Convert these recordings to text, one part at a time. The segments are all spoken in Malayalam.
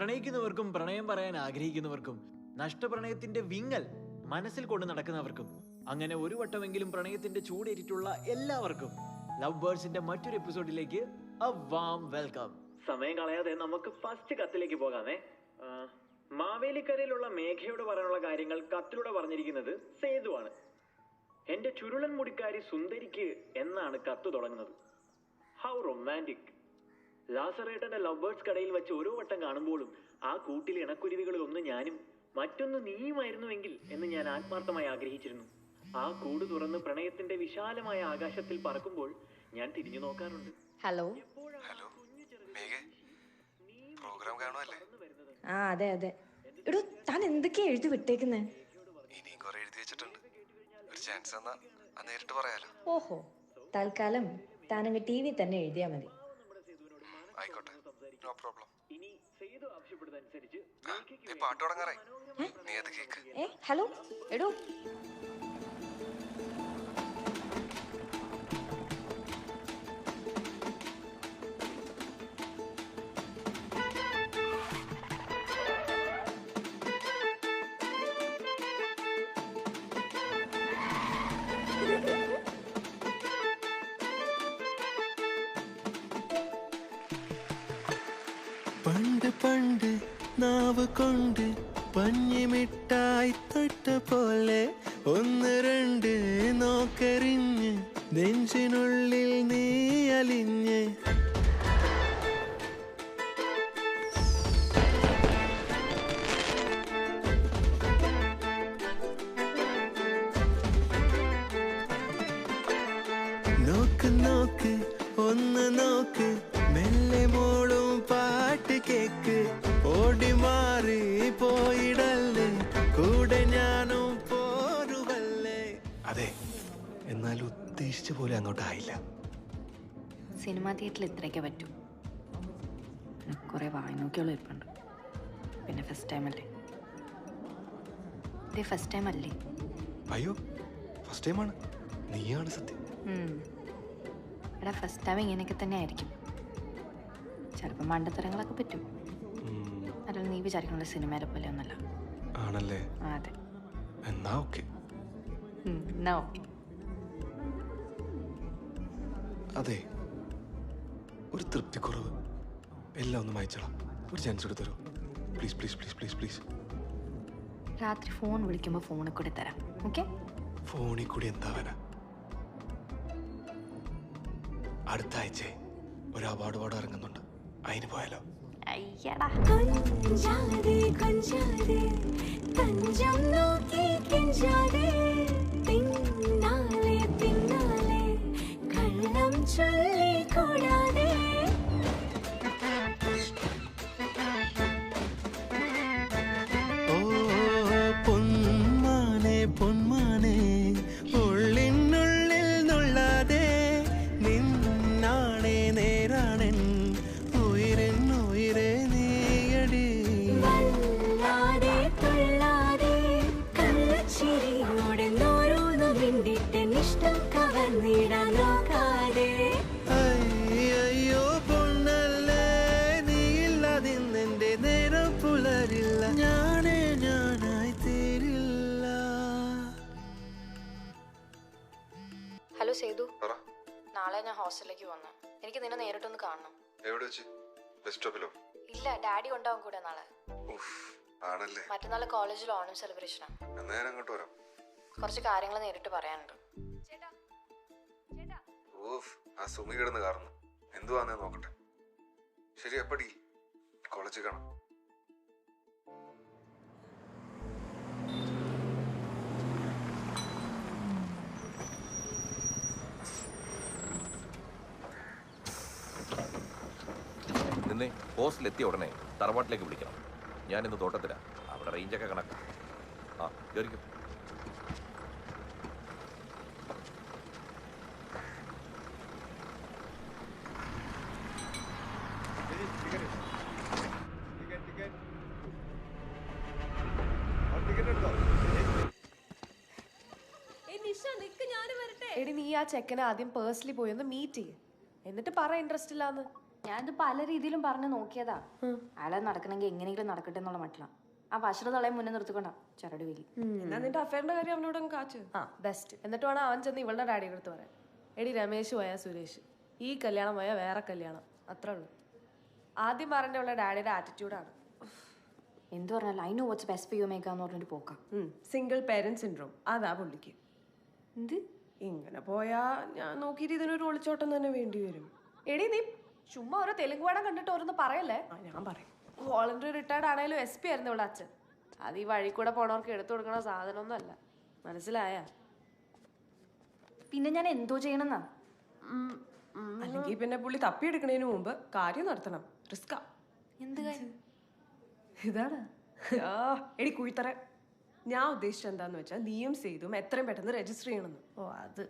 പ്രണയിക്കുന്നവർക്കും പ്രണയം പറയാൻ ആഗ്രഹിക്കുന്നവർക്കും നഷ്ടപ്രണയത്തിന്റെ വിങ്ങൽ മനസ്സിൽ കൊണ്ട് നടക്കുന്നവർക്കും അങ്ങനെ ഒരു വട്ടമെങ്കിലും പ്രണയത്തിന്റെ ചൂടേറ്റിട്ടുള്ള എല്ലാവർക്കും ലവ് ബേർഡ്സിന്റെ മറ്റൊരു എപ്പിസോഡിലേക്ക് a warm welcome. സമയം കളയാതെ നമുക്ക് ഫസ്റ്റ് കത്തിലേക്ക് പോകാമേ. മാവേലിക്കരയിലുള്ള മേഘയോട് പറയാനുള്ള കാര്യങ്ങൾ കത്തിലൂടെ പറഞ്ഞിരിക്കുന്നത് സേതുവാണ്. എന്റെ ചുരുളൻ മുടിക്കാരി സുന്ദരിക്ക് എന്നാണ് കത്ത് തുടങ്ങുന്നത്. How romantic. ലാസറേട്ടന്റെ ലവ് ബേർഡ്സ് കടയിൽ വെച്ച് ഓരോ വട്ടം കാണുമ്പോഴും ആ കൂട്ടിൽ ഇണക്കുരുവികളിൽ ഒന്ന് ഞാനും മറ്റൊന്ന് നീയുമായിരുന്നുവെങ്കിൽ എന്ന് ഞാൻ ആത്മാർത്ഥമായി ആഗ്രഹിച്ചിരുന്നു. ആ കൂട് തുറന്ന് പ്രണയത്തിന്റെ വിശാലമായ ആകാശത്തിൽ പറക്കുമ്പോൾ ഞാൻ തിരിഞ്ഞു നോക്കാറുണ്ട്. ഹലോ ഹലോ പ്രോഗ്രാം കാണുമല്ലേ? ആ അതെ അതെ. എടോ താൻ എന്തൊക്കെയാ എഴുതി വിട്ടേക്കുന്നേ? ഇനിയും കുറെ എഴുതി വെച്ചിട്ടുണ്ട്. ഒരു ചാൻസ് തന്നാ നേരിട്ട് പറയാലോ. ഓഹോ, തൽക്കാലം താനങ്ങ് TV തന്നെ എഴുതിയാ മതി. ആയിക്കോട്ടെ, നോ പ്രോബ്ലം. ഇനി സേതു ആവശ്യപ്പെടുന്നതനുസരിച്ച് പാട്ട് തുടങ്ങാറായി. നീ അത് കേക്ക്. ഹലോ എടോ, പണ്ട് പണ്ട് നാവ് കൊണ്ട് പഞ്ഞിമിട്ടായി തൊട്ട പോലെ ഒന്ന് രണ്ട് നോക്കരിഞ്ഞ് നെഞ്ചിനുള്ളിൽ നീ അലിഞ്ഞ് നോക്ക് നോക്ക് ഒന്ന് നോക്ക് മെല്ലെ മോളും പാട്ട് കേക്ക് ഓടി മാറി പോയിടല്ലേ കൂടെ ഞാനും പോരുവല്ലേ. അതെ, എന്നാൽ ഉദ്ദേശിച്ച പോലെ അങ്ങോട്ടായില്ല. സിനിമാ തിയേറ്ററിൽ ഇത്രയൊക്കെ പറ്റൂ. കുറെ വായി നോക്കിയുള്ള ഇരിപ്പുണ്ട്. പിന്നെ ഫസ്റ്റ് ടൈം അല്ലേ? ഇതേ ഫസ്റ്റ് ടൈം അല്ലേ? അയ്യോ, ഫസ്റ്റ് ടൈമാണ്. നീയാണ് സത്യം. എടാ, ഫസ്റ്റ് ടൈം ഇങ്ങനെയൊക്കെ തന്നെ ആയിരിക്കും. ചിലപ്പോൾ മണ്ടത്തരങ്ങളൊക്കെ പറ്റും. അല്ല, നീ വിചാരിക്കണ സിനിമയിലെ പോലെ ഒന്നല്ല. ആണല്ലേ? അതെ. എന്നാ ഓക്കെ. എന്നാ ഓക്കെ. അതെ, ഒരു തൃപ്തിക്കുറവ്. എല്ലാം ഒന്ന് വായിച്ചോളാം. ഒരു ചാൻസ് എടുത്ത് തരൂ please please please please please. രാത്രി ഫോൺ വിളിക്കുമ്പോൾ ഫോണിൽ കൂടി തരാം. ഓക്കെ? ഫോണിൽ കൂടി എന്താവാനാ? അടുത്ത ആഴ്ച ഒരു അവാർഡ് പാട് ഇറങ്ങുന്നുണ്ട്. അതിന് പോയാലോ? അയ്യടാ, കൊഞ്ചാതെ കൊഞ്ചാതെ തഞ്ചം നോക്കി കെഞ്ചാതെ പിന്നാലെ പിന്നാലെ കള്ളം ചൊല്ലി കൂടാതെ ഓ പൊന്മാനെ പൊന്മാനെ ഉള്ളിനുള്ളിൽ നുള്ളാതെ നിന്നാണേ നേരാണൻ ഉയരെ നീയടി. വല്ലാതെ തുള്ളാതെ കള്ളച്ചിരിയോടെ ഓരോന്നു മിണ്ടിട്ട് ഇഷ്ടം കവർന്നിടാൻ നോക്കാതെ. അയ്യോ പൊന്നല്ലേ, നീയില്ലാതിന്നെന്റെ നേരം പുലരില്ല. ഞാനായി തീരില്ല. ഹലോ സേതു, പറ. നാളെ ഞാൻ ഹോസ്റ്റലിലേക്ക് വന്നു. എനിക്ക് നിന്നെ നേരിട്ടൊന്ന് കാണണം. എവിടെ വെച്ച്? ബസ് സ്റ്റോപ്പിലോ? ഇല്ല, ഡാഡി ഉണ്ടാവും കൂടെ നാളെ. ആണല്ലേ? മറ്റന്നാൾ കോളേജിൽ ഓണം സെലിബ്രേഷനാണ്. എന്നാ ഞാൻ അങ്ങോട്ട് വരാം. കുറച്ച് കാര്യങ്ങൾ നേരിട്ട് പറയാനുണ്ട്. ഓഫ്, ആ സുമി കിടന്ന് കാരണം എന്തുവാന്നേ നോക്കട്ടെ. ശരി, എപ്പടി കോളേജിൽ കാണാം. നിന്നെ ഹോസ്റ്റലെത്തിയ ഉടനെ തറവാട്ടിലേക്ക് വിളിക്കണം. ഞാനിന്ന് തോട്ടത്തിലാണ്. അവിടെ റേഞ്ചൊക്കെ കണക്കാം. ആ, കയറിക്കും. എടി, നീ ആ ചെക്കനെ ആദ്യം പേഴ്സണലി പോയി ഒന്ന് മീറ്റ് ചെയ്യ്. എന്നിട്ട് പറ ഇൻട്രസ്റ്റ് ഇല്ലാന്ന്. ഞാനിത് പല രീതിയിലും പറഞ്ഞു നോക്കിയതാ. അയാളെ നടക്കണമെങ്കിൽ എങ്ങനെയെങ്കിലും നടക്കട്ടെ എന്നുള്ള മട്ടിലാണ്. ആ വശതളയെ മുന്നേ നിർത്തിക്കൊണ്ടാ ചരട് വീലി. എന്നാ നിന്റെ അഫയറിന്റെ കാര്യം അവനോട് അങ്ങ് കാച്ചു. ആ ബെസ്റ്റ്. എന്നിട്ട് വേണം അവൻ ചെന്ന് ഇവളുടെ ഡാഡിയുടെ അടുത്ത് പറയാൻ. എടി രമേശ് പോയാ സുരേഷ്, ഈ കല്യാണം പോയാൽ വേറെ കല്യാണം, അത്രേ ഉള്ളൂ. ആദ്യം പറഞ്ഞുള്ള ഡാഡിയുടെ ആറ്റിറ്റ്യൂഡാണ്. എന്ത് പറഞ്ഞാലും I know what's best for you മേക്കാന്ന് പറഞ്ഞിട്ട് പോക്കാം. സിംഗിൾ പേരന്റ് സിൻഡ്രോം അതാ പുള്ളിക്ക്. എന്ത് ഇങ്ങനെ പോയാ ഞാൻ നോക്കിയിട്ട് ഇതിനൊരു ഒളിച്ചോട്ടം തന്നെ വേണ്ടി വരും. എടി നീ ചുമ്മാ ഓരോ തെലുങ്ക് പാടം കണ്ടിട്ട് ഓരോന്ന് പറയല്ലേ. ഞാൻ പറയും. വോളണ്ടറി റിട്ടയർഡ് ആണെങ്കിലും SP ആയിരുന്നു ഇവിടെ അച്ഛൻ. അത് ഈ വഴി കൂടെ പോണവർക്ക് എടുത്തു കൊടുക്കണ സാധനമൊന്നും അല്ല, മനസ്സിലായ? പിന്നെ ഞാൻ എന്തോ ചെയ്യണമെന്നാ? അല്ലെങ്കിൽ പിന്നെ പുള്ളി തപ്പിയെടുക്കണതിന് മുമ്പ് കാര്യം നടത്തണം. റിസ്കാ. എന്ത് കാര്യം? ഇതാണ് എടി കുഴിത്തറ. ഞാൻ ഉദ്ദേശിച്ചത് എന്താന്ന് വെച്ചാൽ നീയും സേതും എത്രയും പെട്ടെന്ന് രജിസ്റ്റർ ചെയ്യണമെന്ന്. ഓ അത്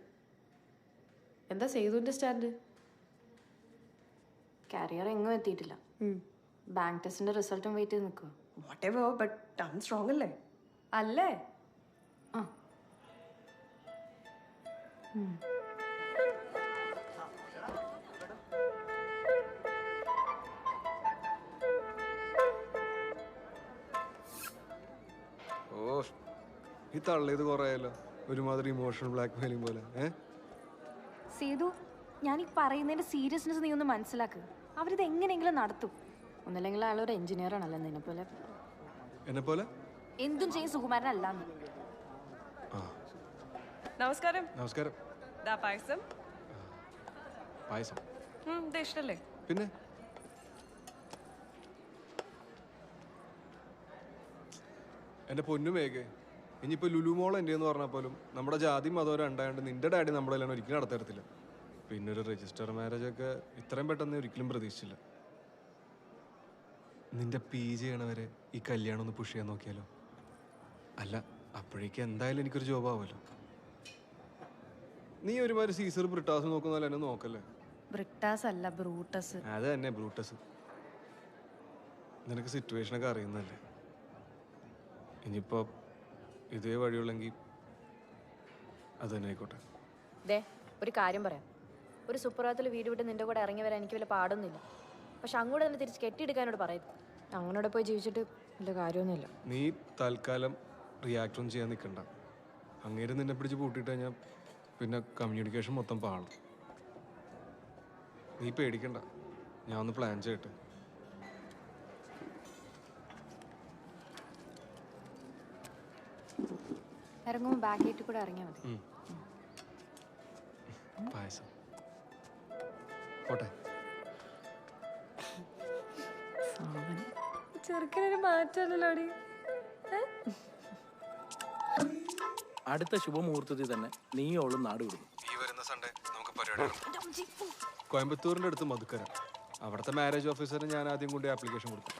എന്താ സേതുവിന്റെ സ്റ്റാൻഡ്? കാരിയർ എങ്ങും എത്തിയിട്ടില്ല. ബാങ്ക് ടെസ്റ്റിന്റെ റിസൾട്ടും വെയിറ്റ് ചെയ്ത് നിൽക്കുക. Whatever, but ton strong അല്ലേ? അല്ലേ? ആ ഓ ഈ തള്ളിയത് കുറയാലോ, ഒരുമാതിരി ഇമോഷണൽ ബ്ലാക്ക് മെയിലിംഗ് പോലെ. സേതു, ഞാൻ ഈ പറയുന്നതിന്റെ സീരിയസ്നെസ് നീ ഒന്ന് മനസ്സിലാക്കുക. അവരിത് എങ്ങനെയെങ്കിലും നടത്തും. ഒന്നല്ലെങ്കിൽ അയാളൊരു എഞ്ചിനീയർ ആണല്ലോ നിന്നെ പോലെ. എന്നെ പോലെ എന്തും ചെയ്യും സുകുമാരനല്ലാന്ന്. നമസ്കാരം. നമസ്കാരം. ദാ പായസം. പായസം ഇത് ഇഷ്ടല്ലേ? പിന്നെ എന്റെ പൊന്നുമേകെ, ഇനിയിപ്പോ ലുലുമോൾ എൻ്റെ എന്ന് പറഞ്ഞാൽ പോലും നമ്മുടെ ജാതി മതം രണ്ടായതുകൊണ്ട് നിന്റെ ഡാഡി നമ്മുടെ എല്ലാം ഒരിക്കലും നടത്തരത്തില്ല. പിന്നെ ഒരു രജിസ്റ്റർ മാരേജ് ഒക്കെ ഇത്രയും പെട്ടെന്ന് ഒരിക്കലും പ്രതീക്ഷിച്ചില്ല. നിന്റെ PG ചെയ്യണവരെ ഈ കല്യാണം ഒന്ന് പുഷ് ചെയ്യാൻ നോക്കിയാലോ? അല്ല, അപ്പോഴേക്കും എന്തായാലും എനിക്കൊരു ജോബ് ആവുമല്ലോ. നീ ഒരുമാതിരി സീസർ ബ്രിട്ടാസ് നോക്കുന്ന എന്നെ നോക്കല്ലേ. ബ്രിട്ടാസ് അല്ല, ബ്രൂട്ടസ്. അത് തന്നെ ബ്രൂട്ടസ്. നിനക്ക് സിറ്റുവേഷനൊക്കെ അറിയുന്നല്ലേ. ഇനിയിപ്പോ ഇതേ വഴിയുള്ളെങ്കിൽ അത് തന്നെ ആയിക്കോട്ടെ. ദേ ഒരു കാര്യം പറയാം. ഒരു സുപ്രഭാതത്തിൽ വീട് വിട്ട് നിന്റെ കൂടെ ഇറങ്ങി വരാൻ എനിക്ക് വല്ല പാടൊന്നുമില്ല. പക്ഷെ അങ്ങോട്ട് തന്നെ തിരിച്ച് കെട്ടിയെടുക്കാനോട് പറയരുത്. അങ്ങോട്ട് പോയി ജീവിച്ചിട്ട് വലിയ കാര്യമൊന്നുമില്ല. നീ തൽക്കാലം റിയാക്ട് ഒന്നും ചെയ്യാൻ നിൽക്കണ്ട. അങ്ങേര് നിന്നെ പിടിച്ച് പൂട്ടിയിട്ട് കഴിഞ്ഞാൽ പിന്നെ കമ്മ്യൂണിക്കേഷൻ മൊത്തം പാളും. നീ പേടിക്കണ്ട, ഞാൻ ഒന്ന് പ്ലാൻ ചെയ്യട്ടെ. ഇറങ്ങുമ്പോൾ ബാക്ക് ഗേറ്റിൽ കൂടെ ഇറങ്ങിയാൽ മതി. പായസം പോട്ടെ. ചെറുക്കനൊരു മാറ്റമല്ലോടി. അടുത്ത ശുഭമുഹൂർത്തത്തിൽ തന്നെ നീ ഓളും നാട് വിടുന്നു. ഈ വരുന്ന സൺഡേ നമുക്ക് പരിപാടി. കോയമ്പത്തൂരിൻ്റെ അടുത്ത് മധുക്കര. അവിടുത്തെ മാരേജ് ഓഫീസറിന് ഞാൻ ആദ്യം കൊണ്ട് ആപ്ലിക്കേഷൻ കൊടുത്തു.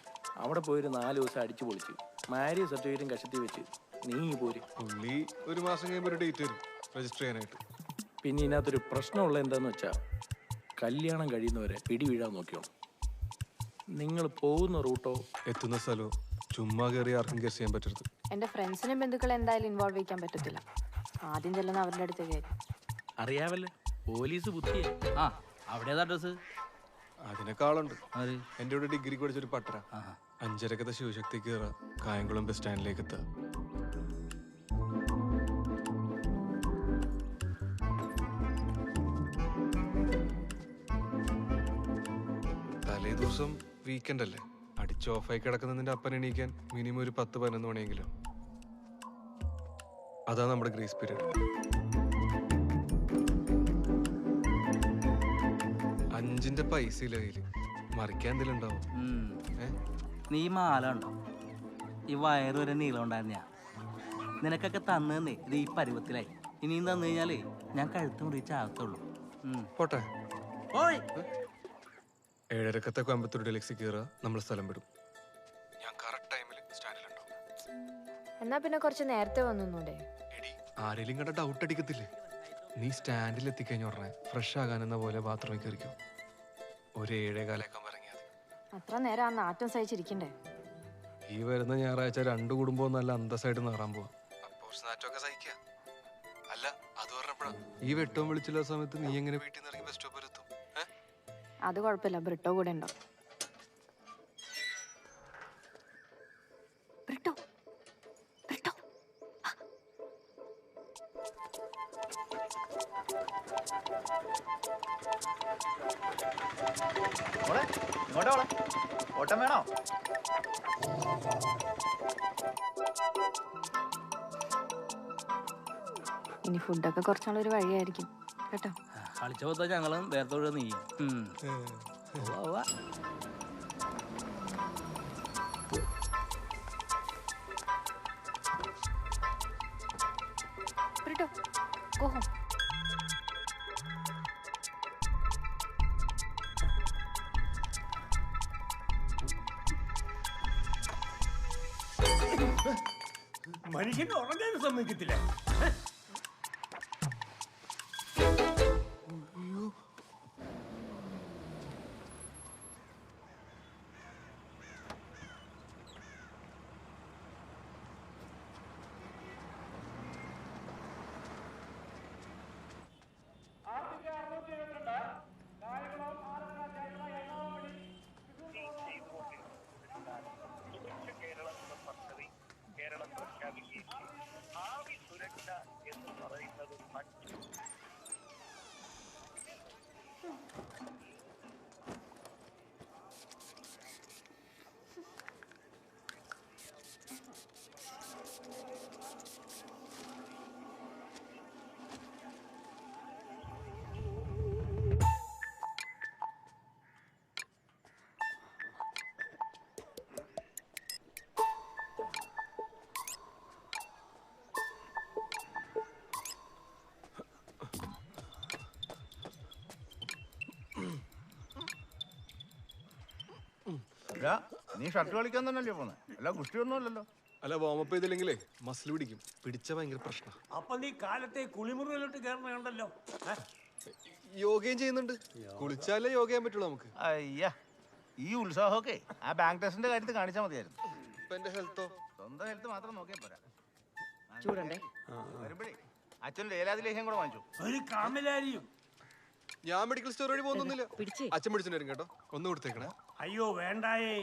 അവിടെ പോയൊരു 4 ദിവസം അടിച്ചു പൊളിച്ച് മാരേജ് സർട്ടിഫിക്കറ്റും കഷത്തി വെച്ച് നീ പോര്. പുള്ളി ഒരു മാസം കഴിയുമ്പോൾ ഒരു ഡേറ്റ് വരും രജിസ്റ്റർ ചെയ്യാനായിട്ട്. പിന്നെ ഇതിനകത്തൊരു പ്രശ്നമുള്ള എന്താന്ന് വെച്ചാൽ കല്യാണം കഴിയുന്നവരെ പിടി വീഴാൻ നോക്കിയോണം. നിങ്ങൾ പോകുന്ന റൂട്ടോ എത്തുന്ന സ്ഥലവും ചുമ്മാ കയറി ആർക്കും ഗസ് ചെയ്യാൻ പറ്റരുത്. എൻ്റെ ഫ്രണ്ട്സിനും ബന്ധുക്കളെ എന്തായാലും ഇൻവോൾവ് ചെയ്യാൻ പറ്റത്തില്ല. ആദ്യം ചെല്ലുന്ന അവരുടെ അടുത്തേക്ക് ആയിരിക്കും. അറിയാവല്ലേ, പോലീസ് ബുദ്ധിയെ. ആ അവിടെ അഡ്രസ് അതിനേക്കാളുണ്ട്. എൻ്റെ ഇവിടെ ഡിഗ്രിക്ക് പഠിച്ചൊരു പട്ടര. 5:30 ശിവശക്തി കയറുക, കായംകുളം ബസ് സ്റ്റാൻഡിലേക്ക് എത്തുക. തലേ ദിവസം വീക്കെൻഡ് അല്ലേ, അടിച്ച് ഓഫായി കിടക്കുന്ന നിന്റെ അപ്പൻ എണീക്കാൻ മിനിമം ഒരു 10-11 മണിയെങ്കിലും. അതാ നമ്മുടെ ഗ്രേസ് പീരീഡ്. 5 പൈസ ഇല്ല കയ്യില്, മറിക്കാൻ എന്തെങ്കിലും ഉണ്ടാവും. നീ മാല ഉണ്ടോ? ഈ വയറ് വരെ നീളം ഉണ്ടായിരുന്ന നിനക്കൊക്കെ തന്നേ ഇത് ഈ പരുവത്തിലായി. ഇനിയും തന്നു കഴിഞ്ഞാലേ ഞാൻ കഴുത്ത് മുറിച്ച് ആകത്തുള്ളൂ. പോട്ടെ. 7:30 കോയമ്പത്തൂർ ഡെലക്സി കയറുക, നമ്മൾ സ്ഥലം വിടും. ഞാൻ കറക്റ്റ് ടൈമിൽ സ്റ്റാൻഡിലുണ്ടാവും. എന്നാ പിന്നെ കുറച്ച് നേരത്തെ വന്നൂടെ? എടി, ആരെങ്കിലും കണ്ട ഡൗട്ട് അടിക്കത്തില്ലേ? നീ സ്റ്റാൻഡിൽ എത്തിക്കഴിഞ്ഞ ഉടനെ ഫ്രഷ് ആകാനെന്ന പോലെ ബാത്റൂമിൽ കയറിക്കോ. ഒരു 7:15 ഇറങ്ങിയാൽ മതി. അത്ര നേരം ആ നാറ്റം സഹിച്ചിരിക്കണ്ടേ? ഈ വരുന്ന ഞായറാഴ്ച 2 കുടുംബവും നല്ല അന്തസ്സായിട്ട് നേറാൻ പോവാം. അപ്പോൾ സ്നാറ്റൊക്കെ സഹിക്കുക. അല്ല, അത് പറഞ്ഞപ്പോഴാ ഈ വെട്ടവും വിളിച്ചില്ല സമയത്ത് നീ എങ്ങനെ വീട്ടിൽ നിന്ന് ഇറങ്ങി ബസ് സ്റ്റോപ്പ് എത്തും? അത് കുഴപ്പമില്ല, ബ്രിട്ടോ കൂടെ ഉണ്ടോ. ബ്രിട്ടോ ബ്രിട്ടോ ഓട്ടം വേണോ? ഇനി ഫുഡൊക്കെ കുറച്ചാളൊരു വഴിയായിരിക്കും കേട്ടോ. കളിച്ച പോത്ത ഞങ്ങളും വേർത്തോട് നീയും. Britto go home. മനുഷ്യന് ഉറങ്ങാൻ സമ്മതിക്കത്തില്ല. നീ ഷർട്ട് കളിക്കാൻ തന്നെയല്ലേ പോന്നെ? അല്ല ഗുസ്തി ഒന്നും അല്ലല്ലോ. അല്ല വാമപ്പ് ചെയ്തില്ലെങ്കിലേ മസിൽ പിടിക്കും. പിടിച്ച ഭയങ്കര പ്രശ്നം. അപ്പൊ നീ കാലത്തെ കുളിമുറിയിലോട്ട് കയറണ കണ്ടല്ലോ. യോഗയും ചെയ്യുന്നുണ്ട്. കുളിച്ചാലേ യോഗ ചെയ്യാൻ പറ്റുള്ളൂ നമുക്ക്. അയ്യാ, ഈ ഉത്സാഹമൊക്കെ ആ ബാങ്ക് ടെസ്റ്റിന്റെ കാര്യത്തിൽ കാണിച്ചാൽ മതിയായിരുന്നു. ഇപ്പൊ എന്റെ ഹെൽത്തോ? സ്വന്തം ഹെൽത്ത് മാത്രം നോക്കിയാൽ പോരാ. ചൂടണ്ടേ? വരുമ്പോഴേ അച്ഛൻ ലേലാതി ലേഹ്യം കൂടെ വാങ്ങിച്ചു. ഒരു കാമലാരിയും. ഞാൻ മെഡിക്കൽ സ്റ്റോർ വഴി പോകുന്നില്ല. അച്ഛൻ പിടിച്ചിട്ട് വരും കേട്ടോ. ഒന്ന് കൊടുത്തേക്കണേ. അയ്യോ വേണ്ടായേ,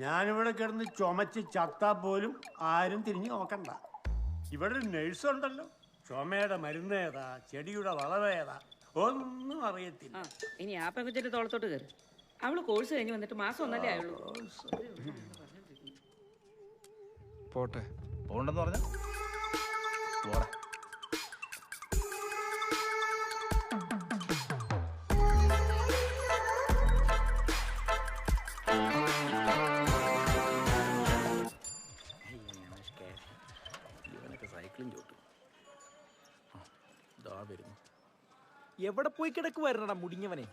ഞാനിവിടെ കിടന്ന് ചുമച്ച് ചത്താ പോലും ആരും തിരിഞ്ഞു നോക്കണ്ട. ഇവിടെ ഒരു നഴ്സ് ഉണ്ടല്ലോ, ചുമയുടെ മരുന്നേതാ ചെടിയുടെ വളവേതാ ഒന്നും അറിയത്തില്ല. ഇനി ആ പെങ്കുച്ചിന്റെ തോളത്തോട്ട് കയറി. അവള് കോഴ്സ് കഴിഞ്ഞ് വന്നിട്ട് മാസം ഒന്നല്ലേ ആയുള്ളൂ. പോട്ടെ. പോണ്ടെന്ന് പറഞ്ഞ പോടാ. എവിടെ പോയി കിടക്കുവായിരുന്നടാ മുടിഞ്ഞവനെ?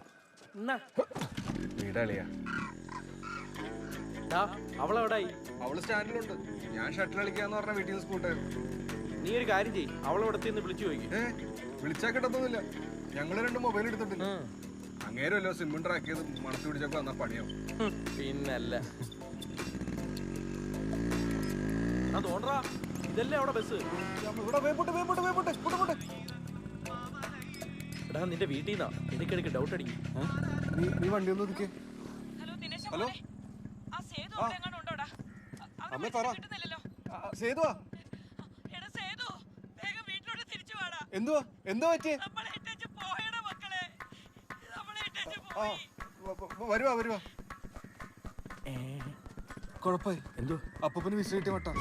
അവളെവിടായി? അവള് സ്റ്റാൻഡിലുണ്ട്. ഞാൻ ഷട്ടിൽ കളിക്കാന്ന് പറഞ്ഞ വീട്ടിൽ നിന്ന് സ്കൂട്ടായിരുന്നു. നീ ഒരു കാര്യം ചെയ്യ്, അവളെവിടെ നിന്ന് വിളിച്ചു നോക്കി. വിളിച്ചാൽ കിട്ടത്തൊന്നുമില്ല. ഞങ്ങള് 2 മൊബൈൽ എടുത്തിട്ടില്ല. അങ്ങേരല്ലോ സിമ്മിൻ ട്രാക്ക് ചെയ്ത് മണത്ത് പിടിച്ചൊക്കെ വന്നാ പണിയാവും. പിന്നല്ല. തോന്നറാ ഇതല്ലേ അവിടെ ബസ്? എടാ നിന്റെ വീട്ടിൽ നിന്നാ എനിക്കിടയ്ക്ക് ഡൗട്ട് അടിക്കും. നീ വണ്ടി ഒന്ന് ഒതുക്കേ. ഹലോ അമ്മ പറ. സേതുവാ? എന്തുവാ എന്തുവാ പറ്റിയേ? വരുവാ വരുവാ. കുഴപ്പമായി. എന്തോ അപ്പന് വിസ കിട്ടിയ വട്ടാ.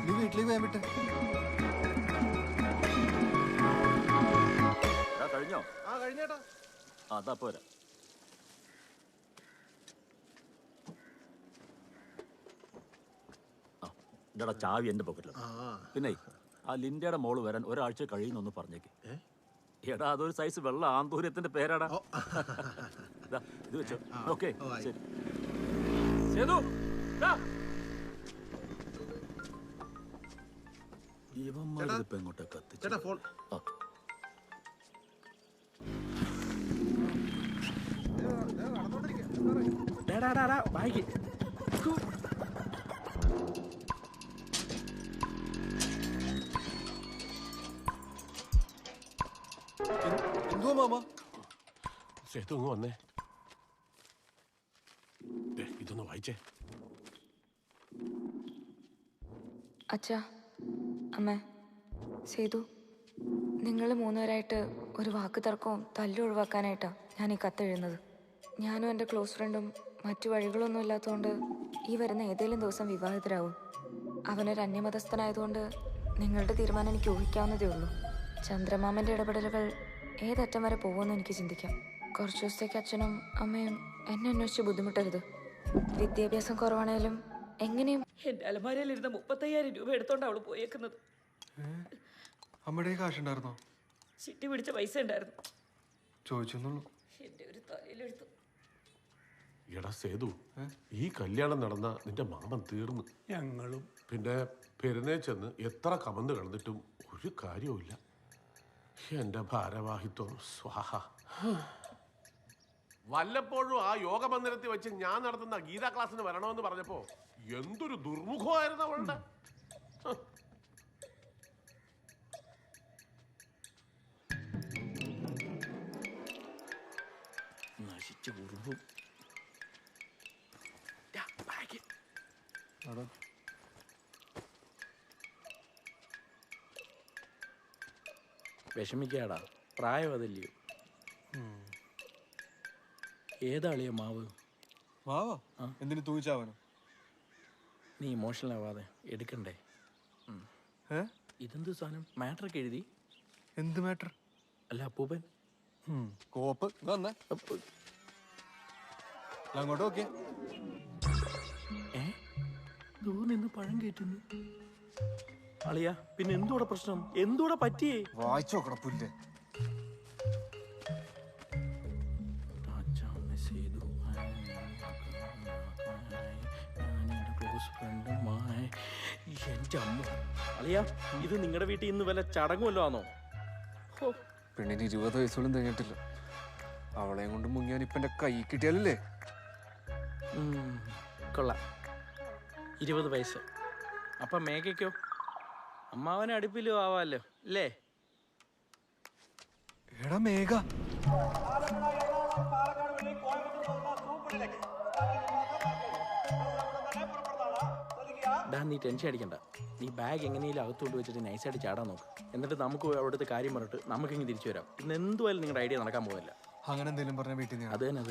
നീ വീട്ടിലേക്ക് പോയാൻ വിട്ടെ. കഴിഞ്ഞോ? ആ കഴിഞ്ഞേട്ടാ. അതാ പോരാ. ഇതാ ചാവി എന്റെ പോക്കറ്റിലാണ്. പിന്നെ ആ ലിൻഡയുടെ മോള് വരാൻ ഒരാഴ്ച കഴിയുന്നൊന്ന് പറഞ്ഞേക്ക്. എടാ അതൊരു സൈസ് വെള്ള ആന്തൂര്യത്തിന്റെ പേരാടാ. ഇത് വെച്ചോ. ഓക്കെ ശരി. ഇവന്മാരിപ്പോ എങ്ങോട്ടൊക്കെ എത്തിച്ചു? സേതു വന്നേ. ഇതൊന്ന് വായിച്ചേ. അച്ഛാ, അമ്മ, സേതു, നിങ്ങൾ മൂന്നുപേരായിട്ട് ഒരു വാക്ക് തർക്കവും തല്ലും ഒഴിവാക്കാനായിട്ടാണ് ഞാൻ ഈ കത്തെഴുതുന്നത്. ഞാനും എൻ്റെ ക്ലോസ് ഫ്രണ്ടും മറ്റു വഴികളൊന്നും ഇല്ലാത്തതുകൊണ്ട് ഈ വരുന്ന ഏതെങ്കിലും ദിവസം വിവാഹിതരാകും. അവനൊരു അന്യമതസ്ഥനായതുകൊണ്ട് നിങ്ങളുടെ തീരുമാനം എനിക്ക് ഊഹിക്കാവുന്നതേ ഉള്ളൂ. ചന്ദ്രമാമൻ്റെ ഇടപെടലുകൾ ഏതറ്റം വരെ പോകുമെന്ന് എനിക്ക് ചിന്തിക്കാം. കുറച്ച് ദിവസത്തേക്ക് അച്ഛനും അമ്മയും എന്നെ അന്വേഷിച്ച് ബുദ്ധിമുട്ടരുത്. വിദ്യാഭ്യാസം കുറവാണേലും എങ്ങനെയും എന്റെ അലമാരയിലിരുന്ന 35,000 രൂപ എടുത്തോണ്ട് അവള് പോയേക്കുന്നത്. അമ്മയുടെ കാശുണ്ടായിരുന്നോ? ചിട്ടി പിടിച്ച പൈസ ഉണ്ടായിരുന്നു. ചോദിച്ചെന്നുള്ളൂ. എന്റെ ഒരു തലയിലെടുത്തു. എടാ സേതു, ഈ കല്യാണം നടന്ന നിന്റെ മാമൻ തീർന്നു. ഞങ്ങളും പിന്നെ പെരുന്നേ ചെന്ന് എത്ര കമന്ന് കിടന്നിട്ടും ഒരു കാര്യവുമില്ല. എന്റെ ഭാരവാഹിത്വം സ്വാഹ. വല്ലപ്പോഴും ആ യോഗ മന്ദിരത്തിൽ വെച്ച് ഞാൻ നടത്തുന്ന ഗീതാ ക്ലാസ്സിന് വരണമെന്ന് പറഞ്ഞപ്പോ എന്തൊരു ദുർമുഖമായിരുന്നു അവളുടെ. നശിച്ച ഉറുമ്പും. വിഷമിക്കാടാ, പ്രായം അതല്ലയോ. ഏതാളിയോ മാവ്? മാവോ? എന്തിനു തൂച്ചാവനോ? നീ ഇമോഷണൽ ആവാതെ എടുക്കണ്ടേ? ഇതെന്ത് സാധനം? മാറ്ററൊക്കെ എഴുതി? എന്ത് മാറ്റർ? അല്ല അപ്പൂപ്പൻ കോപ്പ് അങ്ങോട്ട് നോക്കിയേ. നിന്ന് പഴം കയറ്റുന്നു. അളിയാ, പിന്നെ എന്തോടെ പ്രശ്നം? എന്തോടെ പറ്റിയേ? വായിച്ചു നോക്കണം പുല്ല്. എന്റെ അമ്മ. അളിയാ, ഇത് നിങ്ങളുടെ വീട്ടിൽ ഇന്ന് വല്ല ചടങ്ങുമല്ലോ ആണോ? പെണ്ണിന് 20 വയസ്സോളം തികഞ്ഞിട്ടില്ല. അവളെയും കൊണ്ട് മുങ്ങിയാൻ ഇപ്പൊ എന്റെ കൈ കിട്ടിയാലല്ലേ. കൊള്ളാം, 20 വയസ്സ്. അപ്പൊ മേഘയ്ക്കോ? അമ്മാവനെ അടുപ്പിലും ആവാല്ലോ അല്ലേ? എടാ മേഘ, നീ ടെൻഷൻ അടിക്കണ്ട. നീ ബാഗ് എങ്ങനെയും അകത്തോട്ട് വെച്ചിട്ട് നൈസായിട്ട് ചാടാൻ നോക്ക്. എന്നിട്ട് നമുക്ക് അവിടുത്തെ കാര്യം പറഞ്ഞിട്ട് നമുക്കിങ്ങനെ തിരിച്ചു വരാം. ഇന്ന് എന്തുമായാലും നിങ്ങളുടെ ഐഡിയ നടക്കാൻ പോകില്ല. അങ്ങനെ എന്തെങ്കിലും പറഞ്ഞ വീട്ടിൽ അത് തന്നെ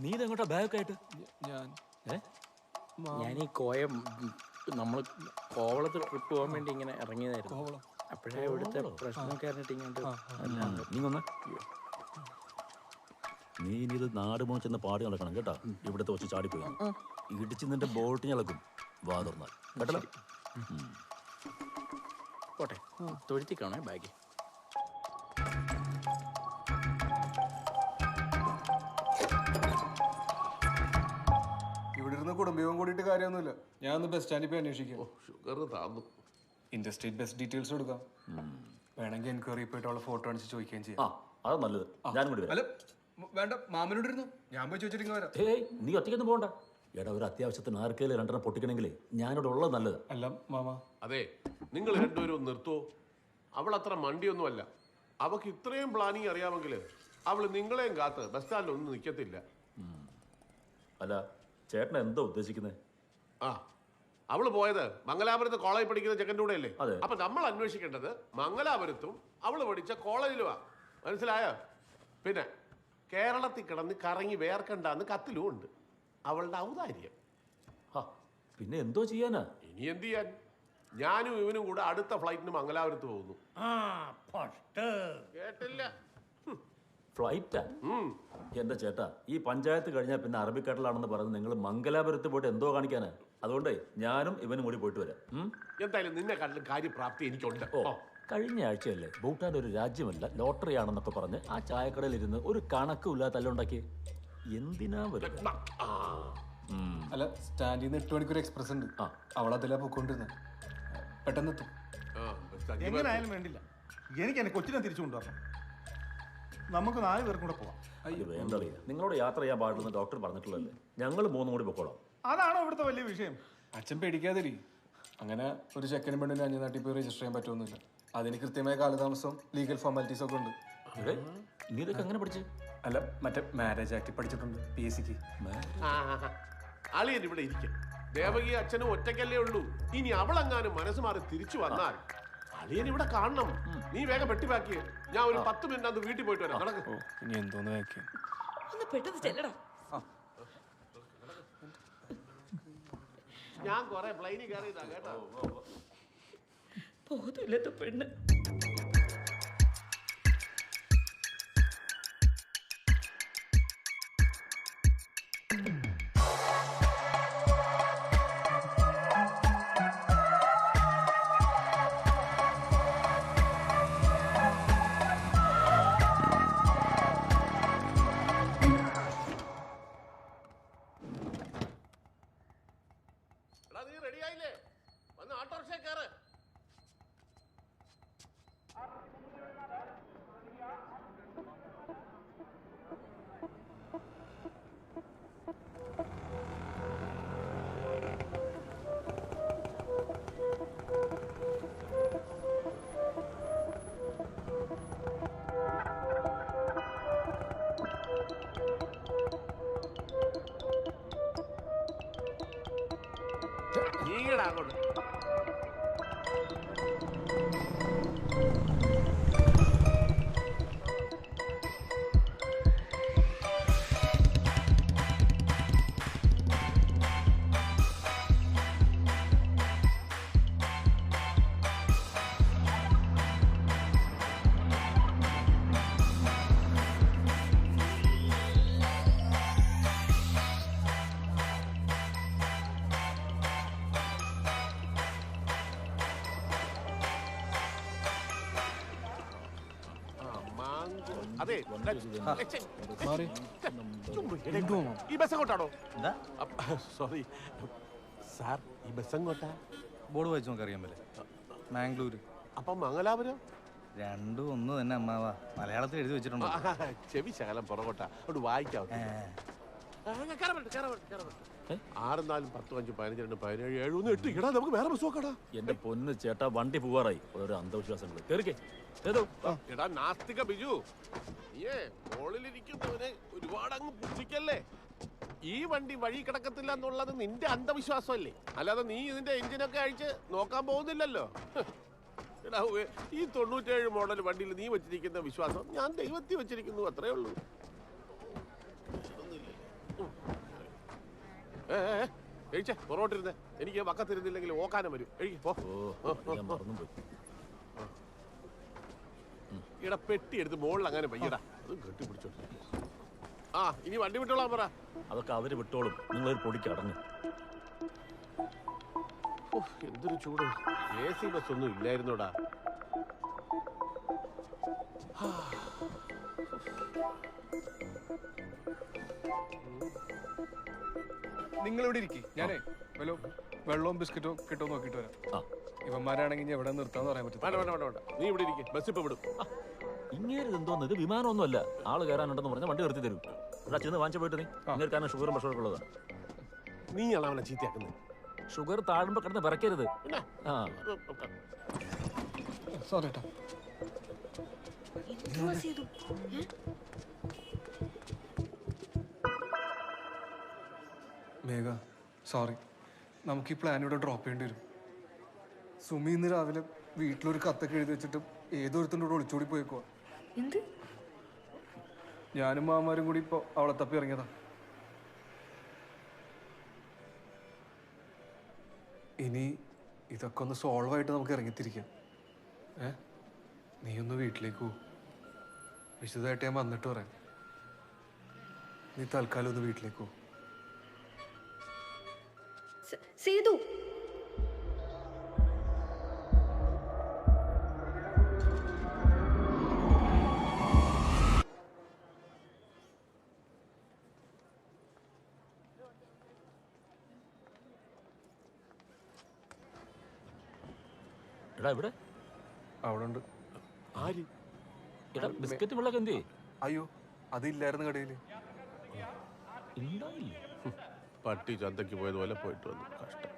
നീ ഇതെങ്ങോട്ടാ ബാഗൊക്കെ ആയിട്ട്? ഞാൻ ഈ കോയം നമ്മൾ കോവളത്ത് ട്രിപ്പ് പോകാൻ വേണ്ടി ഇങ്ങനെ ഇറങ്ങിയതായിരുന്നു. അപ്പോഴേ ഇവിടുത്തെ പ്രശ്നമൊക്കെ അറിഞ്ഞിട്ട് ഇങ്ങോട്ട്. നീ വന്ന നീ ഇനി ഇത് നാട് മോച്ചെന്ന പാടി നടക്കണം കേട്ടാ. ഇവിടുത്തെ വെച്ച് ചാടിപ്പോയി ഇടിച്ച് നിന്റെ ബോട്ട് ഞളക്കും വാ തുറന്നാൽ കേട്ടല്ലോ. പോട്ടെ, തൊഴുത്തിക്കാണേ ബാഗ്. ഇവിടെ ഇരുന്ന് കുടുംബവും കൂടിയിട്ട് കാര്യമൊന്നുമില്ല. ഞാൻ ഒന്ന് ബസ് സ്റ്റാൻഡിൽ പോയി അന്വേഷിക്കാം. ഷുഗർ താന്നു. ഇൻഡസ്ട്രീറ്റ് ബസ് ഡീറ്റെയിൽസ് കൊടുക്കാം. വേണമെങ്കിൽ എൻക്വയറി പോയിട്ട് അവളെ ഫോട്ടോ അടിച്ച് ചോദിക്കുകയും ചെയ്യാം. അത് നല്ലത്. ഞാനും കൂടി അല്ല വേണ്ട, മാമനോട് ഇരുന്നു, ഞാൻ പോയി ചോദിച്ചിട്ട് വരാം. നീ ഒറ്റയ്ക്കൊന്നും പോകണ്ട. എടാ, ഒരു അത്യാവശ്യത്തിന് ആർക്കേലും 2 പൊട്ടിക്കണമെങ്കിലേ ഞാനിവിടെ ഉള്ളത് നല്ലത്. അല്ല മാമ, അതെ, നിങ്ങൾ രണ്ടുപേരും നിർത്തോ. അവൾ അത്ര മണ്ടിയൊന്നുമല്ല. അവക്ക് ഇത്രയും പ്ലാനിങ് അറിയാമെങ്കിൽ അവള് നിങ്ങളെയും കാത്ത് ബസ് സ്റ്റാൻഡിൽ ഒന്നും നിൽക്കത്തില്ല. അല്ല ചേട്ടൻ എന്താ ഉദ്ദേശിക്കുന്നത്? അവള് പോയത് മംഗലാപുരത്ത് കോളേജിൽ പഠിക്കുന്ന ചെക്കൻ്റെ കൂടെ അല്ലേ? അപ്പൊ നമ്മൾ അന്വേഷിക്കേണ്ടത് മംഗലാപുരത്തും അവള് പഠിച്ച കോളേജിലുമാ. മനസ്സിലായോ? പിന്നെ കേരളത്തിൽ കിടന്ന് കറങ്ങി വേർക്കണ്ടെന്ന് കത്തിലും ഉണ്ട് അവളുടെ ഔദാര്യം. പിന്നെ എന്തോ ചെയ്യാനാ? ഇനി എന്ത് ചെയ്യാൻ? ഞാനും ഇവനും കൂടെ അടുത്ത ഫ്ലൈറ്റിന് മംഗലാപുരത്ത് പോകുന്നു. കേട്ടില്ല? ഫ്ലൈറ്റാ? എന്റെ ചേട്ടാ, ഈ പഞ്ചായത്ത് കഴിഞ്ഞാൽ പിന്നെ അറബിക്കടലാണെന്ന് പറഞ്ഞ് നിങ്ങൾ മംഗലാപുരത്ത് പോയിട്ട് എന്തോ കാണിക്കാനാ? അതുകൊണ്ട് ഞാനും ഇവനും കൂടി പോയിട്ട് വരാം. എന്തായാലും നിന്നെ കണ്ടും കാര്യപ്രാപ്തി എനിക്കുണ്ട്. കഴിഞ്ഞ ആഴ്ചയല്ലേ ഭൂട്ടാൻ ഒരു രാജ്യമല്ല ലോട്ടറി ആണെന്നൊക്കെ പറഞ്ഞ് ആ ചായക്കടയിൽ ഇരുന്ന് ഒരു കണക്കുമില്ലാതെ തല്ലുണ്ടാക്കി. എന്തിനാ വരുന്നത്? അല്ല, സ്റ്റാൻഡിൽ നിന്ന് 8 മണിക്കൂർ എക്സ്പ്രസ് ഉണ്ട്. അവളതിലാ പോയിക്കൊണ്ടിരുന്നത്. പെട്ടെന്ന് എത്തും. എങ്ങനെയായാലും വേണ്ടില്ല, എനിക്ക് എന്നെ കൊച്ചിനെ തിരിച്ചു കൊണ്ടുവരണം. നമുക്ക് 4 പേർക്കും കൂടെ പോവാം. അയ്യോ വേണ്ടറിയ, നിങ്ങളോട് യാത്ര ചെയ്യാൻ പാടില്ലെന്ന് ഡോക്ടർ പറഞ്ഞിട്ടുള്ളതല്ലേ. ഞങ്ങൾ 3 കൂടി പൊക്കോളാം. അതാണോ ഇവിടുത്തെ വലിയ വിഷയം? അച്ഛൻ പേടിക്കാതിരി. അങ്ങനെ ഒരു ചെക്കനും പെണ്ണിന് അന്യനാട്ടിൽ പോയി രജിസ്റ്റർ ചെയ്യാൻ പറ്റുമൊന്നുമില്ല. അതിന് കൃത്യമായ കാലതാമസം, ലീഗൽ ഫോർമാലിറ്റീസ് ഒക്കെ ഉണ്ട്. നീ ഇതൊക്കെ അങ്ങനെ പഠിച്ചു? അല്ല, മറ്റേ മാരേജ് ആക്ട് പഠിച്ചിട്ടുണ്ട് PSCക്ക്. അളിയൻ ഇവിടെ ഇരിക്കും. ദേവകി അച്ഛനും ഒറ്റയ്ക്കല്ലേ ഉള്ളൂ. ഇനി അവളെങ്ങാനും മനസ്സ് മാറി തിരിച്ചു വന്നാൽ അളിയൻ ഇവിടെ കാണണം. നീ വേഗം പെട്ടിപ്പാക്കിയേ. ഞാൻ ഒരു 10 മിനിറ്റ് അത് വീട്ടിൽ പോയിട്ട് വരാം. നടക്ക്. ഇനി എന്തോന്ന് വെക്കാം. ഒന്ന് പെട്ടെന്ന് ചെല്ലടാ. ഞാൻ കൊറേ പ്ലെയിനിൽ കയറിയതാ കേട്ടോ. ബോധമില്ലാത്ത പെണ്ണ്. നീ റെഡി ആയില്ലേ? വന്ന് ഓട്ടോറിക്ഷ കയറ്. നീങ്ങടാ അങ്ങോട്ട്. അതെ, ഈ ബസ് എങ്ങോട്ടാണോ? സോറി സാർ, ഈ ബസ് എങ്ങോട്ടാ? ബോർഡ് വായിച്ചു നമുക്ക് അറിയാൻ പറ്റില്ല. മാംഗ്ലൂര്. അപ്പം മംഗലാപുരം? രണ്ടും ഒന്ന് തന്നെ അമ്മാവ. മലയാളത്തിൽ എഴുതി വെച്ചിട്ടുണ്ട്. ചെവി ശകലം പുറകോട്ടാ. അവിടെ വായിക്കാം. 6, 4, 10, 5, 15, 17, 7, 1, 8. ഇടാ, നമുക്ക് വേറെ ബസ് നോക്കടാ. എന്റെ പൊന്ന് ചേട്ടാ, വണ്ടി പോവാറായി. ഓരോ അന്ധവിശ്വാസങ്ങൾ. കേറിക്കേ. എടാ നാസ്തിക ബിജു, നീയേ മോളിലിരിക്കുന്നവനെ ഒരുപാട് അങ്ങ് പുച്ഛിക്കല്ലേ. ഈ വണ്ടി വഴി കിടക്കത്തില്ല എന്നുള്ളത് നിന്റെ അന്ധവിശ്വാസമല്ലേ, അല്ലാതെ നീ ഇതിന്റെ എഞ്ചിനൊക്കെ അഴിച്ച് നോക്കാൻ പോകുന്നില്ലല്ലോ. എടാ, ഈ 97 മോഡൽ വണ്ടിയിൽ നീ വെച്ചിരിക്കുന്ന വിശ്വാസം ഞാൻ ദൈവത്തിൽ വെച്ചിരിക്കുന്നു, അത്രേ ഉള്ളൂ. കഴിച്ചേ, പുറകോട്ടിരുന്നേ. എനിക്ക് വക്കത്തിരുന്നില്ലെങ്കിൽ ഓക്കാനം വരും. ഇവിടെ പെട്ടി എടുത്ത് മുകളിൽ അങ്ങനെ വയ്യടാ, അത് കെട്ടിപ്പിടിച്ചോട്ടെ. ആ, ഇനി വണ്ടി വിട്ടോളാൻ പറ. അതൊക്കെ അവര് വിട്ടോളും, നിങ്ങളൊരു പൊടിക്ക് അടങ്ങ്. എന്തൊരു ചൂട്. AC ബസ് ഒന്നും ഇല്ലായിരുന്നോടാ. നിങ്ങളിവിടെ ഇരിക്കും. ഞാനേ വെള്ളവും ബിസ്ക്കറ്റോ കിട്ടോ നോക്കിട്ട് വരാം. ഇവന്മാരാണെങ്കിൽ ഇനി എവിടെ നിർത്താന്ന് പറയാൻ പറ്റും. നീ ഇവിടെ ഇരിക്കും, ബസ് ഇപ്പൊ വിടും. ഇങ്ങനെ എന്തോന്ന്, ഇത് വിമാനമൊന്നുമല്ല. ആള് കയറാനുണ്ടെന്ന് പറഞ്ഞാൽ വണ്ടി നിർത്തി തരും. ഇവിടെ ചെന്ന് വാങ്ങിച്ചു പോയിട്ട് നീ ഇങ്ങനെ കാരണം ഷുഗറും പ്രഷറൊക്കെ ഉള്ളതാണ്. നീയാണ് അവനെ ചീത്തയാക്കുന്നത്. ഷുഗർ താഴുമ്പോ കിടന്ന് വിറക്കരുത്. സോറി കേട്ടോ. മേഘ, സോറി. നമുക്ക് ഈ പ്ലാൻ ഇവിടെ ഡ്രോപ്പ് ചെയ്യേണ്ടി വരും. സുമി ഇന്ന് രാവിലെ വീട്ടിലൊരു കത്തൊക്കെ എഴുതി വെച്ചിട്ട് ഏതൊരുത്തിൻ്റെ കൂടെ ഒളിച്ചോടി പോയേക്കുവാ. ഞാനും മാമാരും കൂടി ഇപ്പോൾ അവളെ തപ്പി ഇറങ്ങിയതാ. ഇനി ഇതൊക്കെ ഒന്ന് സോൾവ് ആയിട്ട് നമുക്ക് ഇറങ്ങിത്തിരിക്കാം. നീ ഒന്ന് വീട്ടിലേക്ക് പോ. വിശദമായിട്ട് ഞാൻ വന്നിട്ട് പറയാം. നീ തൽക്കാലം ഒന്ന് വീട്ടിലേക്ക് പോ. സേതു, എടാ ഇവിടെ അവിടെ ഉണ്ട്. ആര്? എടാ ബിസ്ക്കറ്റ് വെള്ളമൊക്കെ എന്ത്? അയ്യോ, അതില്ലായിരുന്നു കടയിൽ. പട്ടി ചന്തയ്ക്ക് പോയതുപോലെ പോയിട്ട് വന്നു. കഷ്ടം.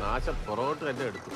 നാശം പുറകോട്ട് തന്നെ എടുത്തു.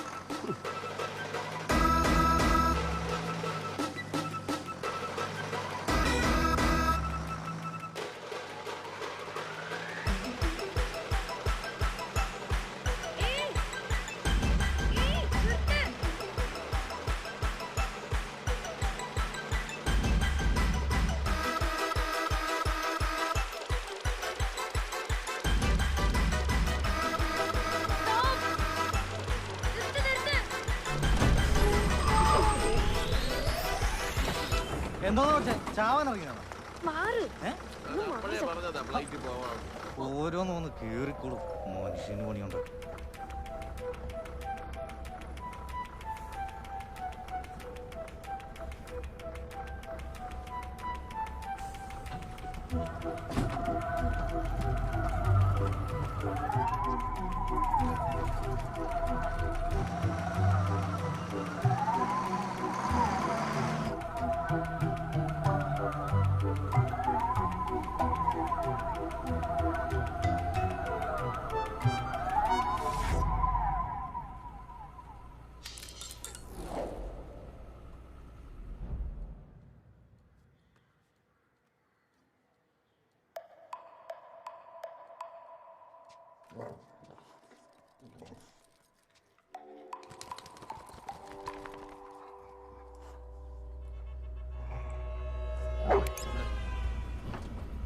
എന്തോ ചാവാൻ ഇറങ്ങിയാണ് ഓരോന്നൊന്ന് കേറിക്കോളും മനുഷ്യന് പണിയുണ്ട്.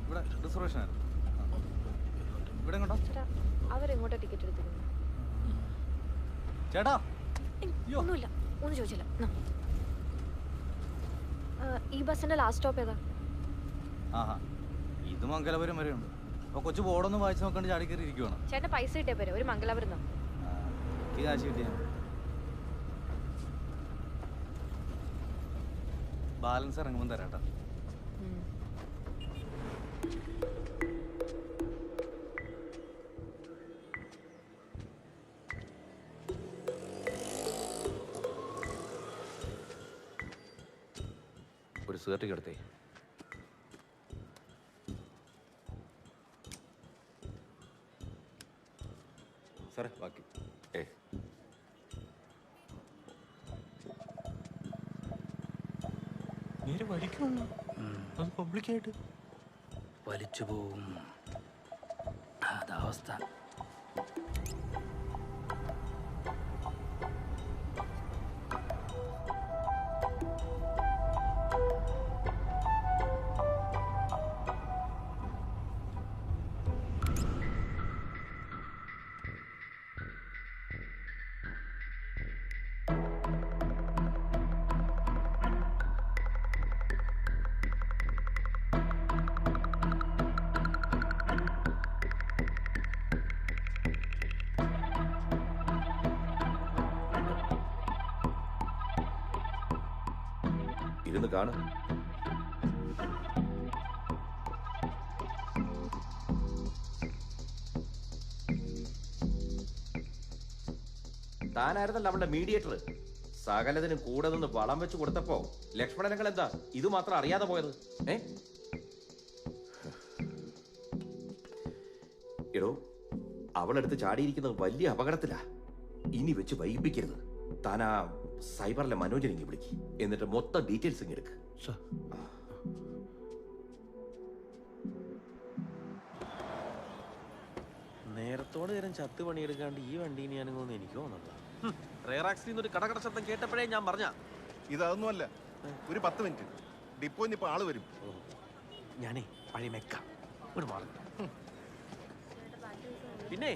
ഇവിടെ റിസർവേഷൻ ആയിരുന്നു. ഇവിടെ എങ്ങോട്ടാ? അവരെങ്ങോട്ടാ ടിക്കറ്റ് എടുത്തിരുന്നു? ചേട്ടാ ഒന്നുമില്ല, ഒന്നും ചോദിച്ചില്ല. ഈ ബസ്സിന്റെ ലാസ്റ്റ് സ്റ്റോപ്പ് ഏതാ? ആഹാ, ഇത് മംഗലാപുരം വരെ ഉണ്ട്. അപ്പൊ കൊച്ചു ബോർഡൊന്നും വായിച്ചു നോക്കാണ്ട് ചാടി കയറി ഇരിക്കുവാണ്. ചേട്ടൻ പൈസ കിട്ടിയ പോരെ, ഒരു മംഗലാപുരം ഈ കാശ് കിട്ടിയ ബാലൻസ് ഇറങ്ങുമ്പോൾ തരാട്ടാ. ഒരു സിഗരറ്റ് എടുത്തേ. സാറേ ബാക്കി നേരെ വലിക്കുള്ളൂ. അത് പബ്ലിക്കായിട്ട് വലിച്ചു പോവും. അതവസ്ഥ. ഇരുന്ന് കാണും. താനായിരുന്നല്ലോ അവളുടെ മീഡിയേറ്റർ. സകലതിനും കൂടെ നിന്ന് വളം വെച്ച് കൊടുത്തപ്പോ ലക്ഷ്മണനങ്ങൾ എന്താ ഇത് മാത്രം അറിയാതെ പോയത്? എടോ, അവളെടുത്ത് ചാടിയിരിക്കുന്നത് വലിയ അപകടത്തിലാ. ഇനി വെച്ച് വൈകിപ്പിക്കരുത്. താനാ സൈബറിലെ മനോജനെങ്കിൽ വിളിക്ക്. എന്നിട്ട് മൊത്തം ഡീറ്റെയിൽസ് ഇങ്ങ് എടുക്ക്. നേരത്തോടെ നേരം ചത്ത് പണിയെടുക്കാണ്ട് ഈ വണ്ടി ഞാനിങ്ങോന്ന് എനിക്ക് തോന്നുന്നില്ല. റെയറാക്സിൽ ഒരു കടകട ശബ്ദം കേട്ടപ്പോഴേ ഞാൻ പറഞ്ഞ ഇതൊന്നുമല്ല. ഒരു 10 മിനിറ്റ് ഡിപ്പോന്ന് ഇപ്പൊ ആള് വരും. ഞാനേ പഴയ മെക്ക ഒരു മാറി. പിന്നെ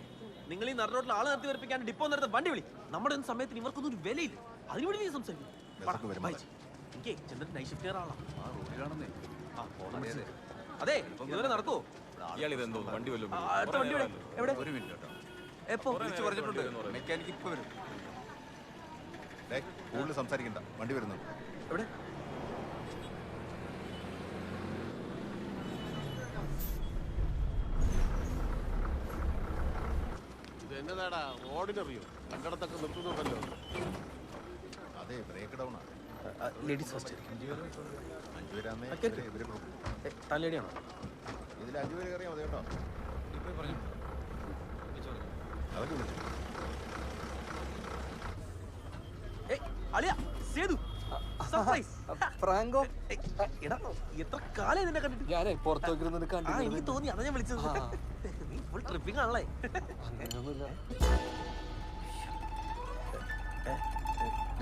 നിങ്ങൾ ഈ നടുറോട്ടിൽ ആള് നിർത്തി വരപ്പിക്കാൻ ഡിപ്പോ നേരത്തെ വണ്ടി വിളി. നമ്മുടെ ഒന്നും സമയത്തിന് ഇവർക്കൊന്നും ഒരു വിലയില്ല. അതിനുവേണ്ടി നീ സംസാരിക്കും. എനിക്ക് ചെന്നിട്ട് നൈറ്റ് ഷിഫ്റ്റ് കയറാളാ. അതെ, ഇതുവരെ നടക്കുവോ? വണ്ടി എവിടെ? എപ്പോ മെക്കാനിക്ക് ഇപ്പൊ വരും. കൂടുതൽ സംസാരിക്കണ്ട, വണ്ടി വരുന്നു. എവിടെ? ഇത് എന്നതാടാ ഓർഡിനറിയോ? കണ്ടിടത്തൊക്കെ നിർത്തുന്നുണ്ടല്ലോ. അതെ, ബ്രേക്ക് ഡൗൺ ആണ്. Ladies first. 5 പേരാന്നേ ലേഡിയാണോ? ഇതിൽ 5 പേര് കയറിയാൽ മതി കേട്ടോ. അതൊക്കെ വിളിച്ചു. അളിയ സേതു സർപ്രൈസ്. ഫ്രാങ്കോ, എടാ എത്ര കാലം നിന്നെ കണ്ടിട്ട്. ഞാനേ പുറത്തേക്ക് എനിക്ക് തോന്നി, അതാ ഞാൻ വിളിച്ചത്. നീ ഫുൾ ട്രിപ്പിംഗ് ആണല്ലേ?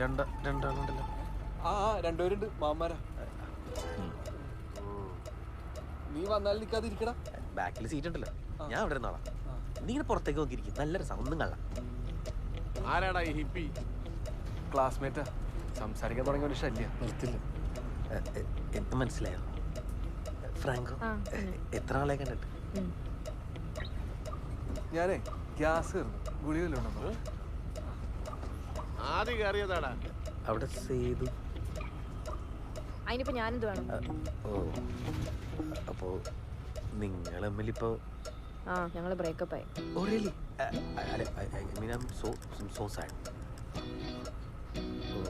രണ്ടാളുണ്ടല്ലോ. രണ്ടുപേരുണ്ട്, മാമാരാ. നീ വന്നാൽ നിൽക്കാതിരിക്കടാ. ബാക്കിൽ സീറ്റ് ഉണ്ടല്ലോ, ഞാൻ അവിടെ ഇരുന്നോളാം. നീ ഇങ്ങനെ പുറത്തേക്ക് നോക്കിയിരിക്കും. നല്ല രസം, ഒന്നും കള്ള. ആരാടാ ഈ ഹിപ്പി? ക്ലാസ്മേറ്റാ. സംസാരിക്കാൻ തുടങ്ങിയ ഒരു ശല്യം നിർത്തില്ല. എന്ത് മനസ്സിലായോ ഫ്രാങ്കോ? എത്ര ആളെ കണ്ടിട്ട്? ഞാനേ ഗ്യാസ് കയറുന്നു, ഗുളികല്ലോ. ആദ്യം കയറിയതാടാ അവിടെ സേതു. അതിനിപ്പോ ഞാനെന്ത് വേണം? ഓ, അപ്പോ നിങ്ങൾ തമ്മിലിപ്പോ? ഞങ്ങള് ബ്രേക്കപ്പ് ആയി. Oh really? I mean I am so sad. Oh,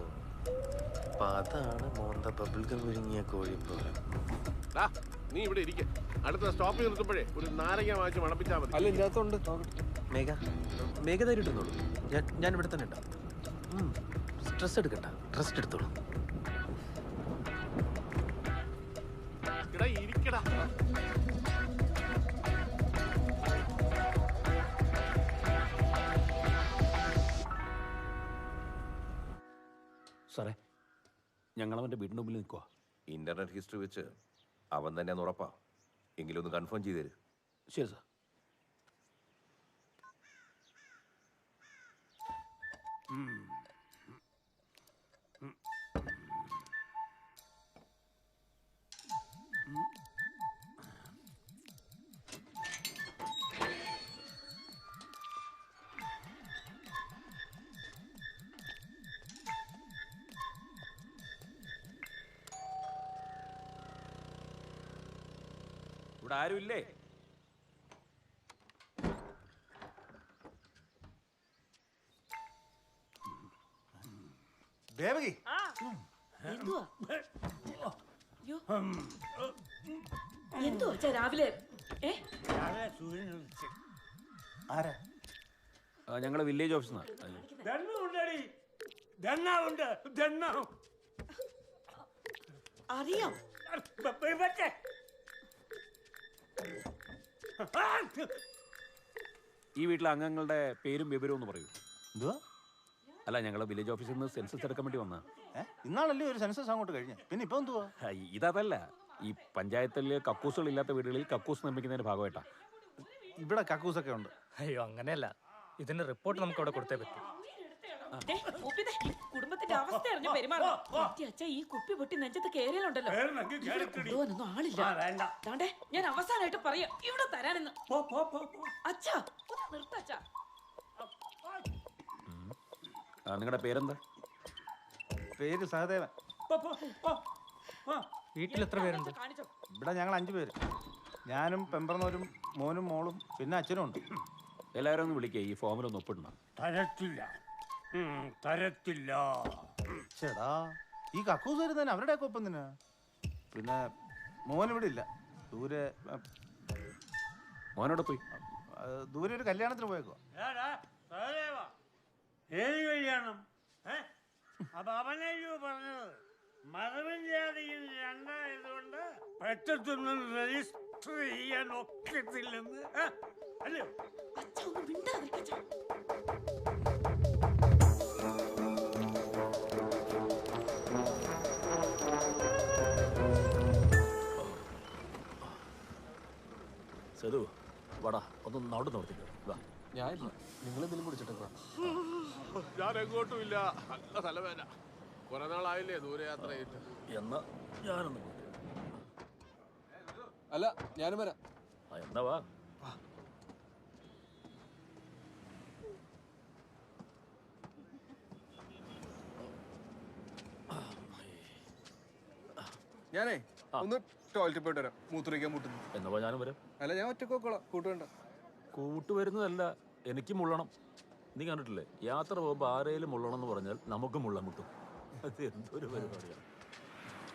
അപ്പൊ അതാണ് മോന്ത ബബിൾഗം വിഴുങ്ങിയ കോഴിപ്പോലെ. നീ ഇവിടെ ഇരിക്ക. അടുത്ത സ്റ്റോപ്പിൽ നിർത്തുമ്പോഴേ ഒരു നാരങ്ങ വാങ്ങിച്ച് മണപ്പിച്ചാൽ മതി. അല്ല, ഇതിനകത്തുണ്ട്. മേഘ ധൈര്യം ഇട്ടുന്നോളൂ. ഞാൻ ഇവിടെ തന്നെ ഉണ്ടാവും. സ്ട്രെസ് എടുക്കണ്ട, റെസ്റ്റ് എടുത്തോളൂ. ഇരിക്കടാ. സാറേ, ഞങ്ങൾ അവൻ്റെ വീടിൻ്റെ മുമ്പിൽ നിൽക്കുക. ഇന്റർനെറ്റ് ഹിസ്റ്ററി വെച്ച് അവൻ തന്നെയാന്ന് ഉറപ്പാ. എങ്കിലും ഒന്ന് കൺഫേം ചെയ്തു തരും. ശരി സാർ. ഇവിടെ ആരുമില്ലേ? ദേവകി, എന്തോ രാവിലെ ആരാ? ഞങ്ങളെ വില്ലേജ് ഓഫീസിൽ അറിയാം. ഈ വീട്ടിലെ അംഗങ്ങളുടെ പേരും വിവരവും ഒന്ന് പറയൂ. എന്തുവാ? അല്ല, ഞങ്ങൾ വില്ലേജ് ഓഫീസിൽ നിന്ന് സെൻസസ് എടുക്കാൻ വേണ്ടി വന്നാ. ഇന്നാളല്ലേ ഒരു സെൻസസ് അങ്ങോട്ട് കഴിഞ്ഞു, പിന്നെ ഇപ്പൊ എന്തുവാ? ഇതല്ല, ഈ പഞ്ചായത്തിൽ കക്കൂസുകൾ ഇല്ലാത്ത വീടുകളിൽ കക്കൂസ് നിർമ്മിക്കുന്നതിന്റെ ഭാഗമായിട്ടാ. ഇവിടെ കക്കൂസൊക്കെ ഉണ്ട്. അയ്യോ, അങ്ങനെയല്ല. ഇതിന്റെ റിപ്പോർട്ട് നമുക്ക് അവിടെ കൊടുത്തേ പറ്റൂ. കുടുംബത്തിന്റെ അവസ്ഥ അറിഞ്ഞു പെരുമാറണം. അച്ഛാ, ഈ കുപ്പി പൊട്ടി നെഞ്ചത്ത് കേറിയാലുണ്ടല്ലോ, കൊണ്ടുപോകാനൊന്നും ആളില്ല. ദാണ്ടേ, ഞാൻ അവസാനമായിട്ട് പറയാം, ഇവിടെ തരാനെന്ന്. അച്ഛാ, ഒന്ന് നിർത്തച്ഛാ. നിങ്ങളുടെ പേരെന്താ? പേര് സഹദേവൻ. വീട്ടിൽ എത്ര പേരുണ്ട്? ഇവിടെ ഞങ്ങൾ 5 പേര്. ഞാനും പെമ്പറന്നവരും മോനും മോളും പിന്നെ അച്ഛനും ഉണ്ട്. എല്ലാവരും ഒന്ന് വിളിക്കേ, ഈ ഫോമിലൊന്ന് ഒപ്പിടണം. തരത്തില്ല. ചേടാ, ഈ കക്കൂസ് വരുന്നതിന് അവരുടെയൊക്കെ ഒപ്പം തന്നെ. പിന്നെ മോൻ ഇവിടെ ഇല്ല, ദൂരെ. മോനോട് പോയി ദൂരെ ഒരു കല്യാണത്തിന് പോയേക്കോ. ഏത് കല്യാണം? അപ്പൊ അവനല്ലോ പറഞ്ഞത് മതവും ജാതിയും രണ്ടായതുകൊണ്ട് പെട്ടെന്നൊന്നും രജിസ്റ്റർ ചെയ്യാൻ ഒക്കത്തില്ലെന്ന് അല്ലയോ? സേതു, വാടാ, ഒന്ന് നടു നടത്തിക്കോ. ഞാനില്ല, നിങ്ങൾ എന്തെങ്കിലും കുടിച്ചിട്ടേക്കോ? ഞാൻ എങ്ങോട്ടും ഇല്ല. നല്ല സ്ഥലവേന. കുറെ നാളായില്ലേ ദൂരയാത്ര ചെയ്തിട്ട്. എന്നാ ഞാനൊന്ന് അല്ല, ഞാനും വരാം. എന്താ വാ. ഞാനേ ഒന്ന് ടോയ്ലറ്റിൽ പോയിട്ട് വരാം. മൂത്രിക്കാൻ മുട്ടുന്നു. എന്നപ്പോ ഞാനും വരാം. അല്ല, ഞാൻ ഒറ്റ നോക്കോളാം. കൂട്ടുവേണ്ട. കൂട്ട് വരുന്നതല്ല, എനിക്ക് മുള്ളണം. നീ കണ്ടിട്ടില്ലേ, യാത്ര പോകുമ്പോൾ ആരെയും മുള്ളണം എന്ന് പറഞ്ഞാൽ നമുക്ക് മുള്ളൻ മുട്ടും. അത് എന്തൊരു പരിപാടിയാണ്.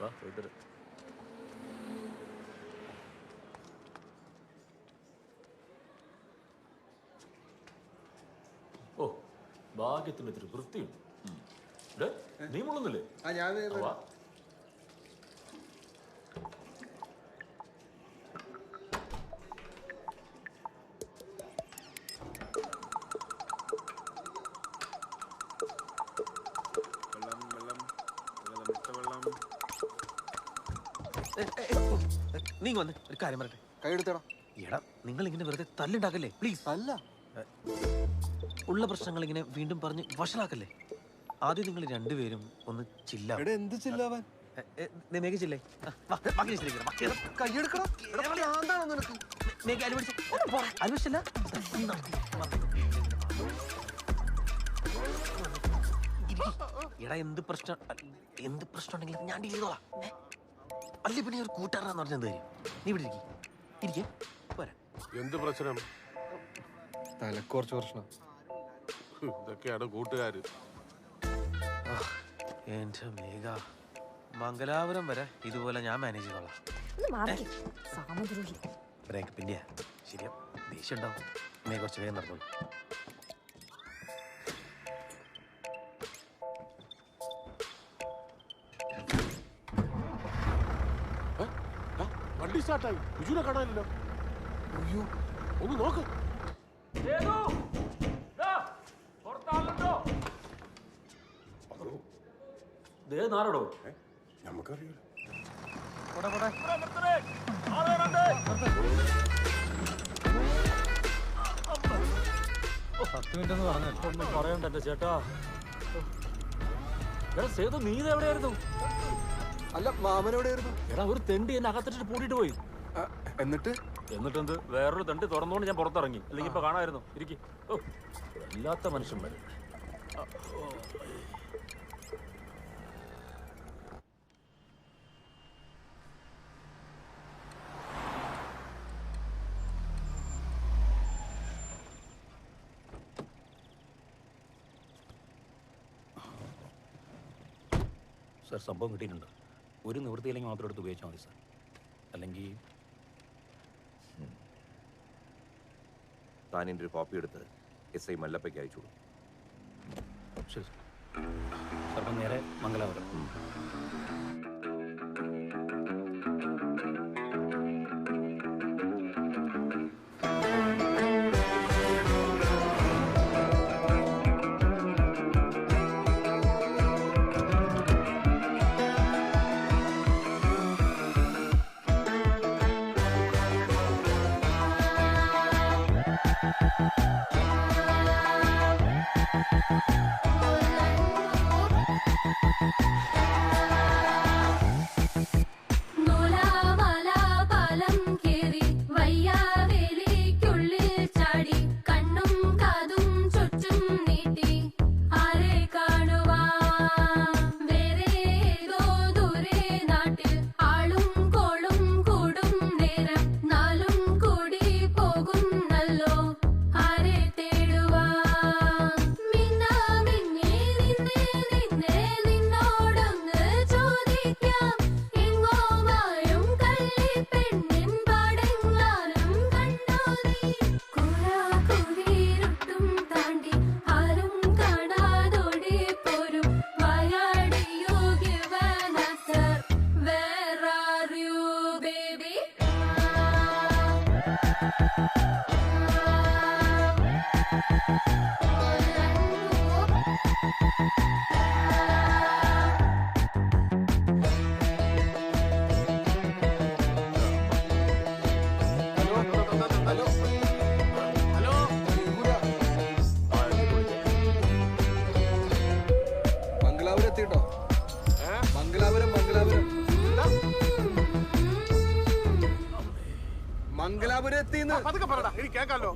വാ, പോയിട്ട് വരാം. ഓ, ഭാഗ്യത്തിന് ഇത്തിരി വൃത്തിയുണ്ട്. നീ മുള്ളുന്നില്ലേ? വാ. നീ വന്ന് ഒരു കാര്യം പറയട്ടെ. കൈ എടുത്തടാ. എടാ, നിങ്ങൾ ഇങ്ങനെ വെറുതെ തല്ലുണ്ടാക്കല്ലേ പ്ലീസ്. അല്ല, ഉള്ള പ്രശ്നങ്ങൾ ഇങ്ങനെ വീണ്ടും പറഞ്ഞ് വഷളാക്കല്ലേ. ആദ്യം നിങ്ങൾ രണ്ടുപേരും ഒന്ന് ചില്ല. എന്ത് ചില്ലാവാൻ? ചില്ലേ കൈയെടുക്കണം. അനുവദിച്ചില്ല. എടാ, എന്ത് പ്രശ്നം ഉണ്ടെങ്കിലും ഞാൻ ഡീൽ ചെയ്തോളാം. അല്ലേ പിന്നെ ഒരു കൂട്ടുകാരനാന്ന് പറഞ്ഞത് തരും. നീ ഇവിടെ ഇരിക്കേ പോരാ. എന്ത് പ്രശ്നം? തലക്ക് കുറച്ച് പ്രശ്നം. ഇതൊക്കെയാണ് കൂട്ടുകാര്. എന്റെ മേഘ, മംഗലാപുരം വരെ ഇതുപോലെ ഞാൻ മാനേജ് ചെയ്തോളാം. ബ്രേക്കപ്പിന്റെ ശരിയാ, ദേഷ്യം ഉണ്ടാവും. മേ കുറച്ച് വേഗം നടന്നോളൂ. വണ്ടി സ്റ്റാർട്ടായി. ബിജുവിനെ കാണാനില്ലല്ലോ. അയ്യോ, ഒന്ന് നോക്ക്. നാരടോ നമുക്കറിയാലോ. 10 മിനിറ്റ് എന്ന് പറഞ്ഞല്ലോ. ഒന്നും പറയണ്ട എന്റെ ചേട്ടാ. എടാ സേതു, നീ എവിടെയായിരുന്നു? അല്ല, മാമൻ എവിടെയായിരുന്നു? എടാ, ഒരു തെണ്ടി എന്നെ അകത്തിട്ട് പൂട്ടിട്ട് പോയി. എന്നിട്ടെന്ത്? വേറൊരു തെണ്ടി തുറന്നുകൊണ്ട് ഞാൻ പുറത്തിറങ്ങി. അല്ലെങ്കിൽ ഇപ്പൊ കാണാമായിരുന്നു. ഇരിക്കും. വല്ലാത്ത മനുഷ്യന്മാര്. സാർ, സംഭവം കിട്ടിയിട്ടുണ്ട്. ഒരു നിവൃത്തിയില്ലെങ്കിൽ മാത്രം എടുത്ത് ഉപയോഗിച്ചാൽ മതി സാർ. അല്ലെങ്കിൽ താനിൻ്റെ ഒരു കോപ്പി എടുത്ത് SI മല്ലപ്പയ്ക്ക് അയച്ചു. ശരി സാർ. അപ്പം നേരെ മംഗലാപുരം.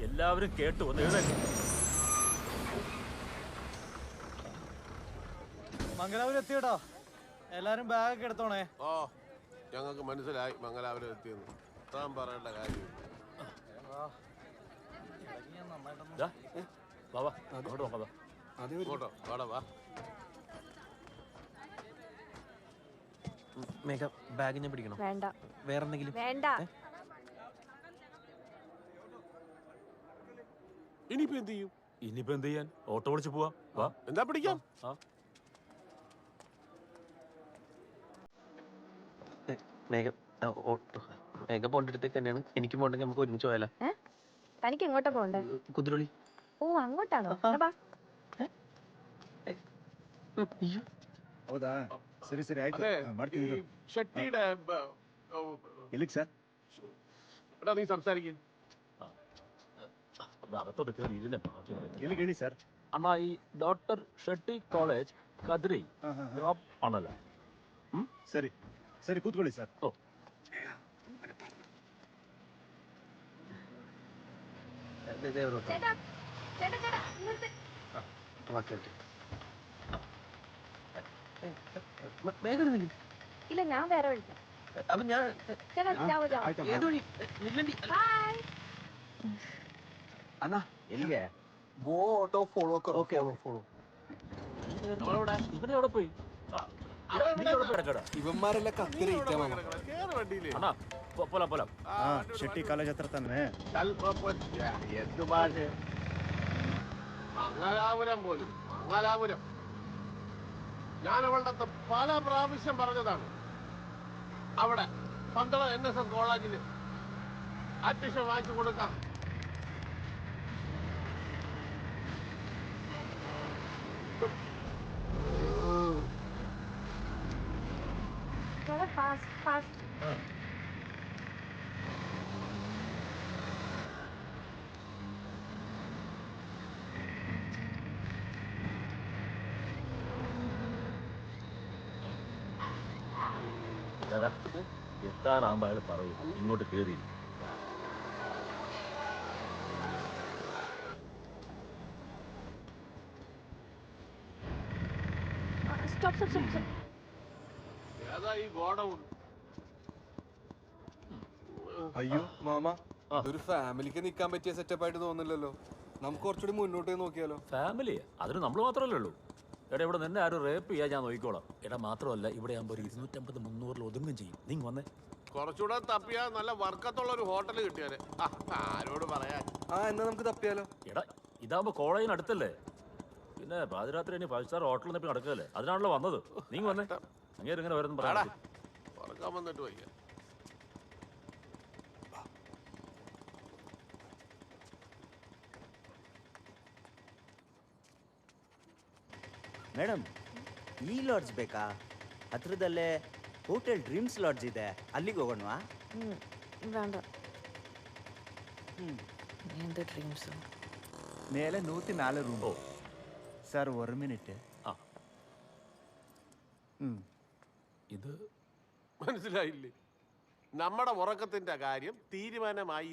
എല്ലാവരും കേട്ടു. ഒന്ന് എഴുതാൻ മംഗലാപുരം എത്തിയോട്ടോ. എല്ലാരും ബാഗ് എടുത്തോണേ. ഞങ്ങൾക്ക് മനസ്സിലായി മംഗലാപുരം എത്തിയെന്ന്. താൻ പറയേണ്ട കാര്യം വാ. മേഘ ബാഗ് ഞാൻ പിടിക്കണം. വേണ്ട. വേറെന്തെങ്കിലും വേണ്ട. ഇനിയിപ്പോ എന്ത് ചെയ്യും? ഇനിയിപ്പോ എന്ത് ചെയ്യാൻ? ഓട്ടോ വിളിച്ച് പോവാം. വാ. എന്താ പിടിക്കാം? മേഘ മേഘ പോണ്ട അടുത്തേക്ക് തന്നെയാണ്. എനിക്ക് പോണ്ടെങ്കിൽ നമുക്ക് ഒരുമിച്ച് പോയാലോ? തനിക്ക് എങ്ങോട്ടാ പോണ്ടേ? കുതിരൊളി. ಓ അങ്ങോട്ടാണോ? ಬಾ. ಹೌದಾ? ಸರಿ ಸರಿ ಆಯ್ತು ಮಾಡ್ತೀನಿ. ഷെട്ടിയുടെ ಎಲ್ಲಿಗೆ ಸರ್? എടാ നീ സംസാരിക്കും. ಎಲ್ಲಿಗೆ ಹೇಳಿ ಸರ್? അണ്ണാ ഈ doctor Shetty college Kadri drop ആണല്ലോ. ಸರಿ ಸರಿ ಕೂತ್ಕೊಳ್ಳಿ ಸರ್. ಓ ഇല്ല ഞാൻ വേറെ വിളിക്കാം. അപ്പൊ ഞാൻ ಅಣ್ಣ ಎಲ್ಲಿಗೆ? ಗೋ ಆಟೋ ಫಾಲೋ ಓಕೆ ಫಾಲೋ. ഇവനെവിടെ പോയി? ഇവന്മാരെല്ലാം കത്തിരി ಶೆಟ್ಟಿ ಕಾಲೇಜ್ ಹತ್ರ ತಾನೆ. എന്ത് ഭാഷ? മംഗലാപുരം പോലും മംഗലാപുരം. ഞാൻ അവളുടെ അടുത്ത് പല പ്രാവശ്യം പറഞ്ഞതാണ്. അവിടെ പന്തളം NSS കോളേജിൽ അഡ്മിഷൻ വാങ്ങിച്ചു കൊടുക്കാം. Fast fast. എത്താനാകുമ്പോ അയാൾ പറയും ഇങ്ങോട്ട് കയറി. Stop stop stop. ഏതാ ഈ ഗോഡൗൺ? അയ്യോ മാമ, ഇതൊരു ഫാമിലിക്ക് നിക്കാൻ പറ്റിയ സെറ്റപ്പ് ആയിട്ട് തോന്നില്ലല്ലോ. നമുക്ക് കുറച്ചുകൂടി മുന്നോട്ട് നോക്കിയാലോ? ഫാമിലി അതിന് നമ്മൾ മാത്രമല്ലേ ഉള്ളൂ. എടാ ഇവിടെ നിന്നെ ആരും റേപ്പ് ചെയ്യാൻ ഞാൻ നോക്കിക്കോളാം. എടാ മാത്രമല്ല ഇവിടെ ആകുമ്പോൾ 250-300 ഒതുങ്ങും ചെയ്യും. നീ വന്നേ. കുറച്ചുകൂടെ തപ്പിയാ നല്ല വർക്കത്തുള്ള ഒരു ഹോട്ടൽ കിട്ടിയാല് ആരോട് പറയാൻ. എന്നാ നമുക്ക് തപ്പിയാലോ? എടാ ഇതാകുമ്പോ കോളേജിന് അടുത്തല്ലേ. പിന്നെ പാതിരാത്രി ഇനി 5 സ്റ്റാർ ഹോട്ടലിൽ നിന്ന് നടക്കല്ലേ. അതിനാണല്ലോ വന്നത്. നീ വന്നേ. അങ്ങേര് ഇങ്ങനെ വരുന്നു പറയാ. ഉറക്കാൻ വന്നിട്ട് വയ്യ. ಮೇಡಮ್ ಈ ಲಾಡ್ಜ್ ಬೇಕಾ? ಹತ್ರದಲ್ಲೇ ಹೋಟೆಲ್ ಡ್ರೀಮ್ಸ್ ಲಾಡ್ಜ್ ಇದೆ, ಅಲ್ಲಿಗೆ ಹೋಗೋಣವಾ? വേണ്ട. എന്ത് ഡ്രീംസ്? മേലെ 104 റൂം. സാർ ഒരു മിനിറ്റ്. ഇത് മനസ്സിലായില്ലേ? നമ്മുടെ ഉറക്കത്തിന്റെ കാര്യം തീരുമാനമായി.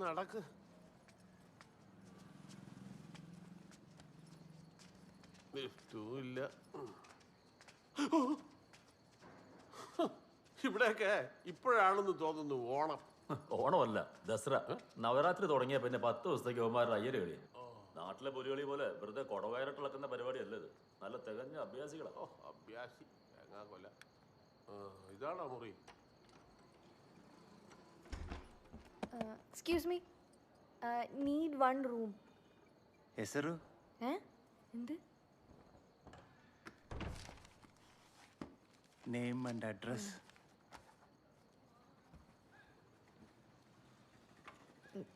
നടക്ക്. ഇല്ല ഇവിടെയൊക്കെ ഇപ്പോഴാണെന്ന് തോന്നുന്നു ഓണം. ഓണമല്ല, ദസറ. നവരാത്രി തുടങ്ങിയ പിന്നെ 10 ദിവസത്തേക്ക് അവന്മാരുടെ അയ്യര് കളി. നാട്ടിലെ പുലികളി പോലെ വെറുതെ കൊടവയറിട്ടിളക്കുന്ന പരിപാടിയല്ല ഇത്. നല്ല തികഞ്ഞ അഭ്യാസികളാ. അഭ്യാസി കൊല്ല. ഇതാണോ മുറി? Excuse me, need 1 room. ಹೆಸರು? എന്ത്? Name and address?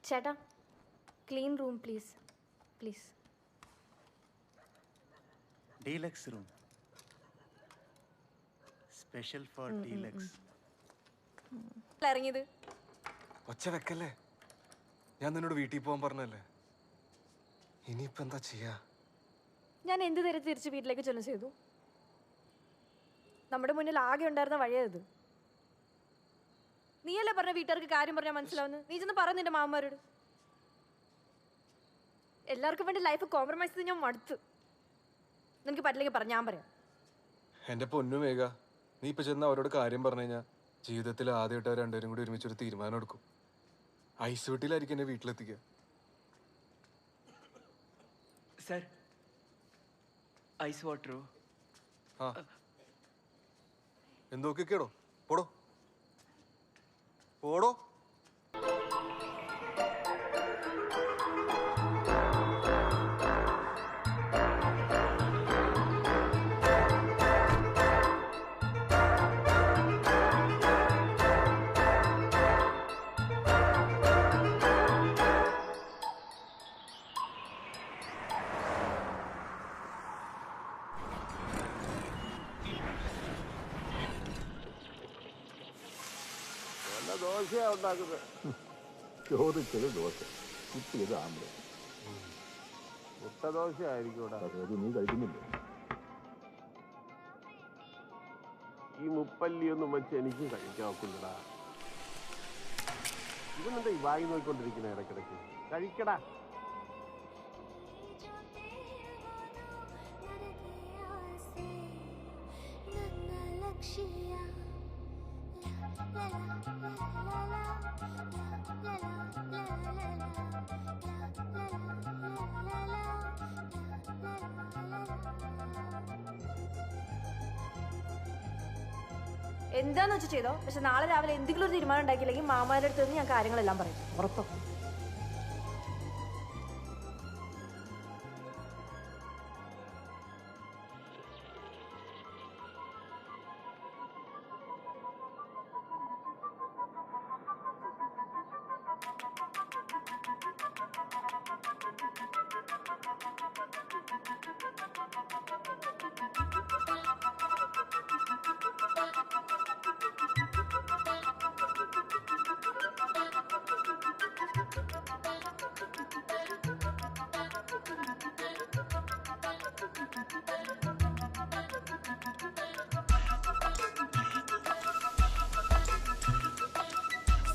ചേട്ടാ, clean room please please. Deluxe room, special for deluxe. ഇറങ്ങിയത് ഒച്ച വെക്കല്ലേ. ഞാൻ നിന്നോട് വീട്ടിൽ പോകാൻ പറഞ്ഞല്ലേ. ഇനിയിപ്പോ എന്താ ചെയ്യാ? ഞാൻ എന്ത് തരത്തിൽ തിരിച്ച് വീട്ടിലേക്ക് ചെല്ലും ചെയ്തു? നമ്മുടെ മുന്നിൽ ആകെ ഉണ്ടായിരുന്ന വഴിയത്. നീയല്ലേ പറഞ്ഞ വീട്ടുകാർക്ക് കാര്യം പറഞ്ഞാൽ മനസ്സിലാവുന്നു. നീ ചെന്ന് പറ നിന്റെ മാമന്മാരോട്. എല്ലാവർക്കും വേണ്ടി ലൈഫ് കോംപ്രമൈസ് ചെയ്ത് ഞാൻ മടുത്തു. നിനക്ക് പറ്റില്ലെങ്കിൽ പറ, ഞാൻ പറയാം. എന്റെ പൊന്നു മേഘ, നീ ഇപ്പൊ ചെന്ന് അവരോട് കാര്യം പറഞ്ഞു കഴിഞ്ഞാൽ ജീവിതത്തിൽ ആദ്യമായിട്ട് രണ്ടുപേരും കൂടി ഒരുമിച്ചൊരു തീരുമാനം എടുക്കും. ഐസ് വീട്ടിലായിരിക്കും എന്നെ വീട്ടിലെത്തിക്കുക. Sir, ice വാട്ടറോ? ആ എന്തൊക്കെയാടോ? പോടോ പോടോ. ദോശയാ ഉണ്ടാക്കുന്നത്. ചോദിച്ചത് ദോശ, കിട്ടിയത് ആംബ്ലേറ്റ്. മുട്ട ദോശ ആയിരിക്കും. അത് നീ കഴിക്കുന്നില്ല. ഈ മുപ്പല്ലിയൊന്നും വെച്ച് എനിക്ക് കഴിക്കാൻ ഒക്കില്ലടാ. ഇവനെന്താ ഈ വായി നോക്കിക്കൊണ്ടിരിക്കുന്ന ഇടയ്ക്കിടയ്ക്ക്? കഴിക്കടാ. എന്താന്ന് വെച്ചാൽ ചെയ്തോ, പക്ഷെ നാളെ രാവിലെ എന്തെങ്കിലും ഒരു തീരുമാനം ഉണ്ടാക്കിയില്ലെങ്കിൽ മാമാരുടെ അടുത്ത് നിന്ന് ഞാൻ കാര്യങ്ങളെല്ലാം പറയും. ഉറപ്പോ?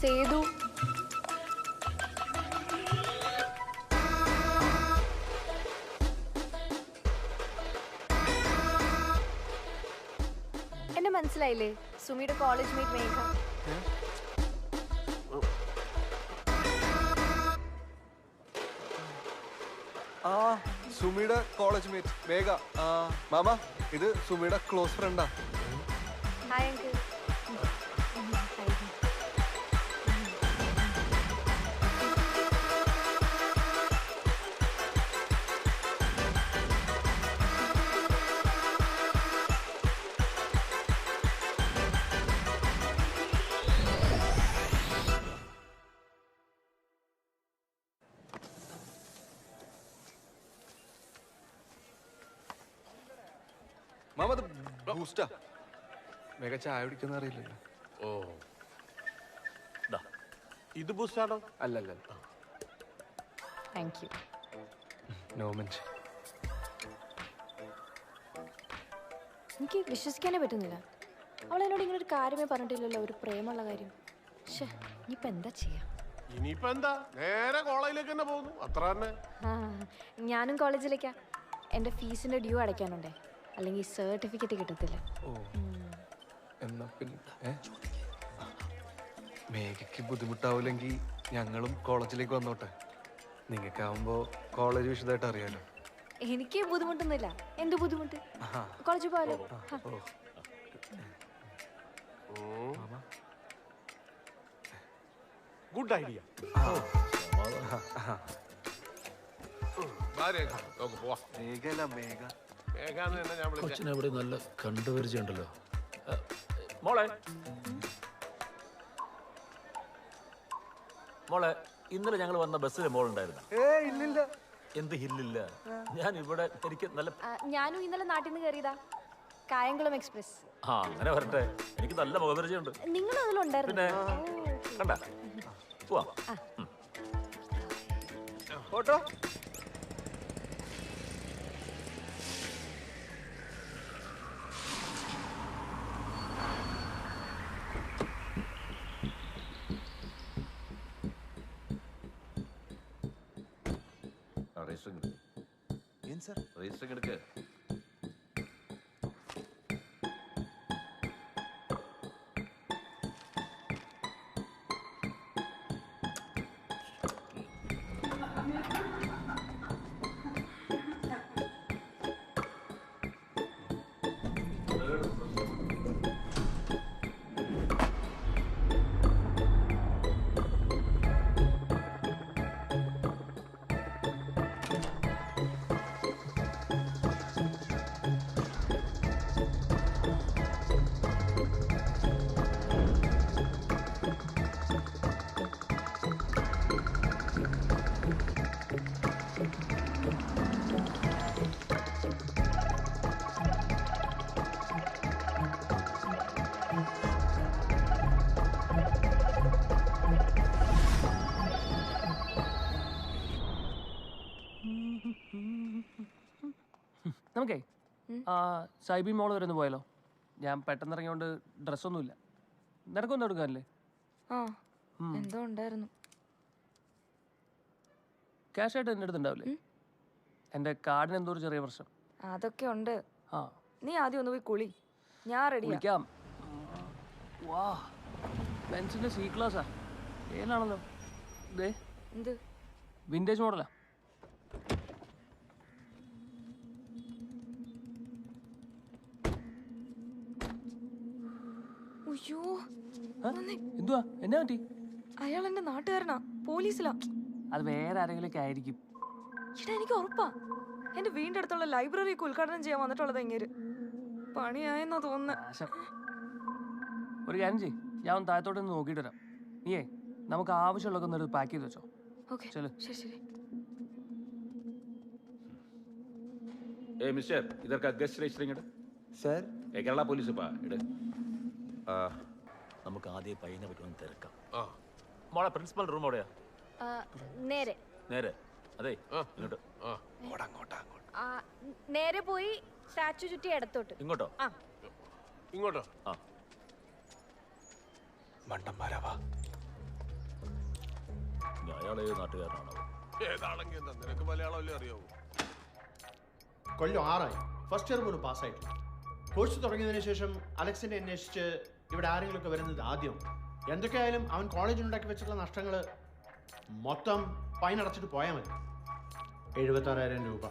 സേതു, എന്നെ മനസ്സിലായില്ലേ? സുമിയുടെ കോളേജ് മേറ്റ് മേഘ. ആ സുമിയുടെ കോളേജ് മേറ്റ് മേഘ. മാമ, ഇത് സുമിയുടെ ക്ലോസ് ഫ്രണ്ടാ. Hi uncle. മാമ, അത് ബൂസ്റ്റാ. മേഘ ചായ കുടിക്കുന്ന അറിയില്ലല്ലോ. ഓ, ഇത് ബൂസ്റ്റാണോ? അല്ലല്ല, താങ്ക് യു. No mention. എനിക്ക് വിശ്വസിക്കാനേ പറ്റുന്നില്ല. അവൾ എന്നോട് ഇങ്ങനെ ഒരു കാര്യമേ പറഞ്ഞിട്ടില്ലല്ലോ, ഒരു പ്രേമുള്ള കാര്യം. പക്ഷേ ഇനിയിപ്പോൾ എന്താ ചെയ്യാ? ഇനിയിപ്പോ എന്താ, നേരെ കോളേജിലേക്ക് തന്നെ പോകുന്നു, അത്ര തന്നെ. ആ, ഞാനും കോളേജിലേക്കാ. എൻ്റെ ഫീസിൻ്റെ ഡ്യൂ അടയ്ക്കാനുണ്ടേ, അല്ലെങ്കിൽ സർട്ടിഫിക്കറ്റ് കിട്ടത്തില്ല. ഓ, എന്നാ പിന്നെ മേഘയ്ക്ക് ബുദ്ധിമുട്ടാവില്ലെങ്കിൽ ഞങ്ങളും കോളേജിലേക്ക് വന്നോട്ടെ. നിങ്ങൾക്കാവുമ്പോ കോളേജ് വിശദമായിട്ട് അറിയാലോ. എനിക്ക് ബുദ്ധിമുട്ടൊന്നുമില്ല. എന്ത് ബുദ്ധിമുട്ട്? കോളേജിൽ പോയാലോ? Good idea. കൊച്ചിനെവിടെ നല്ല കണ്ടുപരിചയമുണ്ടല്ലോ. മോളെ മോളെ, ഇന്നലെ ഞങ്ങൾ വന്ന ബസ്സിലെ മോളുണ്ടായിരുന്നു. ഇല്ലില്ല. എന്ത് ഹില്ലില്ല? ഞാൻ ഇവിടെ എനിക്ക് നല്ല ഞാനും ഇന്നലെ നാട്ടിൽ നിന്ന് കയറിയതാ, കായംകുളം എക്സ്പ്രസ്. ആ, അങ്ങനെ വരട്ടെ. എനിക്ക് നല്ല മുഖപരിചയമുണ്ട്. നിങ്ങൾ അതിലുണ്ടായിരുന്നു? പിന്നെ കണ്ട പോവാ. ഫോട്ടോ ಏನ್ ಸರ್ ರಿಜಿಸ್ಟರ್ ಗಿಡಕ್ಕೆ നമുക്കേ സൈബി മോൾ വരെ ഒന്ന് പോയാലോ? ഞാൻ പെട്ടെന്ന് ഇറങ്ങിയോണ്ട് ഡ്രസ്സൊന്നുമില്ല. നിനക്കൊന്നും എടുക്കാനല്ലേ? ആ എന്തോ ഉണ്ടായിരുന്നു. ക്യാഷ് ആയിട്ട് എൻ്റെ അടുത്ത് ഉണ്ടാവില്ലേ? എൻ്റെ കാർഡിന് എന്തോ ഒരു ചെറിയ പ്രശ്നം. അതൊക്കെ ഉണ്ട്. ആ നീ ആദ്യം ഒന്ന് പോയി കുളി, ഞാൻ റെഡിയാ. വിളിക്കാം. വാ, ബെൻസിന്റെ സി ക്ലാസ്സാ. ഏതാണല്ലോ ദേ, എന്ത് വിന്റേജ് മോഡലാ. അയ്യോ എന്തുവാ, എന്നാ പറ്റി? അയാൾ എന്റെ നാട്ടുകാരനാ, പോലീസിലാ. അത് വേറെ ആരെങ്കിലൊക്കെ ആയിരിക്കും. ഇടാ എനിക്ക് ഉറപ്പാ, എന്റെ വീടിന്റെ അടുത്തുള്ള ലൈബ്രറി ഒക്കെ ഉദ്ഘാടനം ചെയ്യാൻ വന്നിട്ടുള്ളത് എങ്ങേര്. പണിയായെന്നാ തോന്നുന്നത്. ഒരു കാര്യം ചെയ്യ്, ഞാൻ ഒന്ന് താഴത്തോട്ട് ഒന്ന് നോക്കിയിട്ട് വരാം. നീയേ നമുക്ക് ആവശ്യമുള്ളതൊക്കെ ഒന്ന് പാക്ക് ചെയ്ത് വെച്ചോ. ഓക്കെ ശരി ശരി. ए मिस्टर, इधर का गेस्ट रजिस्टरिंग इड सर. കേരള പോലീസ് പാ ഇട്. നമുക്ക് ആദ്യം പയ്യനെ പറ്റുമെന്ന് തിരക്കാം. മോളെ പ്രിൻസിപ്പൽ റൂം എവിടെയാ? നേരെ നേരെ അതെ ഇങ്ങോട്ട്. നേരെ പോയി സ്റ്റാച്ചു ചുറ്റി ഇടത്തോട്ട്. ഇങ്ങോട്ടോ? ഇങ്ങോട്ടോ? ആ മണ്ടന്മാരാവാ. അയാൾ ഏത് നാട്ടുകാരനാണോ? ഏതാണെങ്കിൽ എന്താ, നിനക്ക് മലയാളം അല്ലേ അറിയാവൂ? കൊല്ലം 6 ഫസ്റ്റ് ഇയർ പോലും പാസ്സായിട്ടില്ല. കോഴ്സ് തുടങ്ങിയതിനു ശേഷം അലക്സിനെ അന്വേഷിച്ച് ഇവിടെ ആരെങ്കിലുമൊക്കെ വരുന്നത് ആദ്യം. എന്തൊക്കെയായാലും അവൻ കോളേജിലുണ്ടാക്കി വെച്ചിട്ടുള്ള നഷ്ടങ്ങൾ മൊത്തം ഫൈൻ അടച്ചിട്ട് പോയാൽ മതി. 76,000 രൂപ.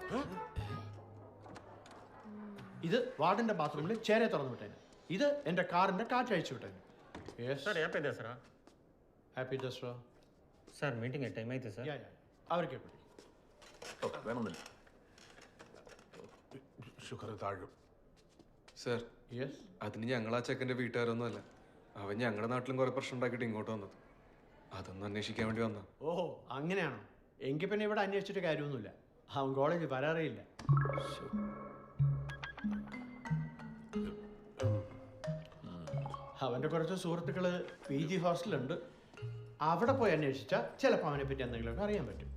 ഇത് വാർഡിന്റെ ബാത്റൂമിൽ ചേരെ തുറന്നു വിട്ടേന്. ഇത് എൻ്റെ കാറിന്റെ കാറ്റഴിച്ചു വിട്ടേന്. Happy Dasara. Happy Dasara sir meeting time అయితే సార్. അവർക്ക് വേണമെന്നില്ല. ഷുഗർ താഴും. സർ, അതിന് ഞങ്ങൾ ആ ചെക്കൻ്റെ വീട്ടുകാരൊന്നും അല്ല. അവൻ ഞങ്ങളുടെ നാട്ടിലും കുറെ പ്രശ്നം ഉണ്ടാക്കിയിട്ട് ഇങ്ങോട്ട് വന്നത്. അതൊന്നും അന്വേഷിക്കാൻ വേണ്ടി വന്ന. ഓഹോ, അങ്ങനെയാണോ? എങ്കിൽ പിന്നെ ഇവിടെ അന്വേഷിച്ചിട്ട് കാര്യമൊന്നുമില്ല. അവൻ കോളേജിൽ വരാറിയില്ല. അവൻ്റെ കുറച്ച് സുഹൃത്തുക്കള് PG ഹോസ്റ്റലുണ്ട്. അവിടെ പോയി അന്വേഷിച്ചാൽ ചിലപ്പോൾ അവനെ പറ്റി എന്തെങ്കിലുമൊക്കെ അറിയാൻ പറ്റും.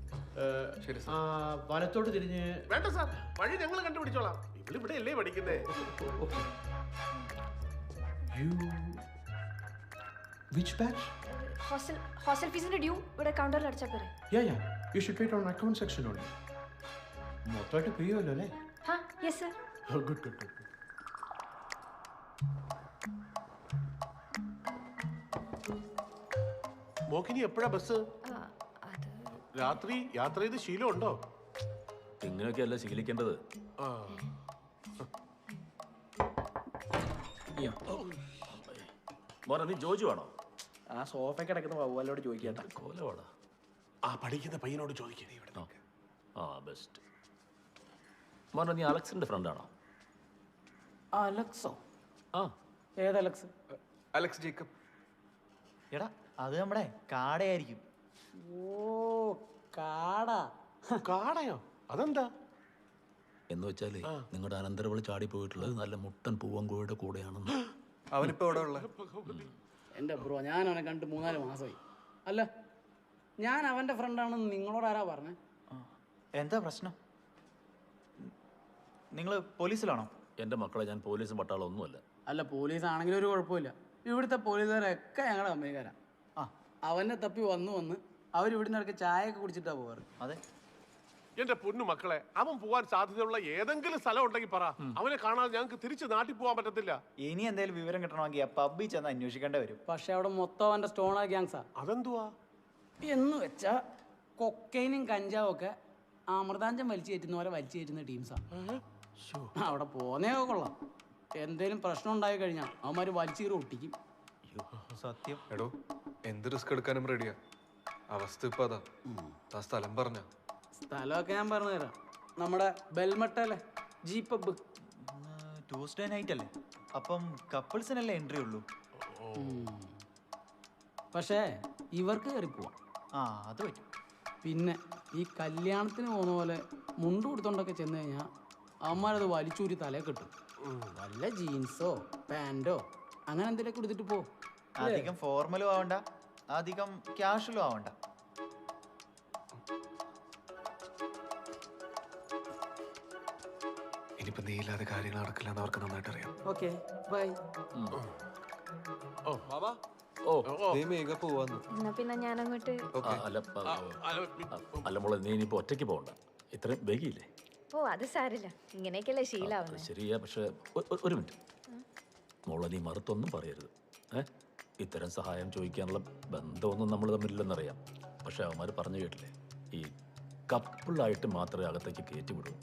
വലത്തോട്ട് തിരിഞ്ഞ്. വേണ്ട സാർ, വഴി ഞങ്ങൾ കണ്ടുപിടിച്ചോളാം. ഇവിടെ അല്ലേ പഠിക്കുന്നേ? Which batch? ഹോസ്റ്റൽ ഫീസിന്റെ ഡ്യൂ ഇവിടെ കൗണ്ടറിൽ അടച്ചാൽ പോരെ? You should pay it on account section only. മൊത്തമായിട്ട് പേ ചെയ്യുമല്ലോ അല്ലേ? Yes sir. Good good good. മോക്കിനി എപ്പോഴാ ബസ്? രാത്രി യാത്ര ചെയ്ത് ശീലമുണ്ടോ? ഇങ്ങനെയൊക്കെയല്ല ശീലിക്കേണ്ടത്. മോനെ, നീ ജോജു ആണോ? ആ സോഫ കിടക്കുന്ന വവ്വാലോട് ചോദിക്കട്ടെ. കോലവാടാ. ആ പഠിക്കുന്ന പയ്യനോട് ചോദിക്കേ. ആ ബെസ്റ്റ്. മോനെ, നീ അലക്സിന്റെ ഫ്രണ്ടാണോ? അലക്സോ? ആ, ഏത് അലക്സ്? Alex Jacob. എടാ, അത് നമ്മുടെ കാടയായിരിക്കും. ഓ, കാടാ. കാടയോ? അതെന്താ? എന്ന് വെച്ചാലേ നിങ്ങളുടെ അനന്തരവള് ചാടി പോയിട്ടുള്ളത് നല്ല മുട്ടൻ പൂവങ്കോയുടെ കൂടെയാണെന്ന്. അവനിപ്പോ എവിടെ ഉള്ള? എൻ്റെ ബ്രോ, ഞാൻ അവനെ കണ്ട് 3-4 മാസമായി. അല്ല, ഞാൻ അവൻ്റെ ഫ്രണ്ടാണെന്ന് നിങ്ങളോട് ആരാ പറഞ്ഞേ? എന്താ പ്രശ്നം? നിങ്ങൾ പോലീസിലാണോ? എൻ്റെ മക്കളെ, ഞാൻ പോലീസും പട്ടാളം ഒന്നുമല്ല. അല്ല, പോലീസ് ആണെങ്കിലും ഒരു കുഴപ്പമില്ല. ഇവിടുത്തെ പോലീസുകാരൊക്കെ ഞങ്ങളുടെ കമ്പനിക്കാരാ. അവനെ തപ്പി വന്ന് അവരിവിടുന്ന് ഇടയ്ക്ക് ചായയൊക്കെ കുടിച്ചിട്ടാ പോവാറ്. അതെ. എന്റെ പൊന്നു മക്കളെ, അവൻ പോവാൻ സാധ്യതയുള്ള ഏതെങ്കിലും സ്ഥലം ഉണ്ടെങ്കിൽ പറ. അവനെ കാണാതെ ഞങ്ങൾക്ക് തിരിച്ച് നാട്ടിൽ പോകാൻ പറ്റത്തില്ല. ഇനി എന്തെങ്കിലും വിവരം കിട്ടണമെങ്കിൽ പബ്ബിൽ ചെന്ന് അന്വേഷിക്കേണ്ടി വരും. പക്ഷെ അവിടെ മൊത്തം അവൻ്റെ സ്റ്റോണർ ഗ്യാങ്സാ. അതെന്തുവാ എന്ന് വെച്ചാ കൊക്കൈനും കഞ്ചാവും ഒക്കെ അമൃതാഞ്ചം വലിച്ചു കയറ്റുന്ന പോലെ വലിച്ചു കയറ്റുന്ന ടീംസാ. അവിടെ പോന്നേ കൊള്ളാം. എന്തേലും പ്രശ്നം ഉണ്ടായി കഴിഞ്ഞാൽ അവന്മാര് വലിച്ചു കയറി ഒട്ടിക്കും. സത്യം. എടോ, എന്ത് റിസ്ക് എടുക്കാനും റെഡിയാ. അവസ്ഥ ഇപ്പൊ അതാ. ആ സ്ഥലം പറഞ്ഞ സ്ഥലമൊക്കെ ഞാൻ പറഞ്ഞു തരാം. നമ്മുടെ ബെൽമട്ടല്ലേ, ജി പബ്. ട്യൂസ്ഡേ നൈറ്റ് അല്ലേ? അപ്പം കപ്പിൾസിനല്ലേ എൻട്രി ഉള്ളൂ. പക്ഷേ ഇവർക്ക് കയറി പോവാം. അത് പറ്റും. പിന്നെ ഈ കല്യാണത്തിന് പോകുന്ന പോലെ മുണ്ട് കൊടുത്തോണ്ടൊക്കെ ചെന്ന് കഴിഞ്ഞാൽ അവന്മാരത് വലിച്ചൂരി തലേ കിട്ടും. വല്ല ജീൻസോ പാൻറ്റോ അങ്ങനെ എന്തെങ്കിലുമൊക്കെ എടുത്തിട്ട് പോ. അധികം ഫോർമലും ആവണ്ട, അധികം ക്യാഷ്വലും ആവണ്ട. ഇനി ഇനിയിപ്പോ നീ ഇല്ലാതെ കാര്യങ്ങൾ നടക്കില്ല എന്ന് അവർക്ക് നന്നായിട്ട് അറിയാം. Okay bye. മേഘ പോവാന്ന്. എന്നാ പിന്നെ ഞാൻ അങ്ങോട്ട്. അല്ല മോളെ, നീ ഇനിയിപ്പോ ഒറ്റയ്ക്ക് പോകണ്ട. ഇത്രയും വൈകിയില്ലേ? ഓ അത് സാരില്ല, ഇങ്ങനെയൊക്കെയല്ലേ ശീലാവുന്നത്. ശരിയാ, പക്ഷെ ഒരു മിനിറ്റ് മോളെ, നീ മറുത്തൊന്നും പറയരുത്. ഇത്തരം സഹായം ചോദിക്കാനുള്ള ബന്ധമൊന്നും നമ്മൾ തമ്മിലില്ലെന്നറിയാം. പക്ഷെ അവന്മാർ പറഞ്ഞു കേട്ടില്ലേ, ഈ കപ്പിളായിട്ട് മാത്രമേ അകത്തേക്ക് കയറ്റി വിടൂ.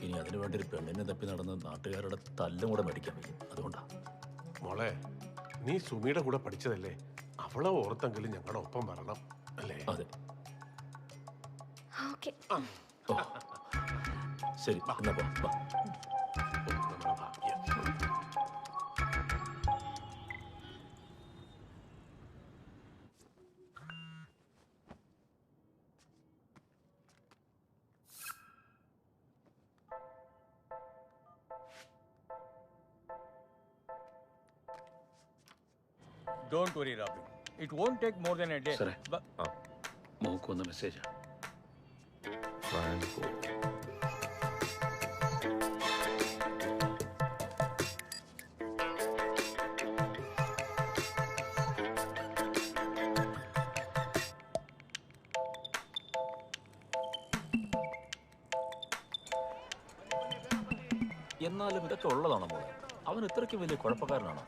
ഇനി അതിനു വേണ്ടി ഒരു പെണ്ണിനെ തപ്പി നടന്ന് നാട്ടുകാരുടെ തല്ലും കൂടെ മേടിക്കാൻ വയ്ക്കും. അതുകൊണ്ടാ മോളെ, നീ സുമിയുടെ കൂടെ പഠിച്ചതല്ലേ, അവളെ ഓർത്തെങ്കിലും ഞങ്ങളുടെ ഒപ്പം വരണം അല്ലേ? അതെ. ഓക്കെ ശരി, എന്നാ പോ. Don't worry, Robin. It won't take more than a day. സാറേ, മോക്ക് വന്ന മെസ്സേജാ. എന്നാലും ഇതൊക്കെ ഉള്ളതാണോ മോളെ? അവൻ ഇത്രയ്ക്ക് വലിയ കുഴപ്പക്കാരനാണോ?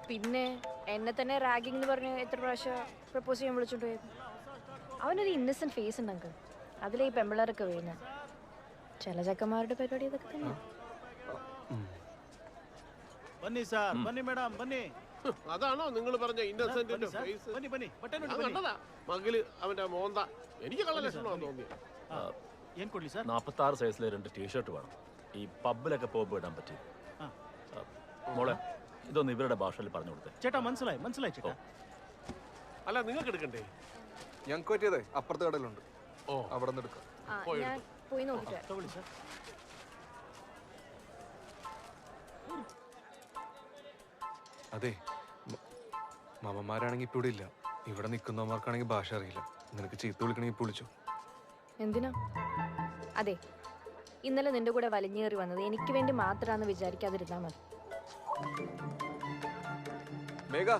പിന്നെ എന്നെ തന്നെ റാഗിംഗ് എന്ന് പറഞ്ഞ് എത്ര പ്രാവശ്യം പ്രപ്പോസ് ചെയ്യാൻ വിളിച്ചോണ്ട് പോയത്. അവനൊരു ഇന്നസെന്റ് ഫേസ് ഉണ്ട് അങ്കിൾ. അതിലെ ഈ പെമ്പിളറൊക്കെ വീഴുന്നത്. ചില ചക്കന്മാരുടെ പരിപാടി ഇതൊക്കെ തന്നെ. Bunny sir, bunny madam, bunny. അതാണോ നിങ്ങൾ പറഞ്ഞ ഇന്നസെന്റിന്റെ ഫേസ്? കണ്ടതാ മകില് അവന്റെ മോന്ത. എനിക്ക് കള്ള ലക്ഷണമാണെന്ന് തോന്നി. 46 സൈസിലെ 2 ടീഷർട്ട് വേണം. ഈ പബ്ബിലൊക്കെ പോകുമ്പോൾ ഇടാൻ പറ്റി. മോളെ, ഇതൊന്ന് ഇവരുടെ ഭാഷയിൽ പറഞ്ഞു കൊടുത്തേ. ചേട്ടാ മനസ്സിലായി ചേട്ടാ. അല്ല, നിങ്ങൾക്ക് എടുക്കണ്ടേ? ഞങ്ങൾക്ക് പറ്റിയതേ അപ്പുറത്തെ കടയിലുണ്ട്. അവിടെ നിന്ന് എടുക്കാം. ഞാൻ പോയി നോക്കിട്ട്. അതെ, മാമന്മാരാണെങ്കിൽ ഇപ്പൊ ഇവിടെ ഇല്ല. ഇവിടെ നിൽക്കുന്നവന്മാർക്കാണെങ്കിൽ ഭാഷ അറിയില്ല. നിനക്ക് ചീത്ത വിളിക്കണമെങ്കിൽ ഇപ്പൊ വിളിച്ചോ. എന്തിനാ? അതെ, ഇന്നലെ നിന്റെ കൂടെ വലിഞ്ഞേറി വന്നത് എനിക്ക് വേണ്ടി മാത്രമാണെന്ന് വിചാരിക്കാതിരുന്നാ മതി. മേഘ,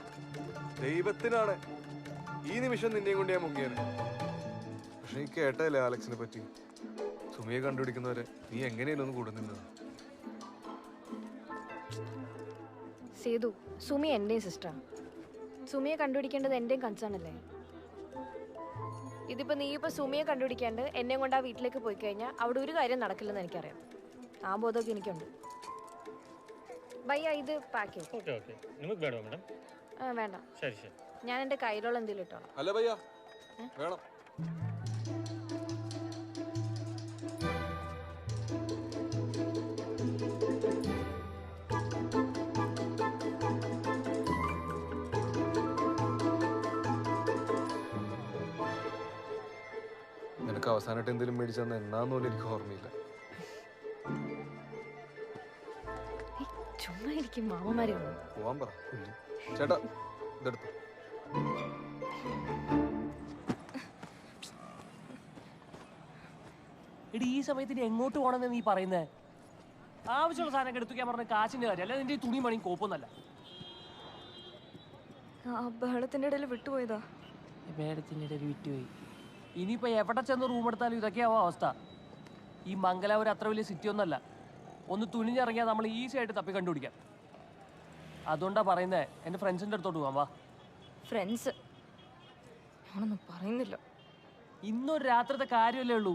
ദൈവത്തിനാണ് ഈ നിമിഷം നിന്നെയും കൊണ്ട് ഞാൻ മുങ്ങിയത്. പക്ഷെ നീ കേട്ടല്ലേ ആലക്സിനെ പറ്റി? സുമിയെ കണ്ടുപിടിക്കുന്നവരെ നീ എങ്ങനെയല്ലോ ഒന്ന് കൂടെ നിന്നത്? സേതു, സുമി എന്റെയും സിസ്റ്ററാണ്. സുമിയെ കണ്ടുപിടിക്കേണ്ടത് എന്റെയും കൺസേൺ അല്ലേ? ഇതിപ്പോ നീ ഇപ്പൊ സുമിയെ കണ്ടുപിടിക്കാണ്ട് എന്നെ കൊണ്ട് ആ വീട്ടിലേക്ക് പോയി കഴിഞ്ഞാൽ അവിടെ ഒരു കാര്യം നടക്കില്ലെന്ന് എനിക്കറിയാം. ആ ബോധമൊക്കെ എനിക്കുണ്ട്. ഭയ്യ, ഇത് പാക്ക് ചെയ്യും. Okay okay. നിങ്ങൾക്ക് വേണോ മാഡം? വേണ്ട, ശരി ശരി. ഞാൻ എന്റെ കയ്യിലുള്ള എന്തെങ്കിലും ഇട്ടോളാം. അല്ല ഭയ്യ, വേണം. നിനക്ക് അവസാനമായിട്ട് എന്തെങ്കിലും മേടിച്ചെന്ന് എന്നാന്ന് പോലും എനിക്ക് ഓർമ്മയില്ല. ചുമ്മാ എനിക്ക് മാമന്മാരെ പോവാൻ പറ. ചേട്ടാ, ഇതെടുത്തു. എടി, ഈ സമയത്ത് ഇനി എങ്ങോട്ട് പോകണമെന്ന് നീ പറയുന്നേ? ആവശ്യമുള്ള സാധനം എടുത്തുക്കാൻ പറഞ്ഞ കാശിന്റെ കാര്യം അല്ല. നിന്റെ തുണി പണിയും കോപ്പൊന്നല്ല. ബഹളത്തിന്റെ ഇടയിൽ വിട്ടുപോയതാ. മേഡത്തിന്റെ ഇടയിൽ വിട്ടുപോയി. ഇനിയിപ്പോ എവിടെ ചെന്ന് റൂം എടുത്താലും ഇതൊക്കെയാവും അവസ്ഥ. ഈ മംഗലാപുരം അത്ര വലിയ സിറ്റി ഒന്നല്ല. ഒന്ന് തുണിഞ്ഞിറങ്ങിയാൽ നമ്മൾ ഈസി ആയിട്ട് തപ്പി കണ്ടുപിടിക്കാം. അതുകൊണ്ടാ പറയുന്നേ, എന്റെ ഫ്രണ്ട്സിന്റെ അടുത്തോട്ട് പോവാം. വാ. ഫ്രണ്ട്സ് ഞാനൊന്നും പറയുന്നില്ല. ഇന്നൊരു രാത്രിത്തെ കാര്യമല്ലേ ഉള്ളൂ.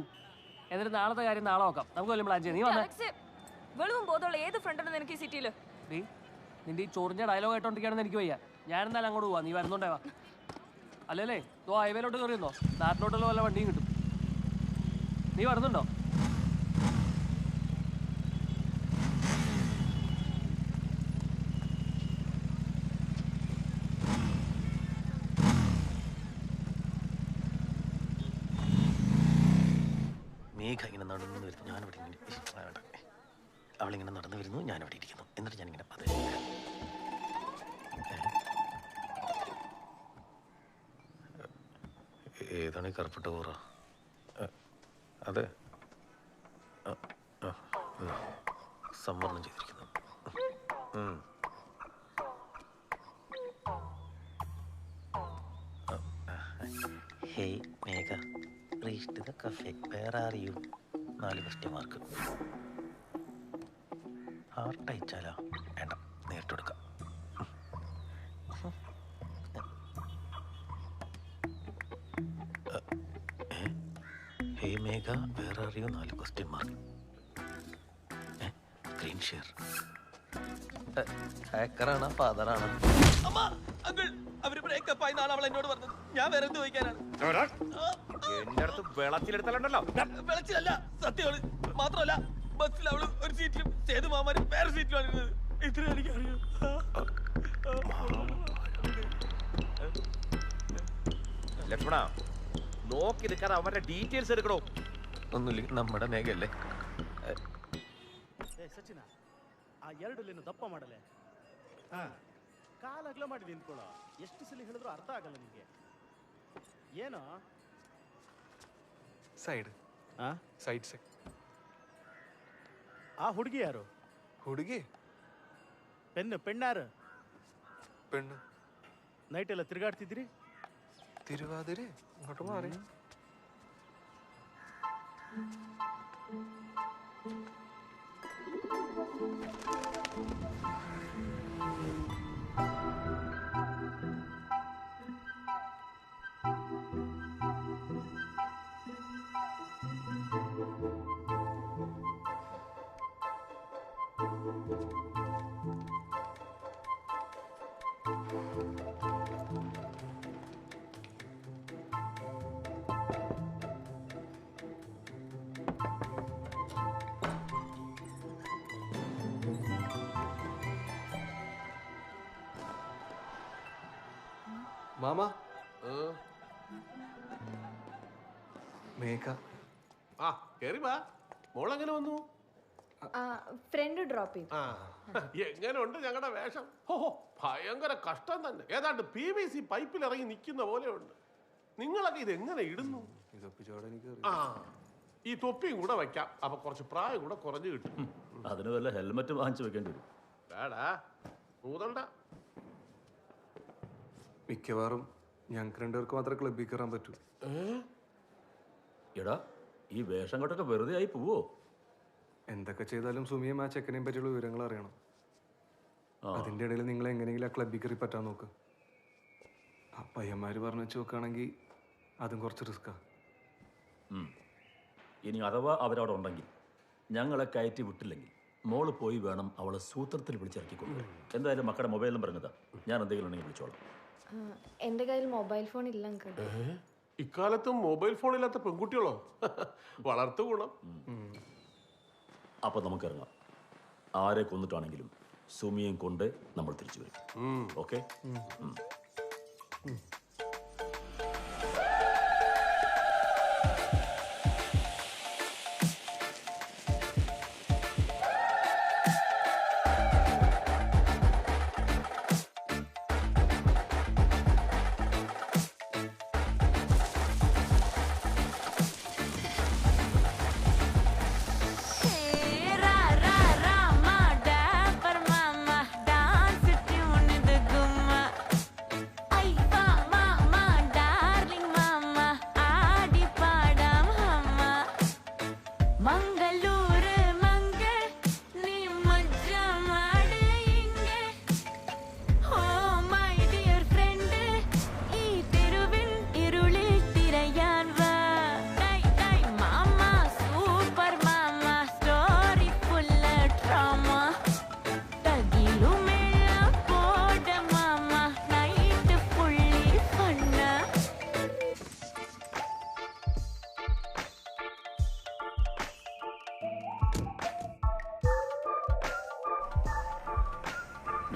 എന്നിട്ട് നാളത്തെ കാര്യം നാളെ നോക്കാം. നമുക്ക് വല്ല പ്ലാൻ ചെയ്യാം. നീ വന്നേ. വെളുവും ബോധമുള്ള ഏത് ഫ്രണ്ടാണ് നിനക്ക് ഈ സിറ്റിയില്? നിന്റെ ഈ ചൊറിഞ്ഞ ഡയലോഗ് ആയിട്ടോണ്ടിരിക്കുകയാണെന്ന് എനിക്ക് വയ്യ. ഞാൻ എന്നാലും അങ്ങോട്ട് പോവാ. നീ വരുന്നുണ്ടേ വാ. അല്ലല്ലേ, ഹൈവേയിലോട്ട് കയറിയെന്നോ? നാട്ടിലോട്ടുള്ള വല്ല വണ്ടിയും കിട്ടും. നീ വരുന്നുണ്ടോ? മേഘ ഇങ്ങനെ നടന്നു വരുന്നു, ഞാനിവിടെ അവളിങ്ങനെ നടന്നു വരുന്നു, ഞാനിവിടെ ഇരിക്കുന്നു. എന്നിട്ട് ഞാനിങ്ങനെ ഏതാണ് ഈ കറുപ്പിട്ട കൂറ? അതെ, സംവരണം ചെയ്തിരിക്കുന്നു. Hey Megha, reached the cafe, where are you? 4 question mark. Heart അയച്ചാലോ? വേണ്ട, നേരിട്ട് കൊടുക്കാം. Hey Megha, where are you? 4 question mark. Screen share. ഹാക്കറാണോ ഫാദറാണോ? അവര് ബ്രേക്കപ്പ് ആയി നാളെ അവൾ എന്നോട് പറഞ്ഞത്. ഞാൻ വേറെ എന്ത് ചോദിക്കാനാണ്? എന്റെ അടുത്ത് വെളച്ചിലെടുത്തല്ലോ. വെളച്ചിലല്ല, സത്യമാണ്. മാത്രമല്ല ബസ്സിൽ അവള് ഒരു സീറ്റിലും സേതു മാമാര് വേറെ സീറ്റിലാണ് ഇരുന്നത്. ഇത്ര എനിക്കറിയാം. ലക്ഷ്മണ, നോക്കി നിൽക്കാതെ അവരുടെ ഡീറ്റെയിൽസ് എടുക്കണോ? ഒന്നുമില്ല, നമ്മുടെ മേഘയല്ലേ. ಸಚಿನ ಆ 2 ಲೇನು ದಪ್ಪ ಮಾಡಲೆ ಕಾಲ ಅಗಲ ಮಾಡಿ ನಿಂತ್ಕೊಳ್ಳೋ. ಎಷ್ಟು ಸಲ ಹೇಳಿದ್ರು ಅರ್ಥ ಆಗಲ್ಲ ನಿಮಗೆ. ಏನೋ ಸೈಡ್ ಸೈಡ್ ಸೈಡ್. ಆ ಹುಡುಗಿ ಯಾರು? ಹುಡುಗಿ ಪೆಣ್ಣಾರು? പെണ്ണ്. ನೈಟ್ ಎಲ್ಲ ತಿರುಗಾಡ್ತಿದ್ರಿ? തിരുവാതിര ഇങ്ങോട്ട് മാറി. മാമ, മേഘ. ആ കേറി വാ. മോളെങ്ങനെ വന്നു? ഫ്രണ്ട് ഡ്രോപ്പ് ചെയ്തു. എങ്ങനെ ഉണ്ട് ഞങ്ങളുടെ വേഷം? ഓഹോ, ഭയങ്കര കഷ്ടം തന്നെ. ഏതാണ്ട് PVC പൈപ്പിൽ ഇറങ്ങി നിൽക്കുന്ന പോലെ ഉണ്ട്. നിങ്ങളൊക്കെ ഇത് എങ്ങനെ ഇടുന്നു? ആ, ഈ തൊപ്പിയും കൂടെ വെക്കാം. അപ്പൊ കുറച്ച് പ്രായം കൂടെ കുറഞ്ഞു കിട്ടും. അതിന് വല്ല ഹെൽമെറ്റ് വാങ്ങിച്ചു വെക്കേണ്ടി വരും. വേടാ ഊതണ്ട. മിക്കവാറും ഞങ്ങൾക്ക് 2 പേർക്ക് മാത്രമേ ക്ലബ്ബിൽ കയറാൻ പറ്റൂ. എടാ, ഈ വേഷം കൊണ്ടൊക്കെ വെറുതെ ആയി പോവോ? എന്തൊക്കെ ചെയ്താലും സുമിയും ആ ചെക്കനെയും പറ്റിയുള്ള വിവരങ്ങൾ അറിയണം. അതിൻ്റെ ഇടയിൽ നിങ്ങൾ എങ്ങനെയെങ്കിലും ആ ക്ലബ്ബിൽ കയറി പറ്റാൻ നോക്ക്. ആ പയ്യന്മാർ പറഞ്ഞു വെച്ച് നോക്കുകയാണെങ്കിൽ അതും കുറച്ച് റിസ്ക്കാ. ഇനി അഥവാ അവരവിടെ ഉണ്ടെങ്കിൽ ഞങ്ങളെ കയറ്റി വിട്ടില്ലെങ്കിൽ മോള് പോയി വേണം അവളെ സൂത്രത്തിൽ വിളിച്ചിറക്കിക്കൊണ്ട്. എന്തായാലും മക്കളുടെ മൊബൈൽ നമ്പർ എന്നതാ, ഞാൻ എന്തെങ്കിലും ഉണ്ടെങ്കിൽ വിളിച്ചോളാം. എൻ്റെ കയ്യിൽ മൊബൈൽ ഫോൺ ഇല്ല അങ്കിൾ. ഇക്കാലത്തും മൊബൈൽ ഫോൺ ഇല്ലാത്ത പെൺകുട്ടികളോ? വളർത്തു ഗുണം. അപ്പൊ നമുക്ക് ഇറങ്ങാം. ആരെ കൊന്നിട്ടാണെങ്കിലും സുമിയും കൊണ്ട് നമ്മൾ തിരിച്ചു വരും. ഓക്കെ?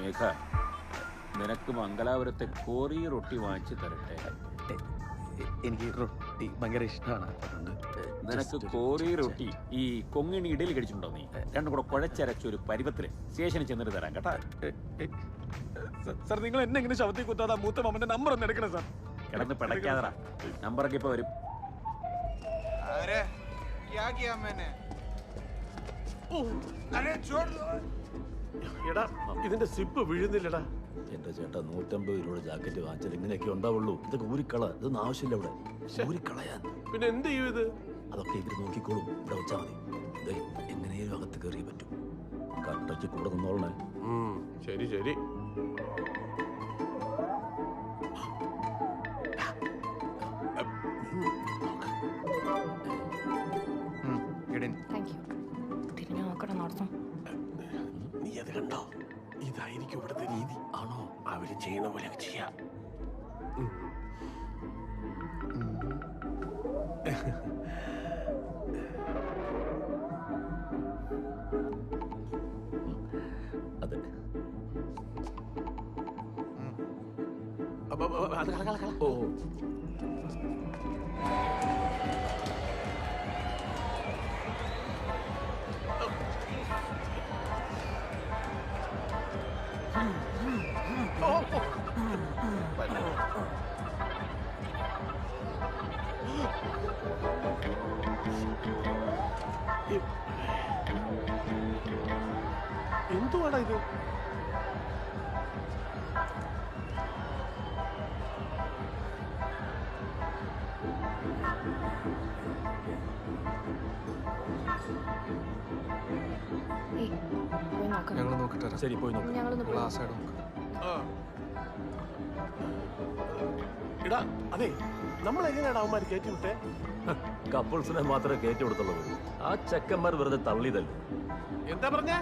മേഘ, നിനക്ക് മംഗലാപുരത്തെ കോറി റൊട്ടി വാങ്ങിച്ചു തരട്ടെ? എനിക്ക് റൊട്ടി ഭയങ്കര ഇഷ്ടമാണ്. നിനക്ക് കോറി റൊട്ടി ഈ കൊങ്ങിണി ഇടയിൽ കഴിച്ചിട്ടുണ്ടോ നീ? രണ്ടും കൂടെ കുഴച്ചരച്ച ഒരു പരുവത്തില് സ്റ്റേഷനിൽ ചെന്നിട്ട് തരാം കേട്ടാ. സാർ, നിങ്ങൾ എന്നെ ഇങ്ങനെ ശബ്ദത്തിൽ കുത്താതെ മൂത്ത മാമന്റെ നമ്പർ ഒന്ന് എടുക്കണം സാർ. കിടന്ന് പിടയ്ക്കാതറാ, നമ്പറൊക്കെ ഇപ്പൊ വരും. എടാ ഇതിന്റെ സിപ്പ് വീഴുന്നില്ലടാ. എന്റെ ചേട്ടാ 150 രൂപയുടെ ജാക്കറ്റ് വാങ്ങിച്ചാൽ ഇങ്ങനെയൊക്കെ ഉണ്ടാവുള്ളൂ. ഇതൊക്കെ ഊരിക്കള. ഇതൊന്നും ആവശ്യമില്ല ഇവിടെ. ഊരിക്കളയാൻ. പിന്നെ എന്ത് ചെയ്യും ഇത്? അതൊക്കെ ഇവര് നോക്കിക്കോളും. ഇവിടെ വെച്ചാൽ മതി. എങ്ങനെയും അകത്ത് കയറിയേ പറ്റൂ. കട്ടയ്ക്ക് കൂടെ നിന്നോളണേ. ശരി ശരി. തിരിഞ്ഞു നോക്കണം നടത്തും. നീ അത് കണ്ടോ? ഇതായിരിക്കും ഇവിടുത്തെ രീതി. ആണോ? അവര് ചെയ്യണ പോലെ ചെയ്യാം. അതെ. ഓ എന്തുവാടാ ഇത്? ഞങ്ങൾ നോക്കിട്ട് ശരി പോയി നോക്കാം. ആ സൈഡ് നോക്കാം. എടാ അതെ, നമ്മൾ എങ്ങനെയാണ് അവന്മാർ കയറ്റി വിട്ടേ? കപ്പിൾസിനെ മാത്രമേ കയറ്റി കൊടുത്തുള്ളൂ. ആ ചെക്കന്മാർ വെറുതെ തള്ളിയതല്ലേ. എന്താ പറഞ്ഞേ?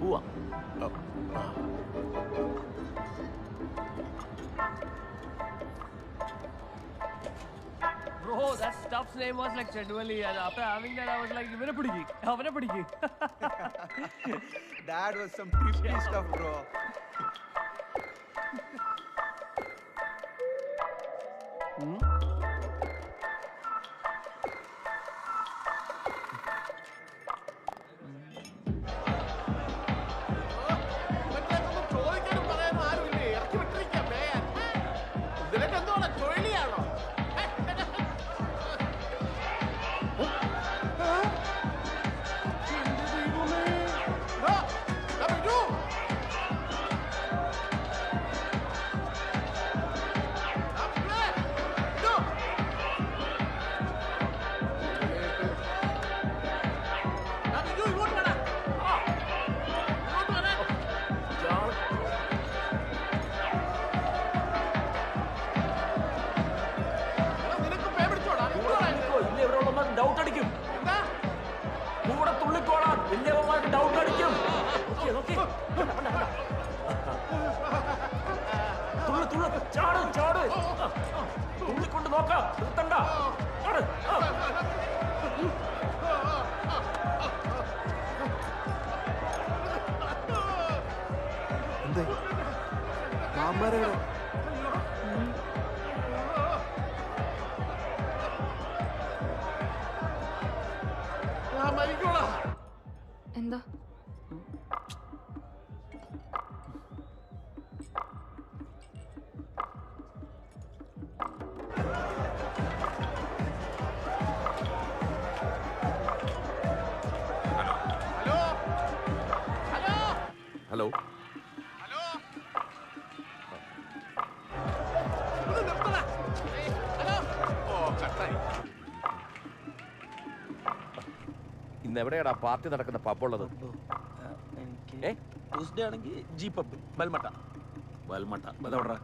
പോവാ. Bro, that stuff's name was like Chedwali, and after having that, I was like, "Ivane pidiki, avane pidiki." That was some trippy stuff, bro. ചോദിക്കാനും പറയാനും ആരുമില്ലേ? ഇറക്കി വിട്ടിരിക്കാം മേയാൻ. ഇതിനൊക്കെ എന്തുവാണ്? ചുഴലിയാണോ? ഡൗട്ട് അടിക്കും. കൂടെ തുള്ളിക്കോളാം. വലിയവന്മാർക്ക് ഡൗട്ട് അടിക്കും. തുള്ളു തുള്ളു ചാട് ചാട്. തുള്ളിക്കൊണ്ട് നോക്കാം. നിർത്തണ്ട. ചാട്. എന്തേ മാമാരെ എന്താ? ഹലോ. ഇന്ന് എവിടെയാടാ പാർട്ടി നടക്കുന്ന പബ്ബുള്ളത്? ട്യൂസ്ഡേ ആണെങ്കിൽ ജി പബ് ബൽമട്ട. ബൽമട്ട അതെവിടാ?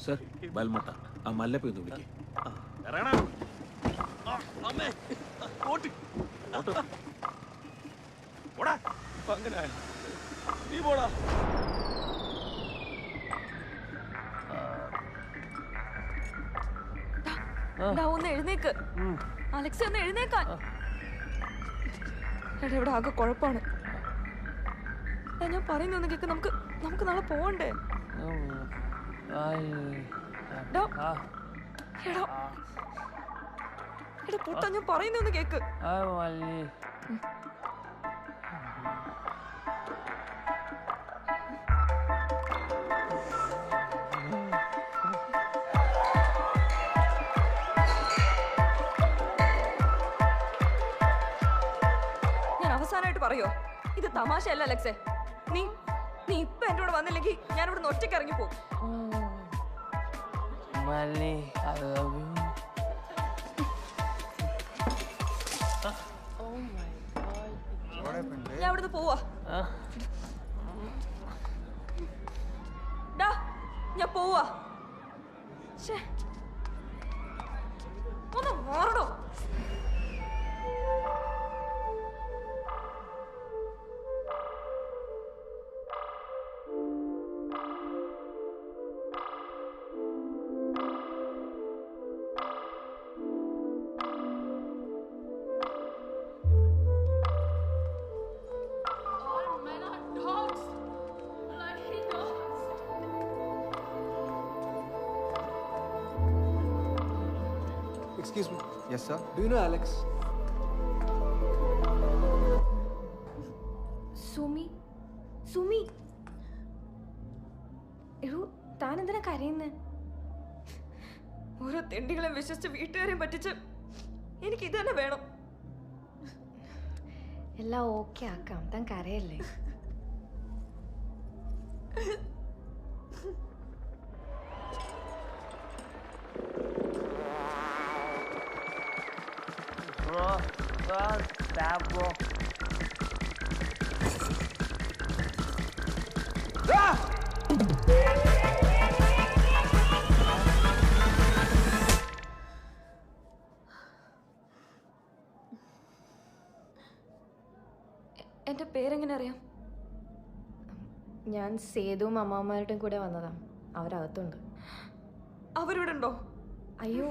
സർ ബൽമട്ട. ആ മല്ലപ്പ ഒന്ന് വിളിക്കേ. അങ്ങനെ നീ പോടാ. ഒന്ന് എഴുന്നേക്ക് അലക്സ്, ഒന്ന് എഴുന്നേക്കാൻ. എടാ ഇവിടെ ആകെ കുഴപ്പമാണ്. ഞാൻ പറയുന്ന കേക്ക്. നമുക്ക് നാളെ പോവണ്ടേ? എടാ പൊട്ടാ, ഞാൻ പറയുന്ന കേക്ക്. പറയോ? ഇത് തമാശയല്ല അലക്സേ. നീ നീ ഇപ്പൊ എന്റെ കൂടെ വന്നില്ലെങ്കിൽ ഞാൻ ഇവിടെ ഒറ്റയ്ക്ക് ഇറങ്ങിപ്പോകും. ഞാൻ ഇവിടുന്ന് പോവാ. ഞാൻ പോവാ. ഒന്ന് മാറണോ? Excuse me. Yes, sir. Do you know Alex? Sumi എടോ താൻ എന്തിനാ കരയുന്നേ? ഓരോ തെണ്ടികളെ വിശ്വസിച്ച് വീട്ടുകാരെയും പറ്റിച്ച് എനിക്ക് ഇത് തന്നെ വേണം. എല്ലാം ഓക്കെ ആക്കാം, താൻ കരയല്ലേ. എന്റെ പേരെങ്ങനെ അറിയാം? ഞാൻ സേതുവും അമ്മാമ്മമാരുടെയും കൂടെ വന്നതാ. അവരകത്തുണ്ട്. അവരിവിടെ ഉണ്ടോ? അയ്യോ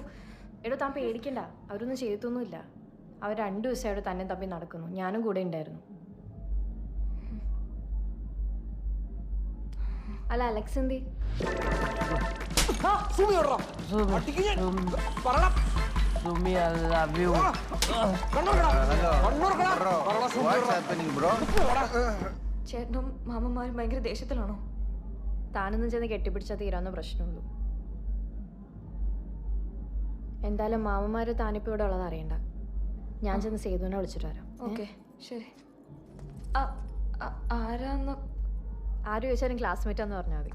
എടോ താൻ പേടിക്കണ്ട, അവരൊന്നും ചെയ്തൊന്നുമില്ല. അവർ 2 ദിവസമായിട്ട് തന്നെ തപ്പി നടക്കുന്നു. ഞാനും കൂടെ ഉണ്ടായിരുന്നു. അല്ല അലക്സ് എന്തി? ചേട്ടനും മാമന്മാരും ഭയങ്കര ദേഷ്യത്തിലാണോ? താനൊന്നും ചെന്ന് കെട്ടിപ്പിടിച്ചാൽ തീരാവുന്ന പ്രശ്നമുള്ളൂ. എന്തായാലും മാമന്മാര് താനിപ്പോ ഇവിടെ ഉള്ളത് അറിയണ്ട. ഞാൻ ചെന്ന് സേതുവിനെ വിളിച്ചിട്ട് വരാം. ഓക്കെ ശരി. ആരാന്ന് ആര് ചോദിച്ചാലും ക്ലാസ്മേറ്റ് ആന്ന് പറഞ്ഞാൽ മതി.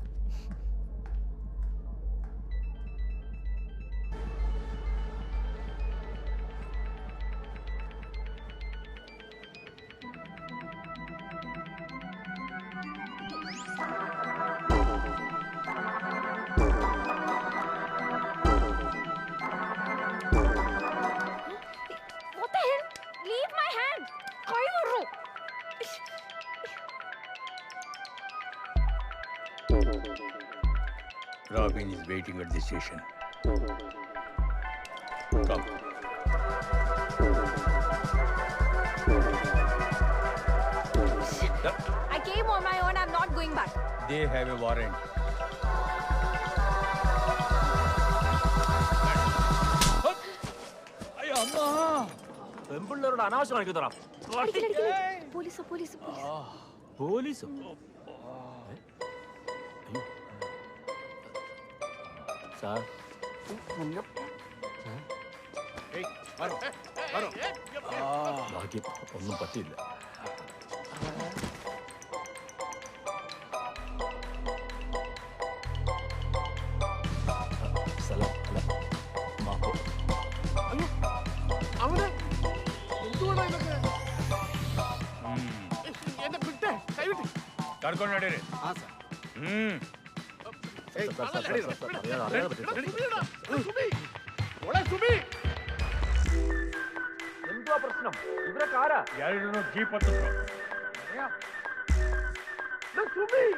Robin is waiting at the station. Come. I came on my own. I'm not going back. They have a warrant. അയ്യോ അമ്മ, പെൺപിള്ളേരോട് അനാവശ്യം കാണിക്കുന്നതാ. പോലീസ് പോലീസ് പോലീസോ? സാർ ബാക്കി ഒന്നും പറ്റില്ല. സ്ഥലം അല്ല മാപ്പോ. അവന് എന്തുകൊണ്ടാ ഇതൊക്കെ? എന്നെ വിട്ടേ, കൈവിട്ടേ. കടക്കൊണ്ടേ എന്തുവാ പ്രശ്നം? ഇവരൊക്കെ ആരാ? ಯಾರಿಗೂ ಜೀಪ್ ಹತ್ತಿದ್ರು.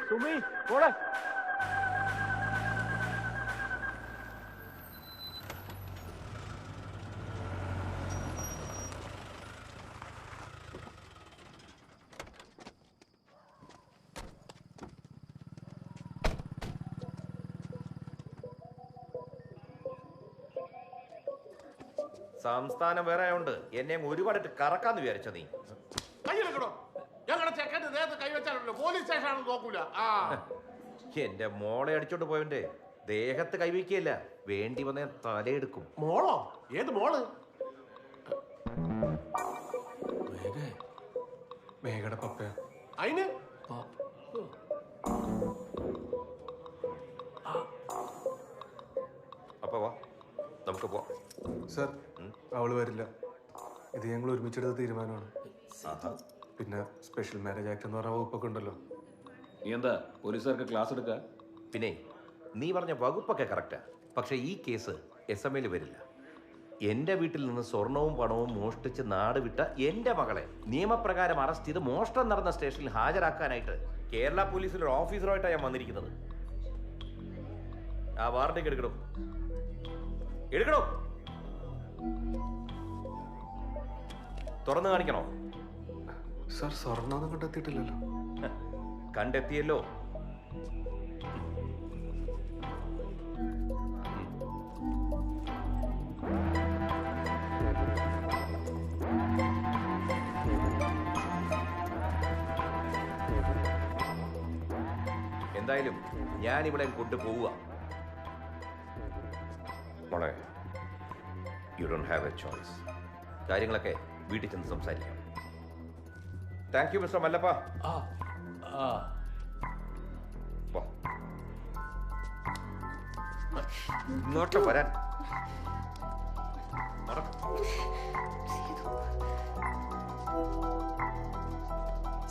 സുമി പോളെ. സംസ്ഥാനം വേറെ ആയോണ്ട് എന്നെ ഒരുപാടിട്ട് കറക്കാന്ന് വിചാരിച്ച നീ. കൈയെടുക്കണോ? ഞങ്ങളുടെ ചെക്കൻ്റെ ദേഹത്ത് കൈവച്ചാലുണ്ടല്ലോ പോലീസ് സ്റ്റേഷനാണെന്ന് നോക്കൂല. എന്റെ മോളെ അടിച്ചോണ്ട് പോയവന്റെ ദേഹത്ത് കൈവയ്ക്കല്ല, വേണ്ടി വന്ന തലയെടുക്കും. മോളോ? ഏത് മോള്? മേഘയുടെ പപ്പയാ. അതിന് അപ്പൊ വാ നമുക്ക് പോവാം. സർ അവള് വരില്ല. ഇത് ഞങ്ങൾ ഒരുമിച്ചെടുത്ത തീരുമാനമാണ്. പിന്നെ സ്പെഷ്യൽ മാരേജ് ആക്ട് എന്ന് പറഞ്ഞ വകുപ്പൊക്കെ ഉണ്ടല്ലോ. നീ എന്താ പോലീസുകാർക്ക് ക്ലാസ് എടുക്കുക? പിന്നെ നീ പറഞ്ഞ വകുപ്പൊക്കെ കറക്റ്റാ. പക്ഷെ ഈ കേസ് SML വരില്ല. എൻ്റെ വീട്ടിൽ നിന്ന് സ്വർണവും പണവും മോഷ്ടിച്ച് നാട് വിട്ട എൻ്റെ മകളെ നിയമപ്രകാരം അറസ്റ്റ് ചെയ്ത് മോഷണം നടന്ന സ്റ്റേഷനിൽ ഹാജരാക്കാനായിട്ട് കേരള പോലീസിൽ ഒരു ഓഫീസറുമായിട്ടാണ് ഞാൻ വന്നിരിക്കുന്നത്. ആ വാറണ്ടേക്ക് എടുക്കണോ? എടുക്കണോ? തുറന്നു കാണിക്കണോ? സർ സ്വർണ്ണമൊന്നും കണ്ടെത്തിയിട്ടില്ലല്ലോ. കണ്ടെത്തിയല്ലോ. എന്തായാലും ഞാൻ ഇവിടെ കൊണ്ടുപോവുക. മോളെ, you don't have a choice. കാര്യങ്ങളൊക്കെ വീട്ടിൽ ചെന്ന് സംസാരിക്കാം. Thank you mister Mallappa. ഇങ്ങോട്ട് വരാൻ.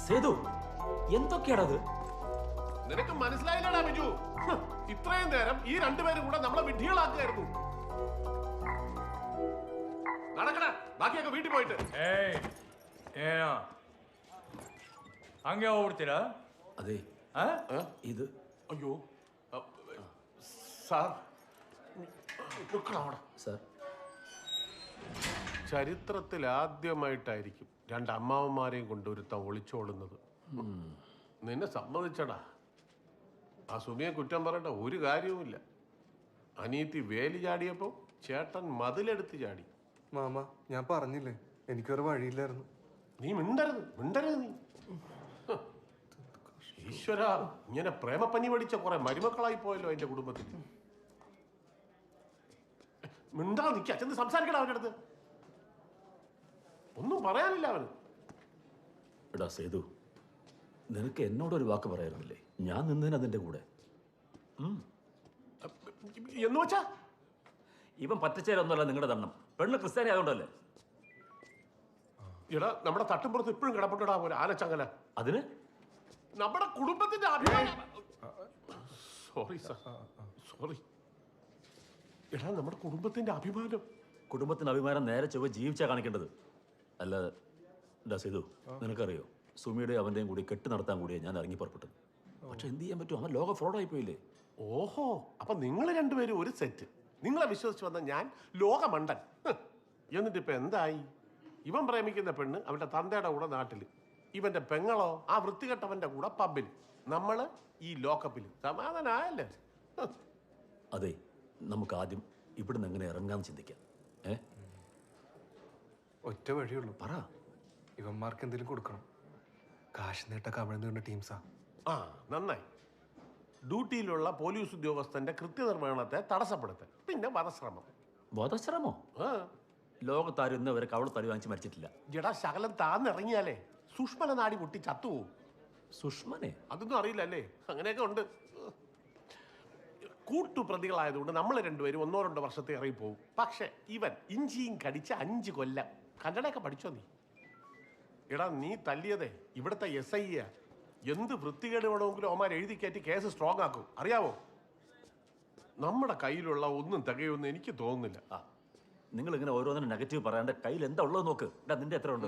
സേതു, എന്തൊക്കെയാണത്? നിനക്ക് മനസ്സിലായില്ലടാ ബിജു? ഇത്രയും നേരം ഈ രണ്ടുപേരും കൂടെ നമ്മളെ വിഡ്ഢികളാക്കുകയായിരുന്നു. നടക്കടാ, ബാക്കിയൊക്കെ വീട്ടിൽ പോയിട്ട്. ಹಂಗೆ ಹೋಗ್ಬಿಡ್ತೀರಾ? അതെ, ഇത് അയ്യോ സാർ, സാർ, ചരിത്രത്തിൽ ആദ്യമായിട്ടായിരിക്കും രണ്ട് അമ്മാവന്മാരെയും കൊണ്ടൊരുത്തം ഒളിച്ചോടുന്നത്. നിന്നെ സമ്മതിച്ചടാ. ആ സുമിയെ കുറ്റം പറയേണ്ട ഒരു കാര്യവുമില്ല. അനിയത്തി വേലി ചാടിയപ്പോൾ ചേട്ടൻ മതിലെടുത്ത് ചാടി. മാമ, ഞാൻ പറഞ്ഞില്ലേ എനിക്കൊരു വഴിയില്ലായിരുന്നു. നീ മിണ്ടരുത് നീ. ഈശ്വര, ഇങ്ങനെ പ്രേമപ്പനി പഠിച്ച കുറെ മരുമക്കളായി പോയല്ലോ എന്റെ കുടുംബത്തിൽ. മിണ്ടാ നിൽക്കുക, ചെന്ന് സംസാരിക്കടാ അവൻ്റെ അടുത്ത്. ഒന്നും പറയാനില്ല അവന്. എടാ സേതു, നിനക്ക് എന്നോടൊരു വാക്ക് പറയാറുന്നില്ലേ? ഞാൻ നിന്നതിന് അതിന്റെ കൂടെ. എന്ന് വെച്ചാ ഇവൻ പറ്റച്ചേരൊന്നുമല്ല നിങ്ങളുടെ ദണ്ണം. പെണ്ണ് ക്രിസ്ത്യാനി ആയതുകൊണ്ടല്ലേ? എടാ, നമ്മുടെ തട്ടുംപുറത്ത് ഇപ്പോഴും കിടപ്പുണ്ടടാ പോലെ ആനച്ചങ്ങല. അതിന് നമ്മുടെ കുടുംബത്തിന്റെ അഭിമാനം. Sorry sir, sorry. എടാ, നമ്മുടെ കുടുംബത്തിന്റെ അഭിമാനം. കുടുംബത്തിന് അഭിമാനം നേരെ ചൊവ്വ ജീവിച്ചാ കാണിക്കേണ്ടത്. അല്ലാതെ എന്താ സേതു, നിനക്കറിയോ, സുമിയുടെ അവന്റെയും കൂടി കെട്ട് നടത്താൻ കൂടിയാണ് ഞാൻ ഇറങ്ങി പുറപ്പെട്ടത്. പക്ഷെ എന്ത് ചെയ്യാൻ പറ്റും? അവൻ ലോക ഫ്രോഡായി പോയില്ലേ. ഓഹോ, അപ്പൊ നിങ്ങൾ രണ്ടുപേരും ഒരു സെറ്റ്. നിങ്ങളെ വിശ്വസിച്ച് വന്ന ഞാൻ ലോകമണ്ടൻ. എന്നിട്ട് ഇപ്പൊ എന്തായി? ഇവൻ പ്രേമിക്കുന്ന പെണ്ണ് അവന്റെ തന്തയുടെ കൂടെ നാട്ടില്, ഇവന്റെ പെങ്ങളോ ആ വൃത്തികെട്ടവന്റെ കൂടെ പബ്ബിൽ, നമ്മള് ഈ ലോക്കപ്പിൽ. സമാധാനമായല്ലേ? അതെ, നമുക്ക് ആദ്യം ഇവിടുന്ന് എങ്ങനെ ഇറങ്ങാന്ന് ചിന്തിക്കാം. ഒറ്റ വഴിയുള്ളൂ. പറ. ഇവന്മാർക്ക് എന്തെങ്കിലും കൊടുക്കണം. കാശ് നേട്ട കമിഴ്ന്നുകൊണ്ട് ടീംസാ. ആ, നന്നായി. ഡ്യൂട്ടിയിലുള്ള പോലീസ് ഉദ്യോഗസ്ഥന്റെ കൃത്യനിർവഹണത്തെ തടസ്സപ്പെടുത്തൽ, പിന്നെ വധശ്രമം. വധശ്രമോ? ലോകത്താരും ഇന്ന് വരെ കവള തടി വാങ്ങിച്ച് മരിച്ചിട്ടില്ല. ജടാ, ശകലം താന്നിറങ്ങിയാലേ സുഷ്മന നാടി പൊട്ടി ചത്തുപോകും. സുഷ്മനെ? അതൊന്നും അറിയില്ലല്ലേ? അങ്ങനെയൊക്കെ ഉണ്ട്. കൂട്ടുപ്രതികളായതുകൊണ്ട് നമ്മൾ രണ്ടുപേരും 1-2 വർഷത്തെ ഇറങ്ങിപ്പോവും. പക്ഷെ ഇവൻ ഇഞ്ചിയും കടിച്ച് 5 കൊല്ലം. കന്നഡയൊക്കെ പഠിച്ചോ നീ? എടാ, നീ തല്ലിയതേ ഇവിടുത്തെ SI. എന്ത് വൃത്തികേട് വേണമെങ്കിലും അവന്മാർ എഴുതി കയറ്റി കേസ് സ്ട്രോങ് ആക്കും, അറിയാവോ? നമ്മുടെ കയ്യിലുള്ള ഒന്നും തികയൊന്നും എനിക്ക് തോന്നുന്നില്ല. നിങ്ങൾ ഇങ്ങനെ ഓരോന്നിനും നെഗറ്റീവ് പറയാണ്ട് കയ്യിൽ എന്താ ഉള്ളത് നോക്ക്. നിന്റെ എത്ര ഉണ്ട്?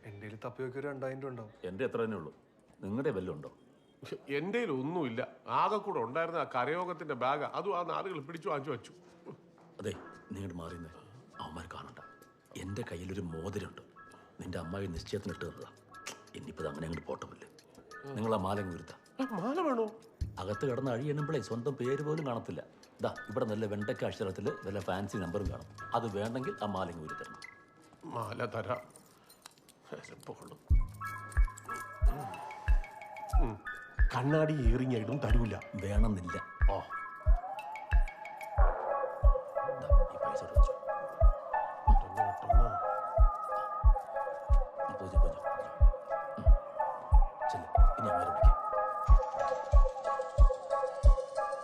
എൻ്റെ തപ്പിയൊക്കെ 2000 ഉണ്ടാവും. എൻ്റെ എത്ര തന്നെ ഉള്ളൂ. നിങ്ങളുടെ വല്ലതും ഉണ്ടോ? എൻ്റെ ഒന്നുമില്ല. ആകെ കൂടെ ഉണ്ടായിരുന്ന ആ കരയോഗത്തിന്റെ ബാഗ്, അതും ആ നാടുകൾ പിടിച്ചു വാങ്ങിച്ചു വെച്ചു. അതെ, നീങ്ങോട്ട് മാറിയുന്നേ. അവന്മാർ കാണണ്ട. എൻ്റെ കയ്യിലൊരു മോതിരമുണ്ട്. നിന്റെ അമ്മായി നിശ്ചയത്തിന് ഇട്ട് തന്നതാ. ഇനിയിപ്പോൾ അങ്ങനെ അങ്ങോട്ട് പോട്ടമില്ല. നിങ്ങൾ ആ മാല വീഴ്ത്താം. മാല വേണോ? അകത്ത് കിടന്ന് അഴി എണ്ണുമ്പോഴേ സ്വന്തം പേര് പോലും കാണത്തില്ല. ഇതാ ഇവിടെ നല്ല വെണ്ടക്ക അക്ഷരത്തിൽ നല്ല ഫാൻസി നമ്പറും കാണും. അത് വേണമെങ്കിൽ ആ മാല ഊരി തരണം. മാല തരാം. കണ്ണാടി ഏറിഞ്ഞിടും തരൂല. വേണമെന്നില്ല. ഓ, ഈ പൈസ വെച്ചു.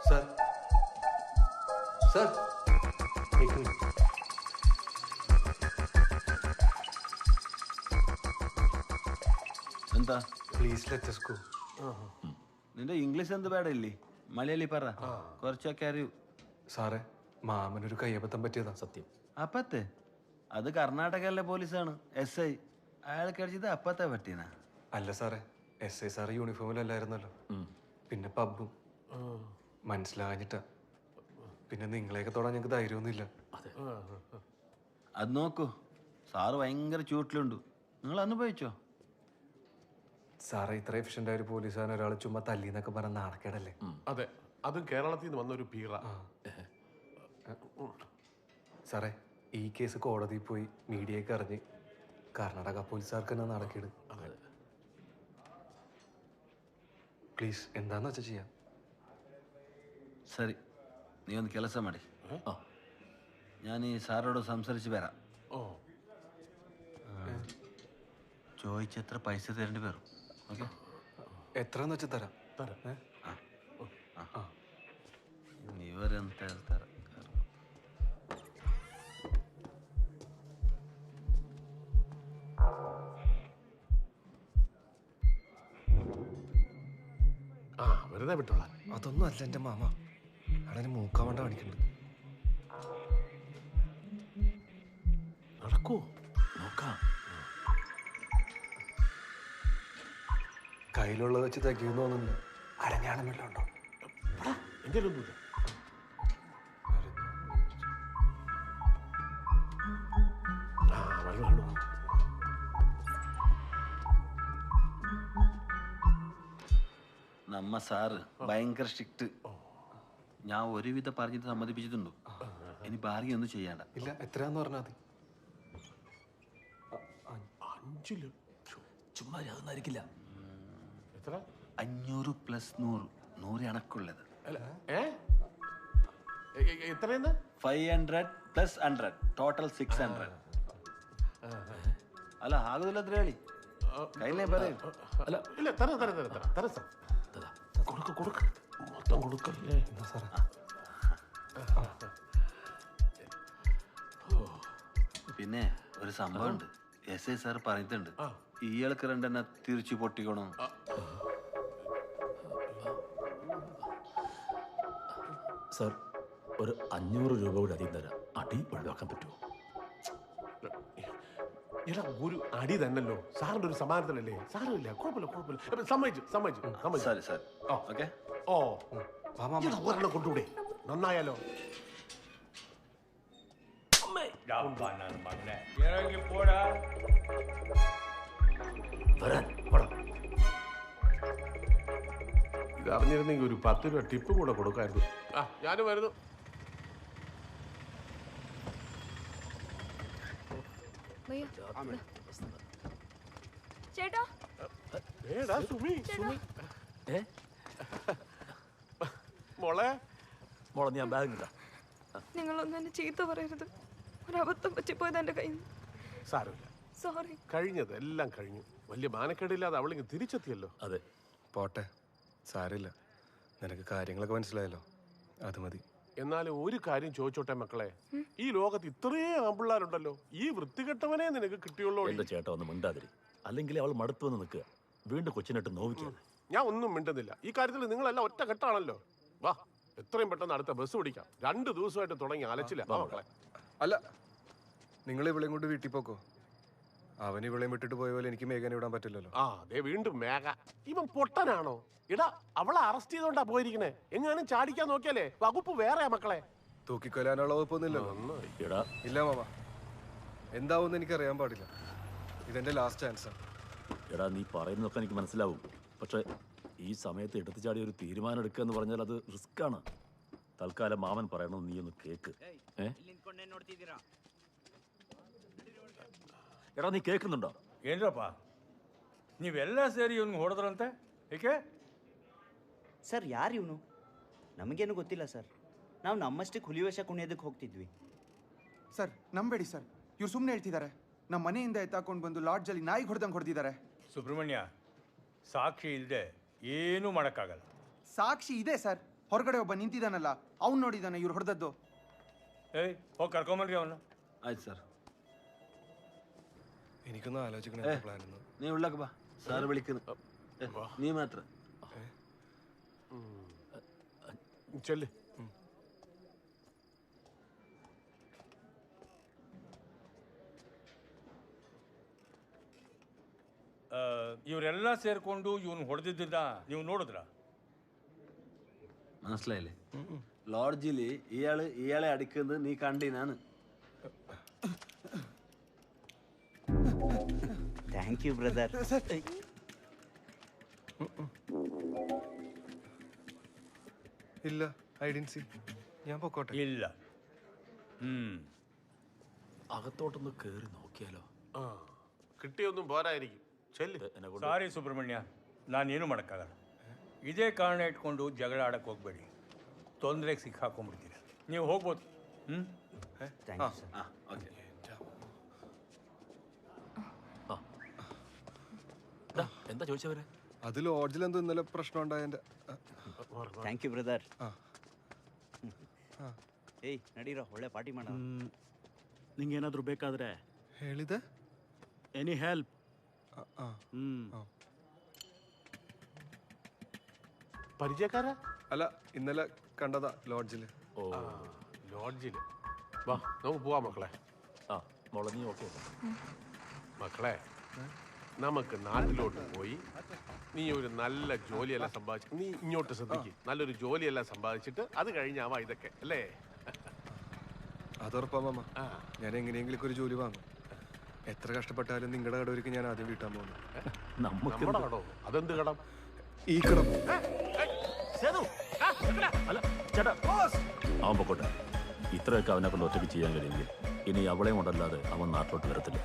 सर सर एक मिनट എന്താ പ്ലീസ് ലെറ്റ് us go. നിന്റെ ഇംഗ്ലീഷ് എന്ത് പേടില്ലേ മലയാളി പറ കുറച്ചൊക്കെ അറിയൂ. സാറേ മാമനൊരു കയ്യബദ്ധം പറ്റിയതാ. സത്യം. അപ്പത്തെ അത് കർണാടകയിലെ പോലീസാണ് SI. അയാൾക്ക് അടിച്ചത് അപ്പത്തെ പറ്റീന. അല്ല സാറേ, SI സാറ് യൂണിഫോമിലല്ലായിരുന്നല്ലോ. പിന്നെ പബ്ബും മനസ്സിലാഞ്ഞിട്ടാ. പിന്നെ നിങ്ങളെയൊക്കെ തൊടാൻ ഞങ്ങൾക്ക് ധൈര്യമൊന്നുമില്ല. അത് നോക്കൂ, സാറ് ഭയങ്കര ചൂട്ടിലുണ്ട്. നിങ്ങൾ അനുഭവിച്ചോ? സാറേ, ഇത്ര എഫിഷ്യൻ്റ് ആയ ഒരു പോലീസുകാരൻ ഒരാൾ ചുമ്മാ തല്ലിന്നൊക്കെ പറഞ്ഞ നാണക്കേടല്ലേ? അതെ, അതും കേരളത്തിൽ നിന്ന് വന്നൊരു പീറ. സാറേ, ഈ കേസ് കോടതിയിൽ പോയി മീഡിയയൊക്കെ അറിഞ്ഞ് കർണാടക പോലീസുകാർക്ക് തന്നെ നടക്കേട്. പ്ലീസ്, എന്താന്ന് വെച്ചാൽ ചെയ്യാം. സരി, നീ ഒന്ന് ಕೆಲಸ ಮಾಡಿ. ഞാൻ ഈ സാറോട് സംസാരിച്ച് വരാം. ചോദിച്ചെത്ര പൈസ തരേണ്ടി വരും? ഓക്കെ, എത്രയെന്ന് വെച്ചാൽ തരാം. ഇവരെന്താ തരാം? വെറുതെ വിട്ടോളാം. അതൊന്നും അല്ല എൻ്റെ മാമ, അവിടെ മൂക്കാവണ്ട കാണിക്കുന്നുണ്ട്. നടക്കൂ, നോക്കാം. കയ്യിലുള്ളത് വെച്ച് തികയുന്നു തോന്നുന്നില്ല. അരഞ്ഞാണം വല്ലതും ഉണ്ടോ? എന്തെങ്കിലൊന്നുമില്ല. നമ്മ സാറ് ഭയങ്കര സ്ട്രിക്റ്റ്. ഞാൻ ഒരുവിധം പറഞ്ഞിട്ട് സമ്മതിപ്പിച്ചിട്ടുണ്ടോ? ഇനി ബാർഗി ഒന്നും ചെയ്യണ്ട. ഇല്ല, എത്രയാന്ന് പറഞ്ഞാൽ മതി. 5 ലക്ഷം. ചുമ്മാ അതൊന്നായിരിക്കില്ല. 500 + 100, 100 കണക്കുള്ളത്. എത്രയെന്ന്? 500 + 100, ടോട്ടൽ 600. അല്ല ആകുന്നില്ല, എത്ര കളി കയ്യിലേ പറയും. അല്ല ഇല്ല, തരാം തരാം തരാം തരാം തരാം സാർ. കൊടുക്ക കൊടുക്ക, മൊത്തം കൊടുക്കല്ലേ സാറേ. പിന്നെ ഒരു സംഭവമുണ്ട്. SI സാർ പറഞ്ഞിട്ടുണ്ട്, ഇയാൾക്ക് രണ്ടെണ്ണ തിരിച്ചു പൊട്ടിക്കണം. സാർ, ഒരു 500 രൂപ കൂടി അധികം തരാം. അടി ഒഴിവാക്കാൻ പറ്റുമോ? എടാ, ഒരു അടി തന്നല്ലോ സാറിന്റെ ഒരു സമാധാനത്തിലല്ലേ? സാരമില്ല, കുഴപ്പമില്ല കുഴപ്പമില്ല. സമ്മതിച്ചു സമ്മതിച്ചു സമ്മതിച്ചു. സാരി സാർ. ഓക്കെ. ഓ, ഒരെണ്ണം കൊണ്ടുകൂടെ? നന്നായാലോ. ഇത് അറിഞ്ഞിരുന്നെങ്കിൽ ഒരു 10 രൂപ ടിപ്പ് കൂടെ കൊടുക്കായിരുന്നു. ഞാനും വരുന്നു. ചേട്ടാ, മോളെ മോളെ ഞാൻ ബാഗ് ഇടാം. നിങ്ങളൊന്നും എന്നെ ചീത്ത പറയരുത്. ഒരബദ്ധം പറ്റിപ്പോയത് എൻ്റെ കയ്യിൽ നിന്ന്. സാരമില്ല, സോറി. കഴിഞ്ഞത് എല്ലാം കഴിഞ്ഞു. വലിയ മാനക്കേടില്ലാതെ അവളിങ്ങ് തിരിച്ചെത്തിയല്ലോ. അതെ, പോട്ടെ, സാരമില്ല. നിനക്ക് കാര്യങ്ങളൊക്കെ മനസ്സിലായല്ലോ, അത് മതി. എന്നാലും ഒരു കാര്യം ചോദിച്ചോട്ടെ മക്കളെ, ഈ ലോകത്ത് ഇത്രയും ആമ്പിള്ളാരുണ്ടല്ലോ, ഈ വൃത്തികെട്ടവനെ നിനക്ക് കിട്ടിയുള്ളൂ. എന്റെ ചേട്ടാ ഒന്ന് മിണ്ടാതിരി, അല്ലെങ്കിൽ അവൾ മടുത്തു വന്ന് നിൽക്കുക. വീണ്ടും കൊച്ചിനിട്ട് നോവിക്കാതെ. ഞാൻ ഒന്നും മിണ്ടുന്നില്ല. ഈ കാര്യത്തിൽ നിങ്ങളെല്ലാം ഒറ്റ കെട്ടാണല്ലോ. വാ, എത്രയും പെട്ടെന്ന് അടുത്ത ബസ് പിടിക്കാം. 2 ദിവസമായിട്ട് തുടങ്ങി അലച്ചില്ല മക്കളെ. അല്ല, നിങ്ങൾ ഇവളെയും കൊണ്ട് വീട്ടിൽ പോക്കോ. അവൻ ഇവളെയും വിട്ടിട്ട് പോയ പോലെ എനിക്ക് മേഘനെ വിടാൻ പറ്റില്ലല്ലോ. അതെ, വീണ്ടും മേഘ. ഇവൻ പൊട്ടനാണോ? എടാ, അവളെ അറസ്റ്റ് ചെയ്തോണ്ടാ പോയിരിക്കണേ. എങ്ങാനും ചാടിക്കാൻ നോക്കിയാലേ വകുപ്പ് വേറെയാ മക്കളെ. തൂക്കിക്കൊല്ലാനുള്ള വകുപ്പൊന്നുമില്ലല്ലോ. ഇല്ല മാമ, എന്താവുമെന്ന് എനിക്കറിയാൻ പാടില്ല. ഇതെന്റെ ലാസ്റ്റ് ചാൻസാണ്. എടാ, നീ പറയുന്നതൊക്കെ എനിക്ക് മനസ്സിലാവും. പക്ഷെ ഈ സമയത്ത് എടുത്തു ചാടി ഒരു തീരുമാനം എടുക്കുക എന്ന് പറഞ്ഞാൽ അത് റിസ്ക്കാണ്. തൽക്കാലം മാമൻ പറയണത് നീ ഒന്ന് കേക്ക്. എടാ, നീ കേൾക്കുന്നുണ്ടോ? ಏನಪ್ಪ ನೀವೆಲ್ಲ ಸೇರಿ ಇವನ್ಗೆ ಹೊಡೆದ್ರಂತೆ? ಏಕೆ ಸರ್? ಯಾರು ಇವನು? ನಮಗೇನು ಗೊತ್ತಿಲ್ಲ ಸರ್. ನಾವು ನಮ್ಮಷ್ಟಕ್ಕೆ ಹುಲಿವೇಷ ಕುಣಿಯೋದಕ್ಕೆ ಹೋಗ್ತಿದ್ವಿ. ಸರ್, ನಂಬೇಡಿ ಸರ್, ಇವ್ರು ಸುಮ್ಮನೆ ಹೇಳ್ತಿದ್ದಾರೆ. ನಮ್ಮ ಮನೆಯಿಂದ ಎತ್ತಾಕೊಂಡು ಬಂದು ಲಾಡ್ಜಲ್ಲಿ ನಾಯಿಗೆ ಹೊಡೆದಂಗೆ ಹೊಡೆದಿದ್ದಾರೆ. ಸುಬ್ರಹ್ಮಣ್ಯ, ಸಾಕ್ಷಿ ಇಲ್ಲದೆ ಏನೂ ಮಾಡೋಕ್ಕಾಗಲ್ಲ. ಸಾಕ್ಷಿ ಇದೆ ಸರ್. ಹೊರಗಡೆ ಒಬ್ಬ ನಿಂತಿದ್ದಾನಲ್ಲ ಅವ್ನು ನೋಡಿದಾನೆ ಇವ್ರು ಹೊಡೆದದ್ದು. ഏയ് ഓ കർക്കോമൻറി അവന് ആയിട്ട് സാർ. എനിക്കൊന്നും ആലോചിക്കണ പ്ലാൻ ഒന്നും. നീ ഉള്ളക്ക് ബാ, സാറ് വിളിക്കുന്നു. നീ മാത്രം ചെല്ല്. ಇವರೆಲ್ಲ ಸೇರ್ಕೊಂಡು ಇವನು ಹೊಡೆದಿದ್ದ ನೀವು ನೋಡಿದ್ರ? മനസ്സിലായില്ലേ? ലോഡ്ജിൽ ഇയാളെ അടിക്കുന്നത് നീ കണ്ടിനാണ്. Thank you brother. ഇല്ല, ഐ ഡിഡ്ന്റ് സീ. ഞാൻ പൊക്കോട്ടെ. ഇല്ല. അകത്തോട്ടൊന്ന് കേറി നോക്കിയാലോ? കിട്ടിയൊന്നും പോരായിരിക്കും. ಸಾರಿ ಸುಬ್ರಹ್ಮಣ್ಯ, ನಾನೇನು ಮಾಡೋಕ್ಕಾಗಲ್ಲ. ಇದೇ ಕಾರಣ ಇಟ್ಕೊಂಡು ಜಗಳ ಆಡಕ್ಕೆ ಹೋಗ್ಬೇಡಿ, ತೊಂದರೆಗೆ ಸಿಕ್ಕಾಕೊಂಡ್ಬಿಡ್ತೀರ. ನೀವು ಹೋಗ್ಬೋದು. എന്താ ചോദിച്ചവരെ? അത് ലോഡ്ജിൽ എന്തോ ഇന്നലെ പ്രശ്നം ഉണ്ടായതിന്റെ. Thank you brother. ಏಯ್ ನಡೀರೋ, ಒಳ್ಳೆ ಪಾರ್ಟಿ ಮಾಡೋಣ. ನಿಂಗೆ ಏನಾದರೂ ಬೇಕಾದ್ರೆ ಹೇಳಿದೆ. Any help? പരിചയക്കാര? അല്ല, ഇന്നലെ കണ്ടതാ ലോഡ്ജില്. ഓ, ലോഡ്ജില്. വാ, നമുക്ക് പോവാം മക്കളെ. മോളെ നീ ഓക്കെ? മക്കളെ, നമുക്ക് നാട്ടിലോട്ട് പോയി നീ ഒരു നല്ല ജോലിയെല്ലാം സമ്പാദിച്ചു. നീ ഇങ്ങോട്ട് ശ്രദ്ധിക്കും, നല്ലൊരു ജോലിയെല്ലാം സമ്പാദിച്ചിട്ട് അത് കഴിഞ്ഞാവാ ഇതൊക്കെ, അല്ലേ? അതുറപ്പാ മാമ. ഞാൻ എങ്ങനെയെങ്കിലും ഒരു ജോലി വാങ്ങും. എത്ര കഷ്ടപ്പെട്ടാലും നിങ്ങളുടെ കടവർക്ക് ഞാൻ ആദ്യം വീട്ടാൻ പോകുന്നു. നമ്മുടെ കടോ? അതെന്ത് കടം? ഈ കടം. അല്ല ചേട്ടാ, അവൻ പൊക്കോട്ടെ. ഇത്രയൊക്കെ അവനെ കൊണ്ട് ഒറ്റയ്ക്ക് ചെയ്യാൻ കഴിയുമെങ്കിൽ ഇനി അവളെയും കൊണ്ടല്ലാതെ അവൻ നാട്ടിലോട്ട് വരത്തില്ല.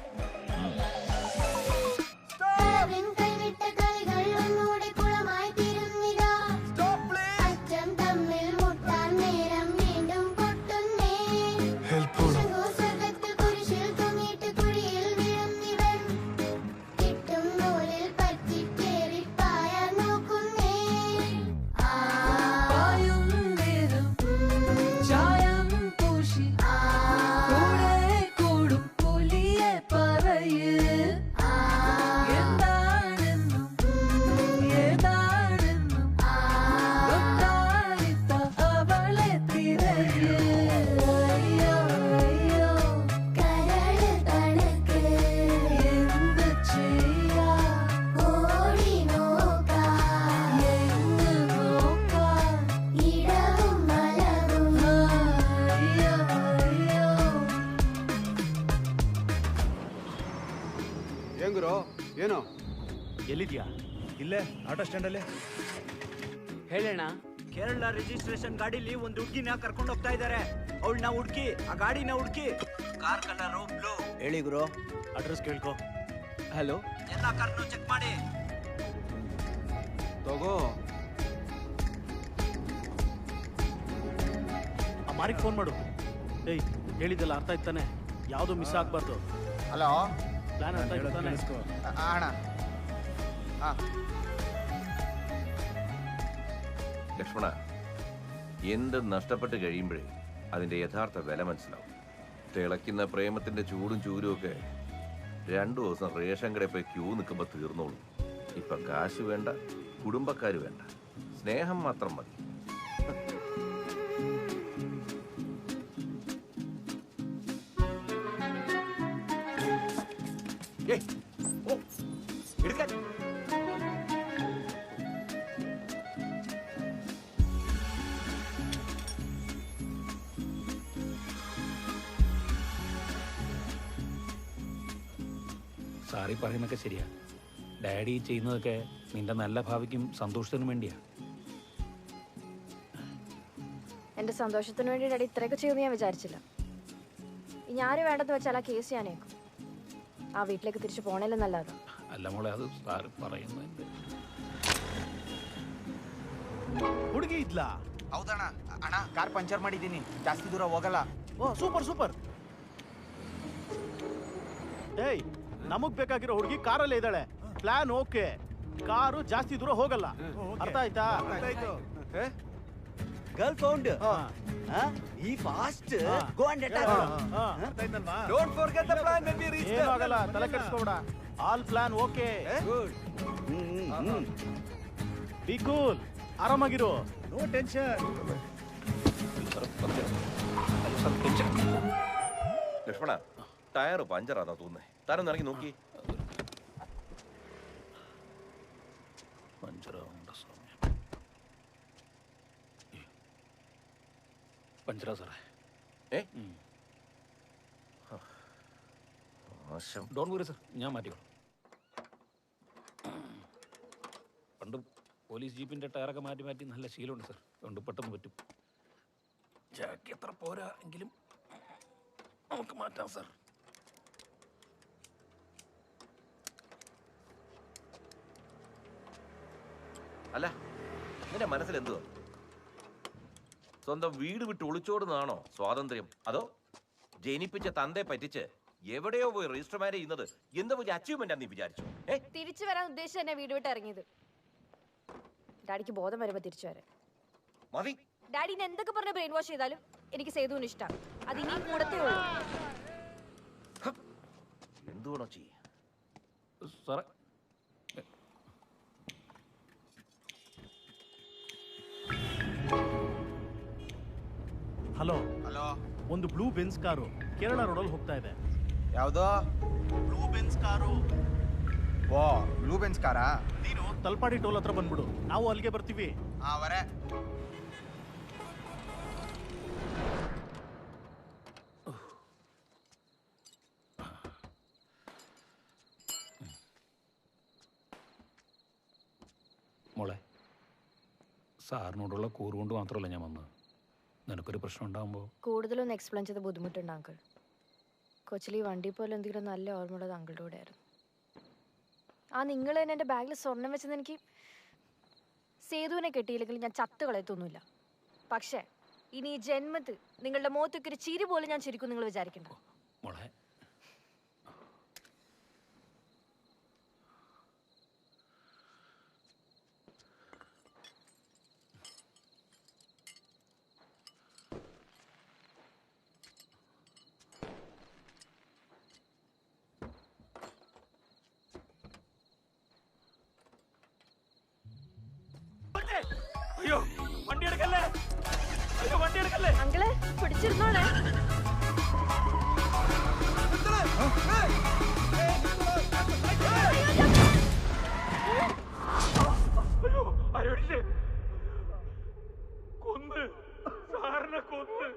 ಏನೋ ಎಲ್ಲಿದ್ಯಾ? ಇಲ್ಲೇ ಆಟೋ ಸ್ಟ್ಯಾಂಡಲ್ಲೇ. ಹೇಳೋಣ. ಕೇರಳ ರಿಜಿಸ್ಟ್ರೇಷನ್ ಗಾಡಿಲಿ ಒಂದು ಹುಡುಗಿನ ಕರ್ಕೊಂಡು ಹೋಗ್ತಾ ಇದ್ದಾರೆ. ಅವಳನ್ನ ಹುಡುಕಿ, ಆ ಗಾಡಿನ ಹುಡುಕಿ. Car colour blue. ಹೇಳಿ ಗುರು. ಅಡ್ರೆಸ್ ಕೇಳ್ಕೊ. ಹಲೋ, ಎಲ್ಲ ಕಾರ್ನು ಚೆಕ್ ಮಾಡಿ ತಗೋ. ಆ ಮಾರಿಗೆ ಫೋನ್ ಮಾಡು. ಏಯ್, ಹೇಳಿದ್ದೆಲ್ಲ ಅರ್ಥ ಆಯ್ತಾನೆ? ಯಾವುದು ಮಿಸ್ ಆಗ್ಬಾರ್ದು. ഹലോ, ಪ್ಲಾನ್ ಅರ್ಥ ಆಯ್ತಾನೆ? അണ്ണാ. ലക്ഷ്മണ, എന്ത് നഷ്ടപ്പെട്ട് കഴിയുമ്പോഴേ അതിൻ്റെ യഥാർത്ഥ വില മനസ്സിലാവും. തിളയ്ക്കുന്ന പ്രേമത്തിൻ്റെ ചൂടും ചൂരും ഒക്കെ 2 ദിവസം റേഷൻ കടയിൽ പോയി ക്യൂ നിൽക്കുമ്പോൾ തീർന്നോളൂ. ഇപ്പം കാശ് വേണ്ട, കുടുംബക്കാർ വേണ്ട, സ്നേഹം മാത്രം മതി. സാറി പറയുന്നൊക്കെ ശരിയാ. ഡാഡി ചെയ്യുന്നതൊക്കെ നിന്റെ നല്ല ഭാവിക്കും സന്തോഷത്തിനും വേണ്ടിയാ. എൻ്റെ സന്തോഷത്തിന് വേണ്ടി ഡാഡി ഇത്രയൊക്കെ ചെയ്യുമെന്ന് ഞാൻ വിചാരിച്ചില്ല. ഇനി ആര് വേണ്ടെന്ന് വെച്ചാൽ ആ കേസ് ഞാനേക്കും. ആ വീട്ടിലേക്ക് തിരിച്ചു പോണേലെന്നല്ലാതെ. അല്ല മോളെ, അത് സാറ് പറയുന്നുണ്ട്. ಹುಡುಗಿ ಇದ್ಲಾ? ಹೌದಣ್ಣ. ಅಣ್ಣ, ಕಾರ್ ಪಂಚರ್ ಮಾಡಿದ್ದೀನಿ, ಜಾಸ್ತಿ ದೂರ ಹೋಗಲ್ಲ. ಓ, ಸೂಪರ್ ಸೂಪರ್. ಏಯ್, ನಮಗ್ ಬೇಕಾಗಿರೋ ಹುಡುಗಿ ಕಾರಲ್ಲೇ ಇದ್ದಾಳೆ. ಪ್ಲಾನ್ ಓಕೆ, ಕಾರು ಜಾಸ್ತಿ ದೂರ ಹೋಗಲ್ಲ. ಅರ್ಥ ಆಯ್ತಾ? Girl found. He fast. Go and attack. Don't forget the plan when we reach there. ಏನಾಗಲ್ಲ ತಲೆ ಕೆಡಿಸ್ಕೋಬೇಡ. All plan okay. Good. Be cool. ಆರಾಮಾಗಿರು. No tension. ലക്ഷ്മണ ടയർ പഞ്ചറാന്നാ തോന്നുന്നേ. താനൊന്ന് ഇറങ്ങി നോക്കി. പഞ്ചറാ സാറേ. ഡോൺ വറി സർ, ഞാൻ മാറ്റിക്കോളാം. പണ്ട് പോലീസ് ജീപ്പിന്റെ ടയറൊക്കെ മാറ്റി മാറ്റി നല്ല ശീലമുണ്ട് സർ. അതുകൊണ്ട് പെട്ടെന്ന് പറ്റും. ജാക്കി എത്ര പോരാ എങ്കിലും നമുക്ക് മാറ്റാം സർ. അല്ല, നിന്റെ മനസ്സിൽ എന്തുവാ? സ്വന്തം വീട് വിട്ട് ഒളിച്ചോടുന്നതാണോ സ്വാതന്ത്ര്യം? അതോ ജനിപ്പിച്ച തന്തയെ പറ്റിച്ച് എവിടെയോ പോയി രജിസ്റ്റർ മാരേജ് ചെയ്യുന്നത് എന്താ വലിയ അച്ചീവ്മെന്റ് നീ വിചാരിച്ചു? തിരിച്ചു വരാൻ ഉദ്ദേശിച്ച് തന്നെ വീട് വിട്ട് ഇറങ്ങിയത്. ഡാഡിക്ക് ബോധം വരുമ്പോ തിരിച്ചു വരാൻ. മതി. ഡാഡിനെ എന്തൊക്കെ പറഞ്ഞ് ബ്രെയിൻ വാഷ് ചെയ്താലും എനിക്ക് സേതുവിന് ഇഷ്ടമാണ്. അത് ഇനിയും കൂടത്തേ ഉള്ളൂ. എന്തുവാണോ ചെയ്യ സാറേ? ಹಲೋ ಹಲೋ, ಒಂದು ಬ್ಲೂ ಬೆನ್ಸ್ ಕಾರು ಕೇರಳ ರೋಡಲ್ಲಿ ಹೋಗ್ತಾ ಇದೆ. ಯಾವ್ದೋ ಬ್ಲೂ ಬೆನ್ಸ್ ಕಾರು? ಓ, ಬ್ಲೂ ಬೆನ್ಸ್ ಕಾರಾ? ನೀನು ತಲ್ಪಾಡಿ ಟೋಲ್ ಹತ್ರ ಬಂದ್ಬಿಡು, ನಾವು ಅಲ್ಲಿಗೆ ಬರ್ತೀವಿ. ವರೆ. മോളെ, സാറിനോടുള്ള കൂറ് കൊണ്ട് മാത്രമല്ല ഞാൻ വന്നത്. നിനക്കൊരു പ്രശ്നം ഉണ്ടാകുമ്പോൾ കൂടുതലൊന്നും എക്സ്പ്ലെയിൻ ചെയ്ത് ബുദ്ധിമുട്ടുണ്ട് അങ്കിൾ. കൊച്ചിൽ ഈ വണ്ടി പോലെ എന്തെങ്കിലും നല്ല ഓർമ്മയുള്ളത് അങ്കിളുടെ കൂടെ ആയിരുന്നു. ആ നിങ്ങൾ തന്നെ എൻ്റെ ബാഗിൽ സ്വർണം വെച്ചത് എനിക്ക് സേതുവിനെ കെട്ടിയില്ലെങ്കിൽ ഞാൻ ചത്ത് കളയത്തൊന്നുമില്ല. പക്ഷേ ഇനി ഈ ജന്മത്ത് നിങ്ങളുടെ മുഖത്തൊക്കെ ഒരു ചിരി പോലും ഞാൻ ചിരിക്കും നിങ്ങൾ വിചാരിക്കണ്ട. മോളെ, അയ്യോ വണ്ടി എടുക്കല്ലേ, അയ്യോ വണ്ടി എടുക്കല്ലേ. അങ്കിളെ പിടിച്ചിരുന്നോളെ. അയ്യോ ആരോടിച്ച് കൊന്ന്, സാറിനെ കൊന്ന്.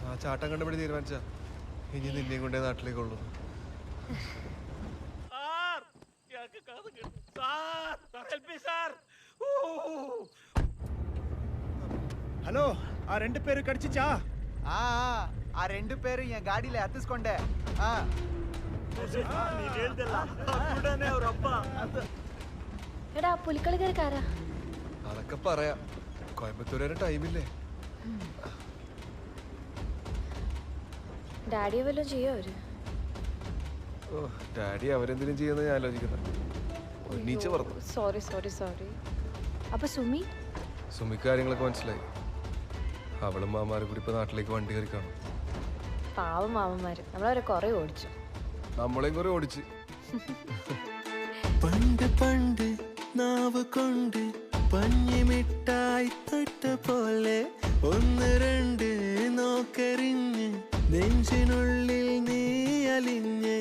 ആ ചാട്ടം കണ്ടുപിടി തീരുമാനിച്ച ഇനി നിന്നെയും കൊണ്ടേ നാട്ടിലേക്കുള്ളൂ. ഹലോ, ആ 2 പേര് കടിച്ചാ? ಆ 2 പേര് ഞാൻ ഗാഡിയിലെ ഹത്തിസ്ಕೊಂಡೆ. എടാ പുലിക്കളിക്കാരക്കാരാ? അതൊക്കെ പറയാം, കോയമ്പത്തൂർ വരെ ടൈമില്ലേ? ഡാഡിയെ വല്ലതും ചെയ്യോ അവര്? ഓ, ഡാഡി അവരെന്തിനും ചെയ്യുന്ന ഞാൻ ആലോചിക്കുന്നത്. ഒന്നീച്ച് പറഞ്ഞു. Sorry sorry sorry. അപ്പൊ സുമി? സുമിക്ക് കാര്യങ്ങളൊക്കെ മനസ്സിലായി. അവളും മാമാരും കൂടി ഇപ്പൊ നാട്ടിലേക്ക് വണ്ടി കയറി കാണും. പാവം മാമന്മാര് നമ്മളവരെ കുറെ ഓടിച്ചു. നമ്മളെയും കുറെ ഓടിച്ച്. പണ്ട് പണ്ട് നാവ് കൊണ്ട് പഞ്ഞിമിട്ടായി തൊട്ട പോലെ 1 2 നോക്കരിഞ്ഞ് നെഞ്ചിനുള്ളിൽ നീ അലിഞ്ഞ്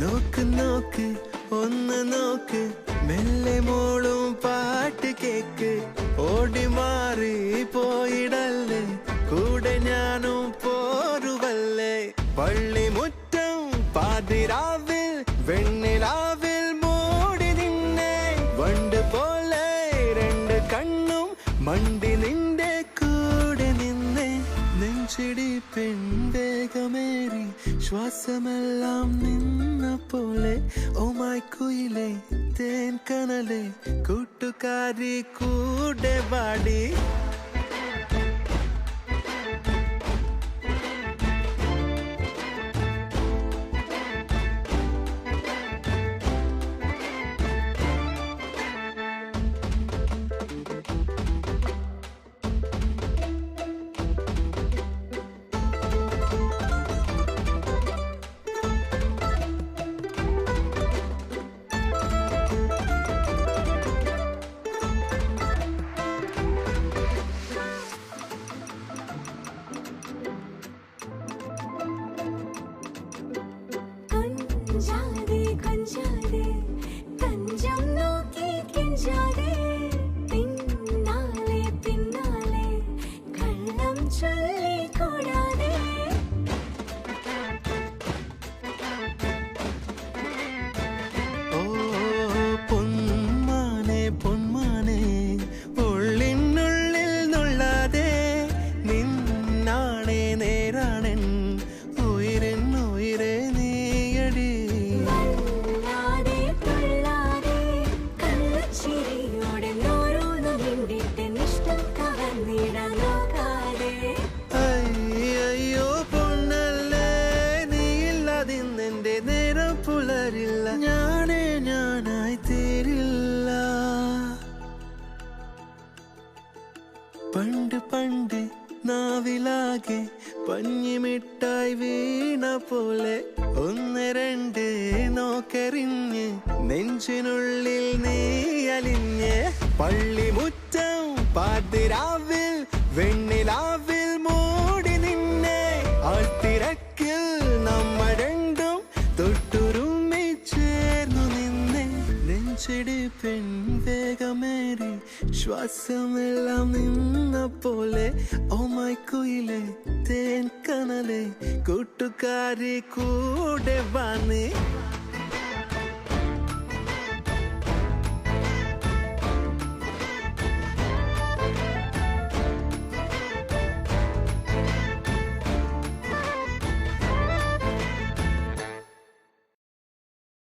നോക്ക് നോക്ക് ഒന്ന് നോക്ക് മെല്ലെ മോളും പാട്ട് കേക്ക് ഓടി മാറി പോയിടല്ലേ കൂടെ ഞാനും പോരുവല്ലേ പള്ളിമുറ്റം പാതിരാവിൽ വെണ്ണിലാ പെൺവേഗമേറി ശ്വാസമെല്ലാം നിന്ന പോലെ ഓ മൈ കുയിലേ തേൻ കനലേ കൂട്ടുകാരി കൂടെ പാടി പണ്ട് പണ്ട് നാവിലാകെ പഞ്ഞിമിട്ടായി വീണ പോലെ ഒന്ന് രണ്ട് നോക്കെറിഞ്ഞ് നെഞ്ചിനുള്ളിൽ നീ അലിഞ്ഞ് പള്ളിമുറ്റം പാതിരാവിൽ വെണ്ണിലാവിൽ മൂടി നിന്നെ ആൾത്തിരക്കിൽ നമ്മൾ രണ്ടും തൊട്ടുരുമ്മി ചേർന്നു നിന്നെ നെഞ്ചിടി പെൺവേഗമേറി ശ്വാസമെല്ലാം നിന്ന പോലെ ഓ മൈ കുയിലേ തേൻ കനലേ കൂട്ടുകാരി കൂടെ വന്നേ